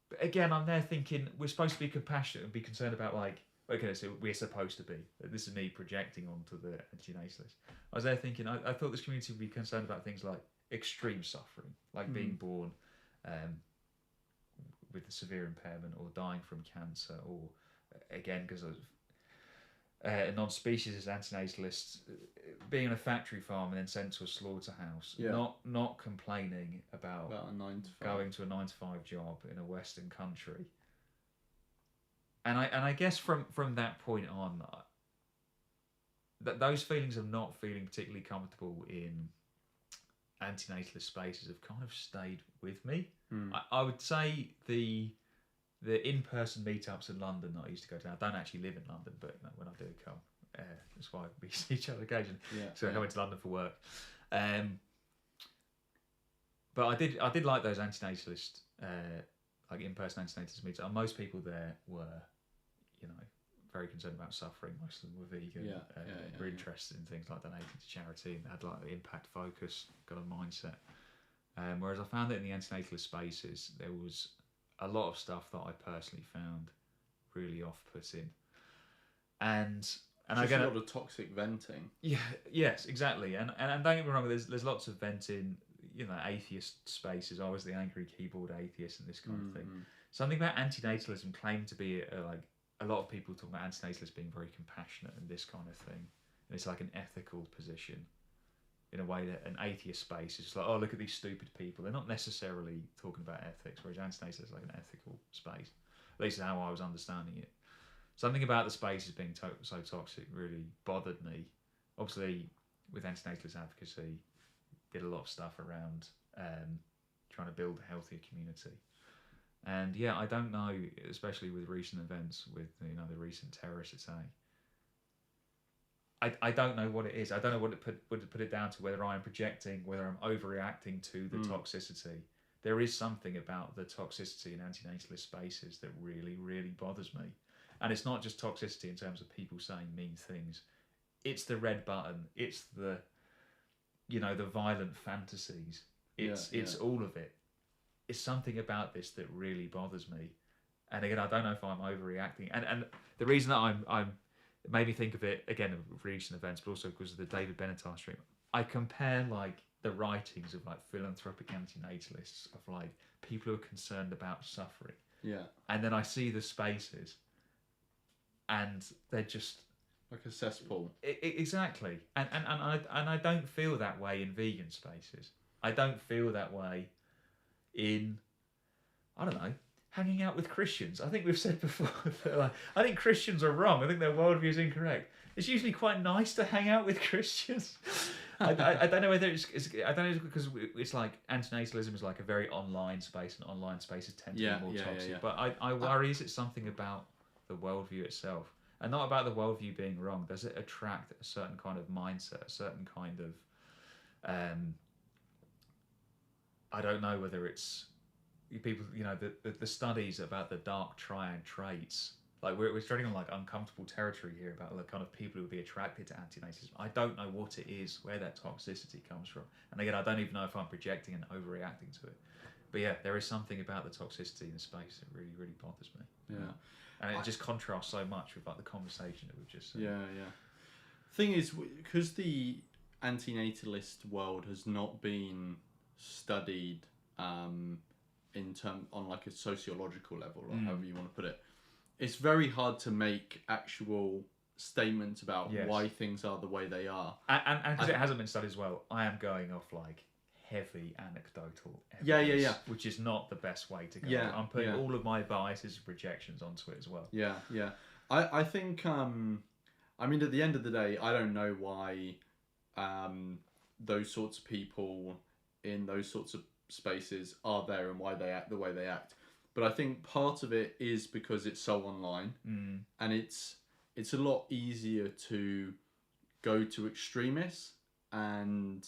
But again, I'm there thinking we're supposed to be compassionate and be concerned about, like, okay, so we're supposed to be. This is me projecting onto the anti-natalist. I was there thinking, I thought this community would be concerned about things like extreme suffering, like being born with a severe impairment, or dying from cancer, or again, because of a non-speciesist antinatalist being in a factory farm and then sent to a slaughterhouse, not complaining about a 9 to 5. Going to a 9-to-5 job in a Western country. And I guess from that point on, that those feelings of not feeling particularly comfortable in antinatalist spaces have kind of stayed with me. I would say the the in-person meetups in London that I used to go to. I don't actually live in London, but when I do come, that's why we see each other occasionally. So I went to London for work. But I did like those antinatalist, like in-person antinatalist meetups. And most people there were, very concerned about suffering. Most of them were vegan. Were interested in things like donating to charity and had like the impact focus, got a mindset. Whereas I found that in the antinatalist spaces, there was a lot of stuff that I personally found really off-putting. And again, a lot of toxic venting. Yeah, yes, exactly. And don't get me wrong, there's lots of venting, atheist spaces. I was the angry keyboard atheist and this kind of thing. Something about antinatalism claimed to be like a lot of people talk about antinatalists being very compassionate and this kind of thing. And it's like an ethical position in a way that an atheist space is just like, oh, look at these stupid people. They're not necessarily talking about ethics, whereas antinatalism is like an ethical space. At least how I was understanding it. Something about the spaces being so toxic really bothered me. Obviously, with antinatalist advocacy, did a lot of stuff around trying to build a healthier community. And yeah, I don't know, especially with recent events, with the recent terrorist attack. I don't know what it is. I don't know what to put it down to. Whether I'm projecting, whether I'm overreacting to the toxicity. There is something about the toxicity in antinatalist spaces that really, really bothers me. And it's not just toxicity in terms of people saying mean things. It's the red button. It's the, the violent fantasies. It's all of it. It's something about this that really bothers me. And again, I don't know if I'm overreacting. And the reason that it made me think of it, again, of recent events, but also because of the David Benatar stream. I compare, like, the writings of, like, philanthropic antinatalists, of, like, people who are concerned about suffering. Yeah. And then I see the spaces, and they're just... like a cesspool. Exactly. And I don't feel that way in vegan spaces. I don't feel that way in, I don't know, hanging out with Christians. I think we've said before that, like, I think Christians are wrong. I think their worldview is incorrect. It's usually quite nice to hang out with Christians. I don't know whether it's I don't know, because it's like antinatalism is like a very online space, and online spaces tend to be more toxic. Yeah. But I worry, is it something about the worldview itself, and not about the worldview being wrong? Does it attract a certain kind of mindset, a certain kind of I don't know whether it's people, the studies about the dark triad traits, like we're treading on like uncomfortable territory here about the kind of people who would be attracted to antinatalism. I don't know what it is, where that toxicity comes from, and again, I don't even know if I'm projecting and overreacting to it. But yeah, there is something about the toxicity in the space that really, really bothers me. Yeah, and it just contrasts so much with like the conversation that we've just said. Yeah. Thing is, because the antinatalist world has not been studied on like a sociological level, or however you want to put it, it's very hard to make actual statements about why things are the way they are. And because it hasn't been studied as well, I am going off like heavy anecdotal evidence, which is not the best way to go. I'm putting all of my biases and projections onto it as well. I think I mean, at the end of the day, I don't know why those sorts of people in those sorts of spaces are there and why they act the way they act. But I think part of it is because it's so online, and it's a lot easier to go to extremists and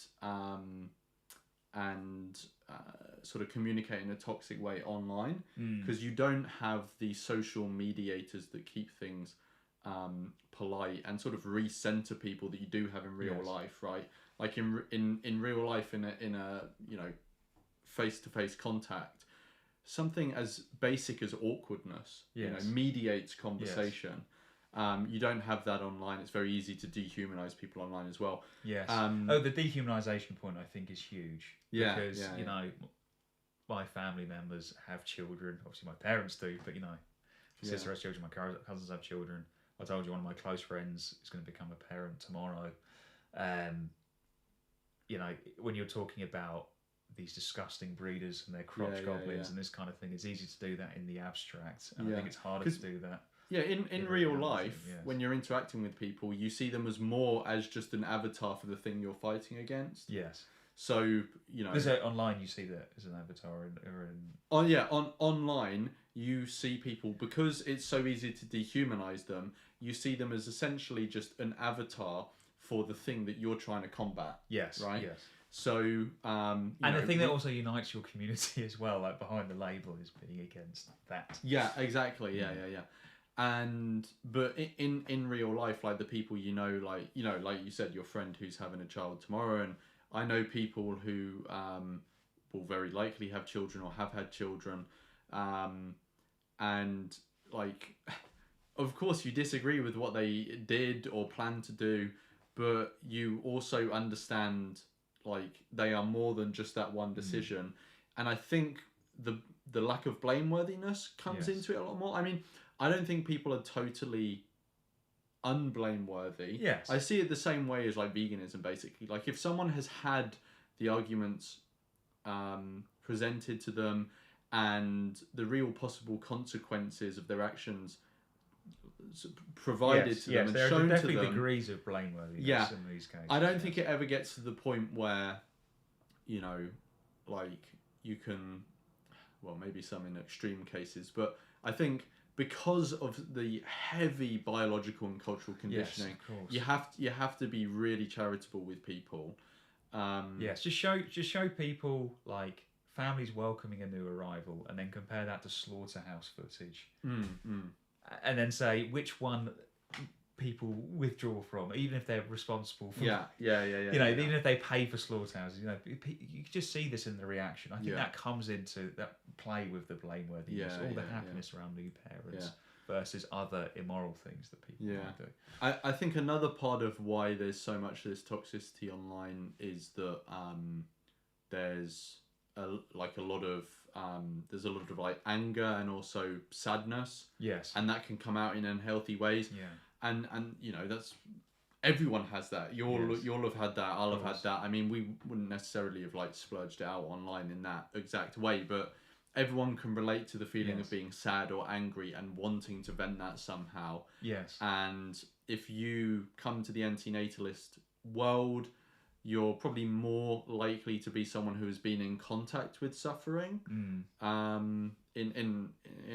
sort of communicate in a toxic way online, because you don't have the social mediators that keep things polite and sort of recenter people that you do have in real life, right? Like in real life, in a face-to-face contact, something as basic as awkwardness mediates conversation. You don't have that online. It's very easy to dehumanize people online as well. The dehumanization point I think is huge, because my family members have children. Obviously my parents do, but my sister has children, my cousins have children. I told you one of my close friends is going to become a parent tomorrow. When you're talking about these disgusting breeders and their crotch goblins and this kind of thing, it's easy to do that in the abstract, and I think it's harder to do that. In real life, when you're interacting with people, you see them as more as just an avatar for the thing you're fighting against. Yes. So because online you see that as an avatar, online you see people, because it's so easy to dehumanize them, you see them as essentially just an avatar for the thing that you're trying to combat. Yes. Right? Yes. So, and the thing that also unites your community as well, like behind the label, is being against that. Yeah, exactly. Yeah. And but in real life, like the people like you said, your friend who's having a child tomorrow, and I know people who will very likely have children or have had children, and like, of course, you disagree with what they did or plan to do, but you also understand like they are more than just that one decision. And I think the lack of blameworthiness comes into it a lot more. I mean, I don't think people are totally unblameworthy. Yes. I see it the same way as like veganism, basically. Like if someone has had the arguments presented to them and the real possible consequences of their actions provided to them and there shown are to definitely them, degrees of blameworthiness in these cases. I don't think it ever gets to the point where, like you can, well, maybe some in extreme cases, but I think because of the heavy biological and cultural conditioning, you have to be really charitable with people. Yes, just show people like families welcoming a new arrival, and then compare that to slaughterhouse footage, and then say which one people withdraw from, even if they're responsible for. Yeah. Even if they pay for slaughterhouses, you can just see this in the reaction. I think that comes into that play with the blameworthiness, all the happiness around new parents versus other immoral things that people might do. I think another part of why there's so much of this toxicity online is that there's a lot of like anger and also sadness. Yes. And that can come out in unhealthy ways. Yeah. And that's, everyone has that. You'll have had that. I'll have had that. I mean, we wouldn't necessarily have like splurged it out online in that exact way, but everyone can relate to the feeling of being sad or angry and wanting to vent that somehow. Yes. And if you come to the anti-natalist world, you're probably more likely to be someone who has been in contact with suffering, in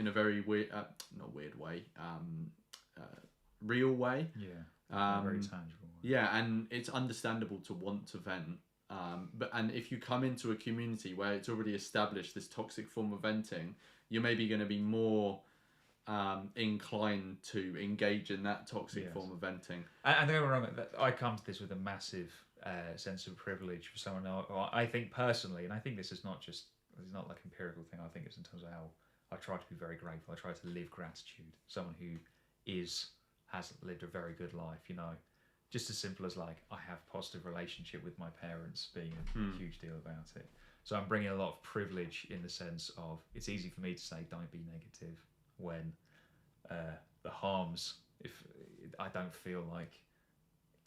a very weird, not weird way, real way. Yeah. Very tangible. Yeah, and it's understandable to want to vent. But if you come into a community where it's already established this toxic form of venting, you're maybe going to be more inclined to engage in that toxic form of venting. And don't get me wrong, I come to this with a massive sense of privilege for someone who I think personally, and I think this is not like empirical thing. I think it's in terms of how I try to be very grateful. I try to live gratitude. Someone who has lived a very good life, just as simple as like I have positive relationship with my parents being a huge deal about it. So I'm bringing a lot of privilege in the sense of it's easy for me to say don't be negative when the harms, if I don't feel like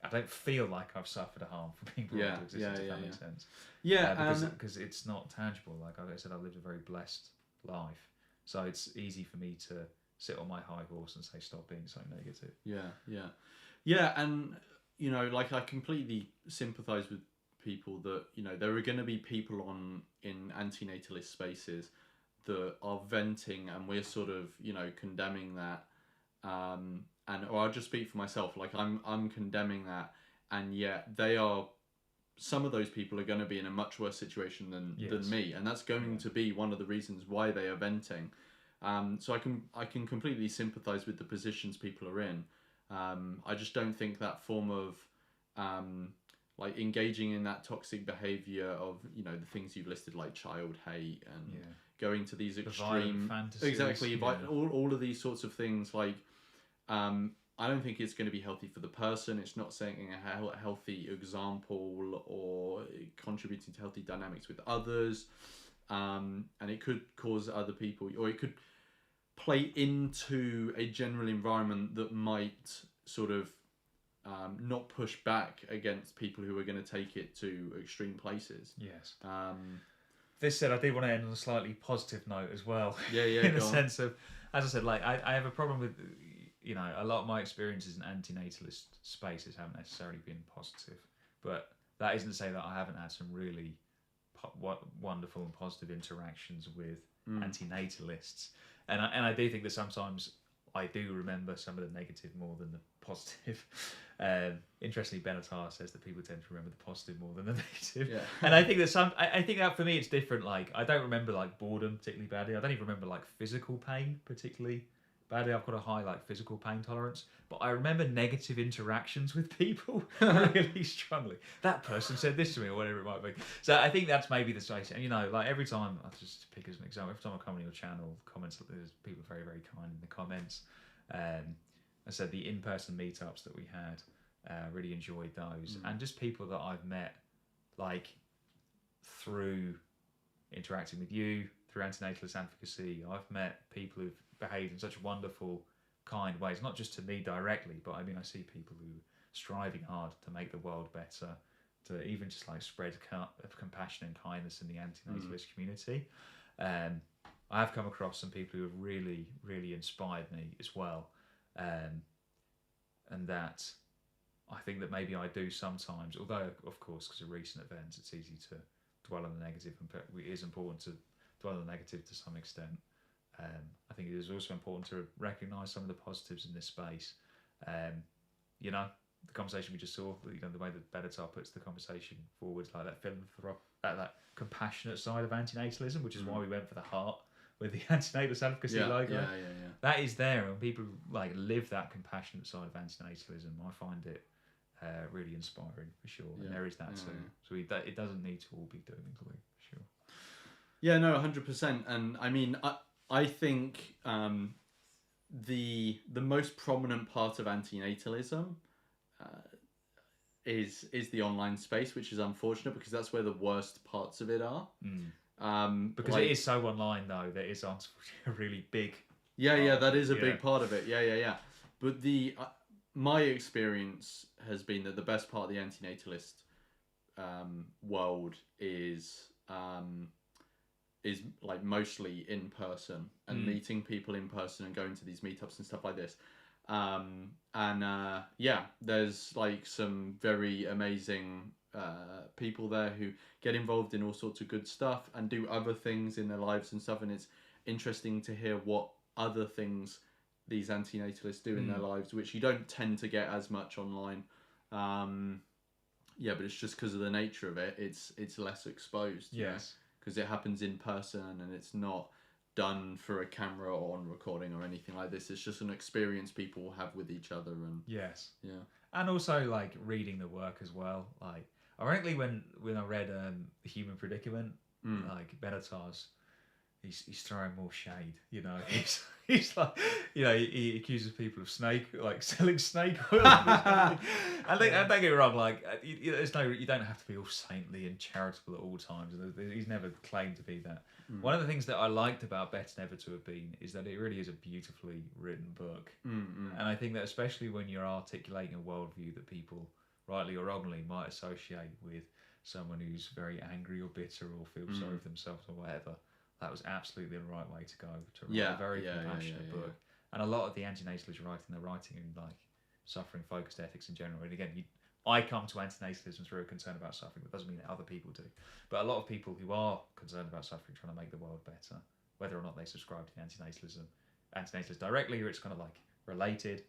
I've suffered a harm from being brought into existence, if that makes sense. Yeah, because it's not tangible. Like I said, I've lived a very blessed life, so it's easy for me to sit on my high horse and say stop being so negative. Yeah, and like I completely sympathise with people that there are going to be people in anti-natalist spaces that are venting, and we're sort of condemning that, or I'll just speak for myself. Like I'm condemning that, and yet some of those people are going to be in a much worse situation than me, and that's going to be one of the reasons why they are venting. So I can completely sympathise with the positions people are in. I just don't think that form of like engaging in that toxic behaviour of the things you've listed, like child hate and going to these extreme fantasies, all of these sorts of things. Like I don't think it's going to be healthy for the person. It's not setting a healthy example or contributing to healthy dynamics with others. And it could cause other people, or it could play into a general environment that might sort of not push back against people who are going to take it to extreme places. Yes. This said, I did want to end on a slightly positive note as well. Yeah. In the sense of, as I said, like I have a problem with, a lot of my experiences in anti-natalist spaces haven't necessarily been positive, but that isn't to say that I haven't had some really wonderful and positive interactions with anti-natalists. And I do think that sometimes I do remember some of the negative more than the positive. Interestingly, Benatar says that people tend to remember the positive more than the negative. Yeah. And I think that I think that for me it's different. Like, I don't remember like boredom particularly badly. I don't even remember like physical pain particularly badly. I've got a high like physical pain tolerance, but I remember negative interactions with people really strongly. That person said this to me or whatever it might be. So I think that's maybe the situation. And you know, like every time, I'll just pick as an example, every time I come on your channel, comments, there's people very, very kind in the comments. I said the in-person meetups that we had, really enjoyed those. And just people that I've met, like through interacting with you, through antinatalist advocacy, I've met people who've behaved in such wonderful, kind ways, not just to me directly, but I mean, I see people who are striving hard to make the world better, to even just like spread compassion and kindness in the antinatalist community. I have come across some people who have really, really inspired me as well. And that I think that maybe I do sometimes, although of course because of recent events it's easy to dwell on the negative, and it is important to dwell on the negative to some extent. I think it is also important to recognise some of the positives in this space. You know, the conversation we just saw, you know, the way that Benatar puts the conversation forward, like that that compassionate side of antinatalism, which is why we went for the heart with the antinatalist advocacy logo. Yeah. That is there, and people like live that compassionate side of antinatalism. I find it really inspiring for sure, and there is that too. So it doesn't need to all be doom and gloom, for sure. Yeah, no, 100%. And I mean, I think the most prominent part of antinatalism is the online space, which is unfortunate because that's where the worst parts of it are. Because it is so online though, that is a really big. That is a big part of it. Yeah. But my experience has been that the best part of the antinatalist world is like mostly in person and meeting people in person and going to these meetups and stuff like this. There's like some very amazing people there who get involved in all sorts of good stuff and do other things in their lives and stuff, and it's interesting to hear what other things these antinatalists do in their lives, which you don't tend to get as much online. But it's just because of the nature of it, it's less exposed. Yes. Because it happens in person and it's not done for a camera or on recording or anything like this. It's just an experience people have with each other. And and also like reading the work as well. Like ironically, when I read The Human Predicament, like Benatar's, he's throwing more shade. You know, he's like, you know, he accuses people of selling snake oil. And don't get me wrong, like you don't have to be all saintly and charitable at all times. He's never claimed to be that. One of the things that I liked about Better Never to Have Been is that it really is a beautifully written book. And I think that especially when you're articulating a worldview that people, rightly or wrongly, might associate with someone who's very angry or bitter or feels sorry for themselves or whatever, that was absolutely the right way to go, to write a very compassionate book. And a lot of the antinatalists they're writing in like suffering-focused ethics in general. And again, I come to antinatalism through a concern about suffering. That doesn't mean that other people do. But a lot of people who are concerned about suffering, trying to make the world better, whether or not they subscribe to the antinatalist directly, or it's kind of like related,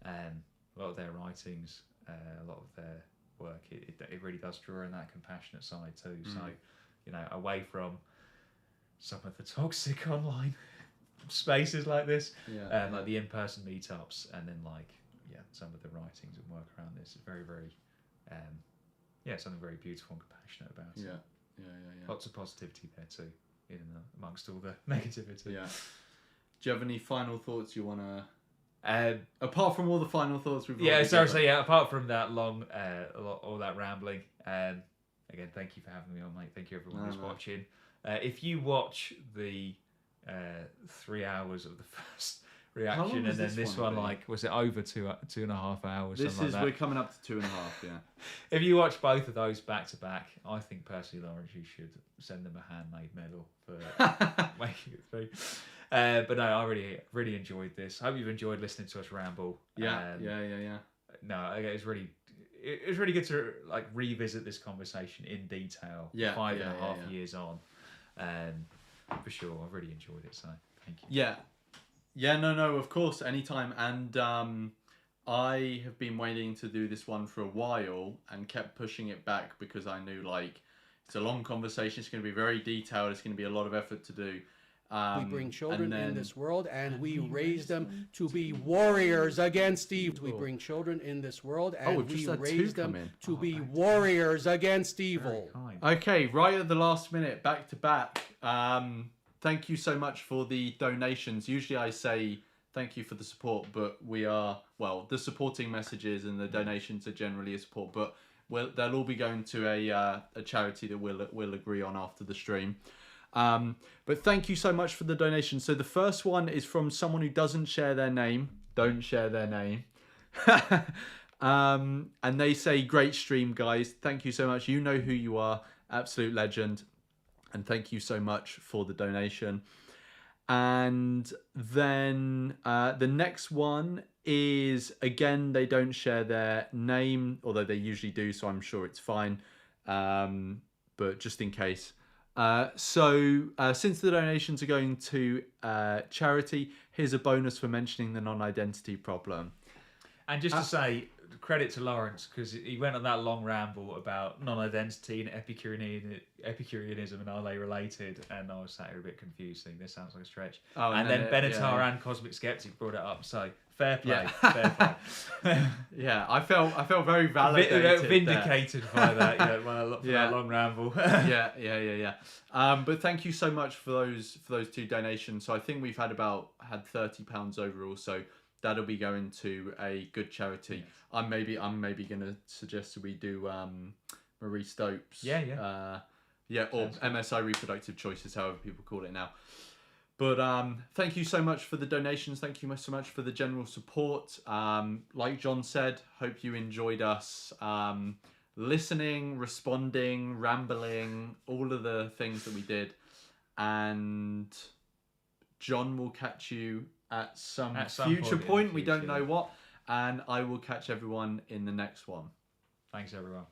a lot of their writings, a lot of their work, it really does draw in that compassionate side too. So, you know, away from some of the toxic online spaces like this, like the in-person meetups, and then like some of the writings and work around this is very, very something very beautiful and compassionate about it. Lots of positivity there too, in amongst all the negativity. Do you have any final thoughts you want to apart from all the final thoughts we've apart from that long all that rambling, again, thank you for having me on, mate. Thank you everyone who's watching. If you watch the 3 hours of the first reaction and then this one like, was it over 2.5 hours? We're coming up to 2.5. If you watch both of those back to back, I think personally, Lawrence, you should send them a handmade medal for making it through. But no, I really enjoyed this. I hope you've enjoyed listening to us ramble. Yeah. No, it was really good to like revisit this conversation in detail. 5.5 years on. for sure. I've really enjoyed it, so thank you. Yeah, no, of course, anytime. And I have been waiting to do this one for a while and kept pushing it back because I knew, like, it's a long conversation. It's going to be very detailed. It's going to be a lot of effort to do. We bring children in this world, and we raise them to be warriors against evil. We bring children in this world, and we raise them to be warriors against evil. Okay, right at the last minute, back to back. Thank you so much for the donations. Usually I say thank you for the support, but the supporting messages and the donations are generally a support, but they'll all be going to a charity that we'll agree on after the stream. But thank you so much for the donation. So the first one is from someone who doesn't share their name. Don't share their name. And they say, great stream, guys. Thank you so much. You know who you are. Absolute legend. And thank you so much for the donation. And then the next one is, again, they don't share their name, although they usually do, so I'm sure it's fine. But just in case. So since the donations are going to charity, here's a bonus for mentioning the non-identity problem. And just to say, credit to Lawrence, because he went on that long ramble about non-identity and Epicureanism and are they related, and I was sat here a bit confused thinking this sounds like a stretch. And then Benatar and Cosmic Skeptic brought it up, so fair play. Fair play. Yeah, I felt very validated, vindicated by that, that long ramble. yeah. But thank you so much for those two donations. So I think we've had £30 overall. So that'll be going to a good charity. Yes. I'm maybe gonna suggest that we do Marie Stopes. Or MSI Reproductive Choices, however people call it now. But thank you so much for the donations. Thank you so much for the general support. Like John said, hope you enjoyed us listening, responding, rambling, all of the things that we did. And John will catch you at some future point. We don't know what. And I will catch everyone in the next one. Thanks, everyone.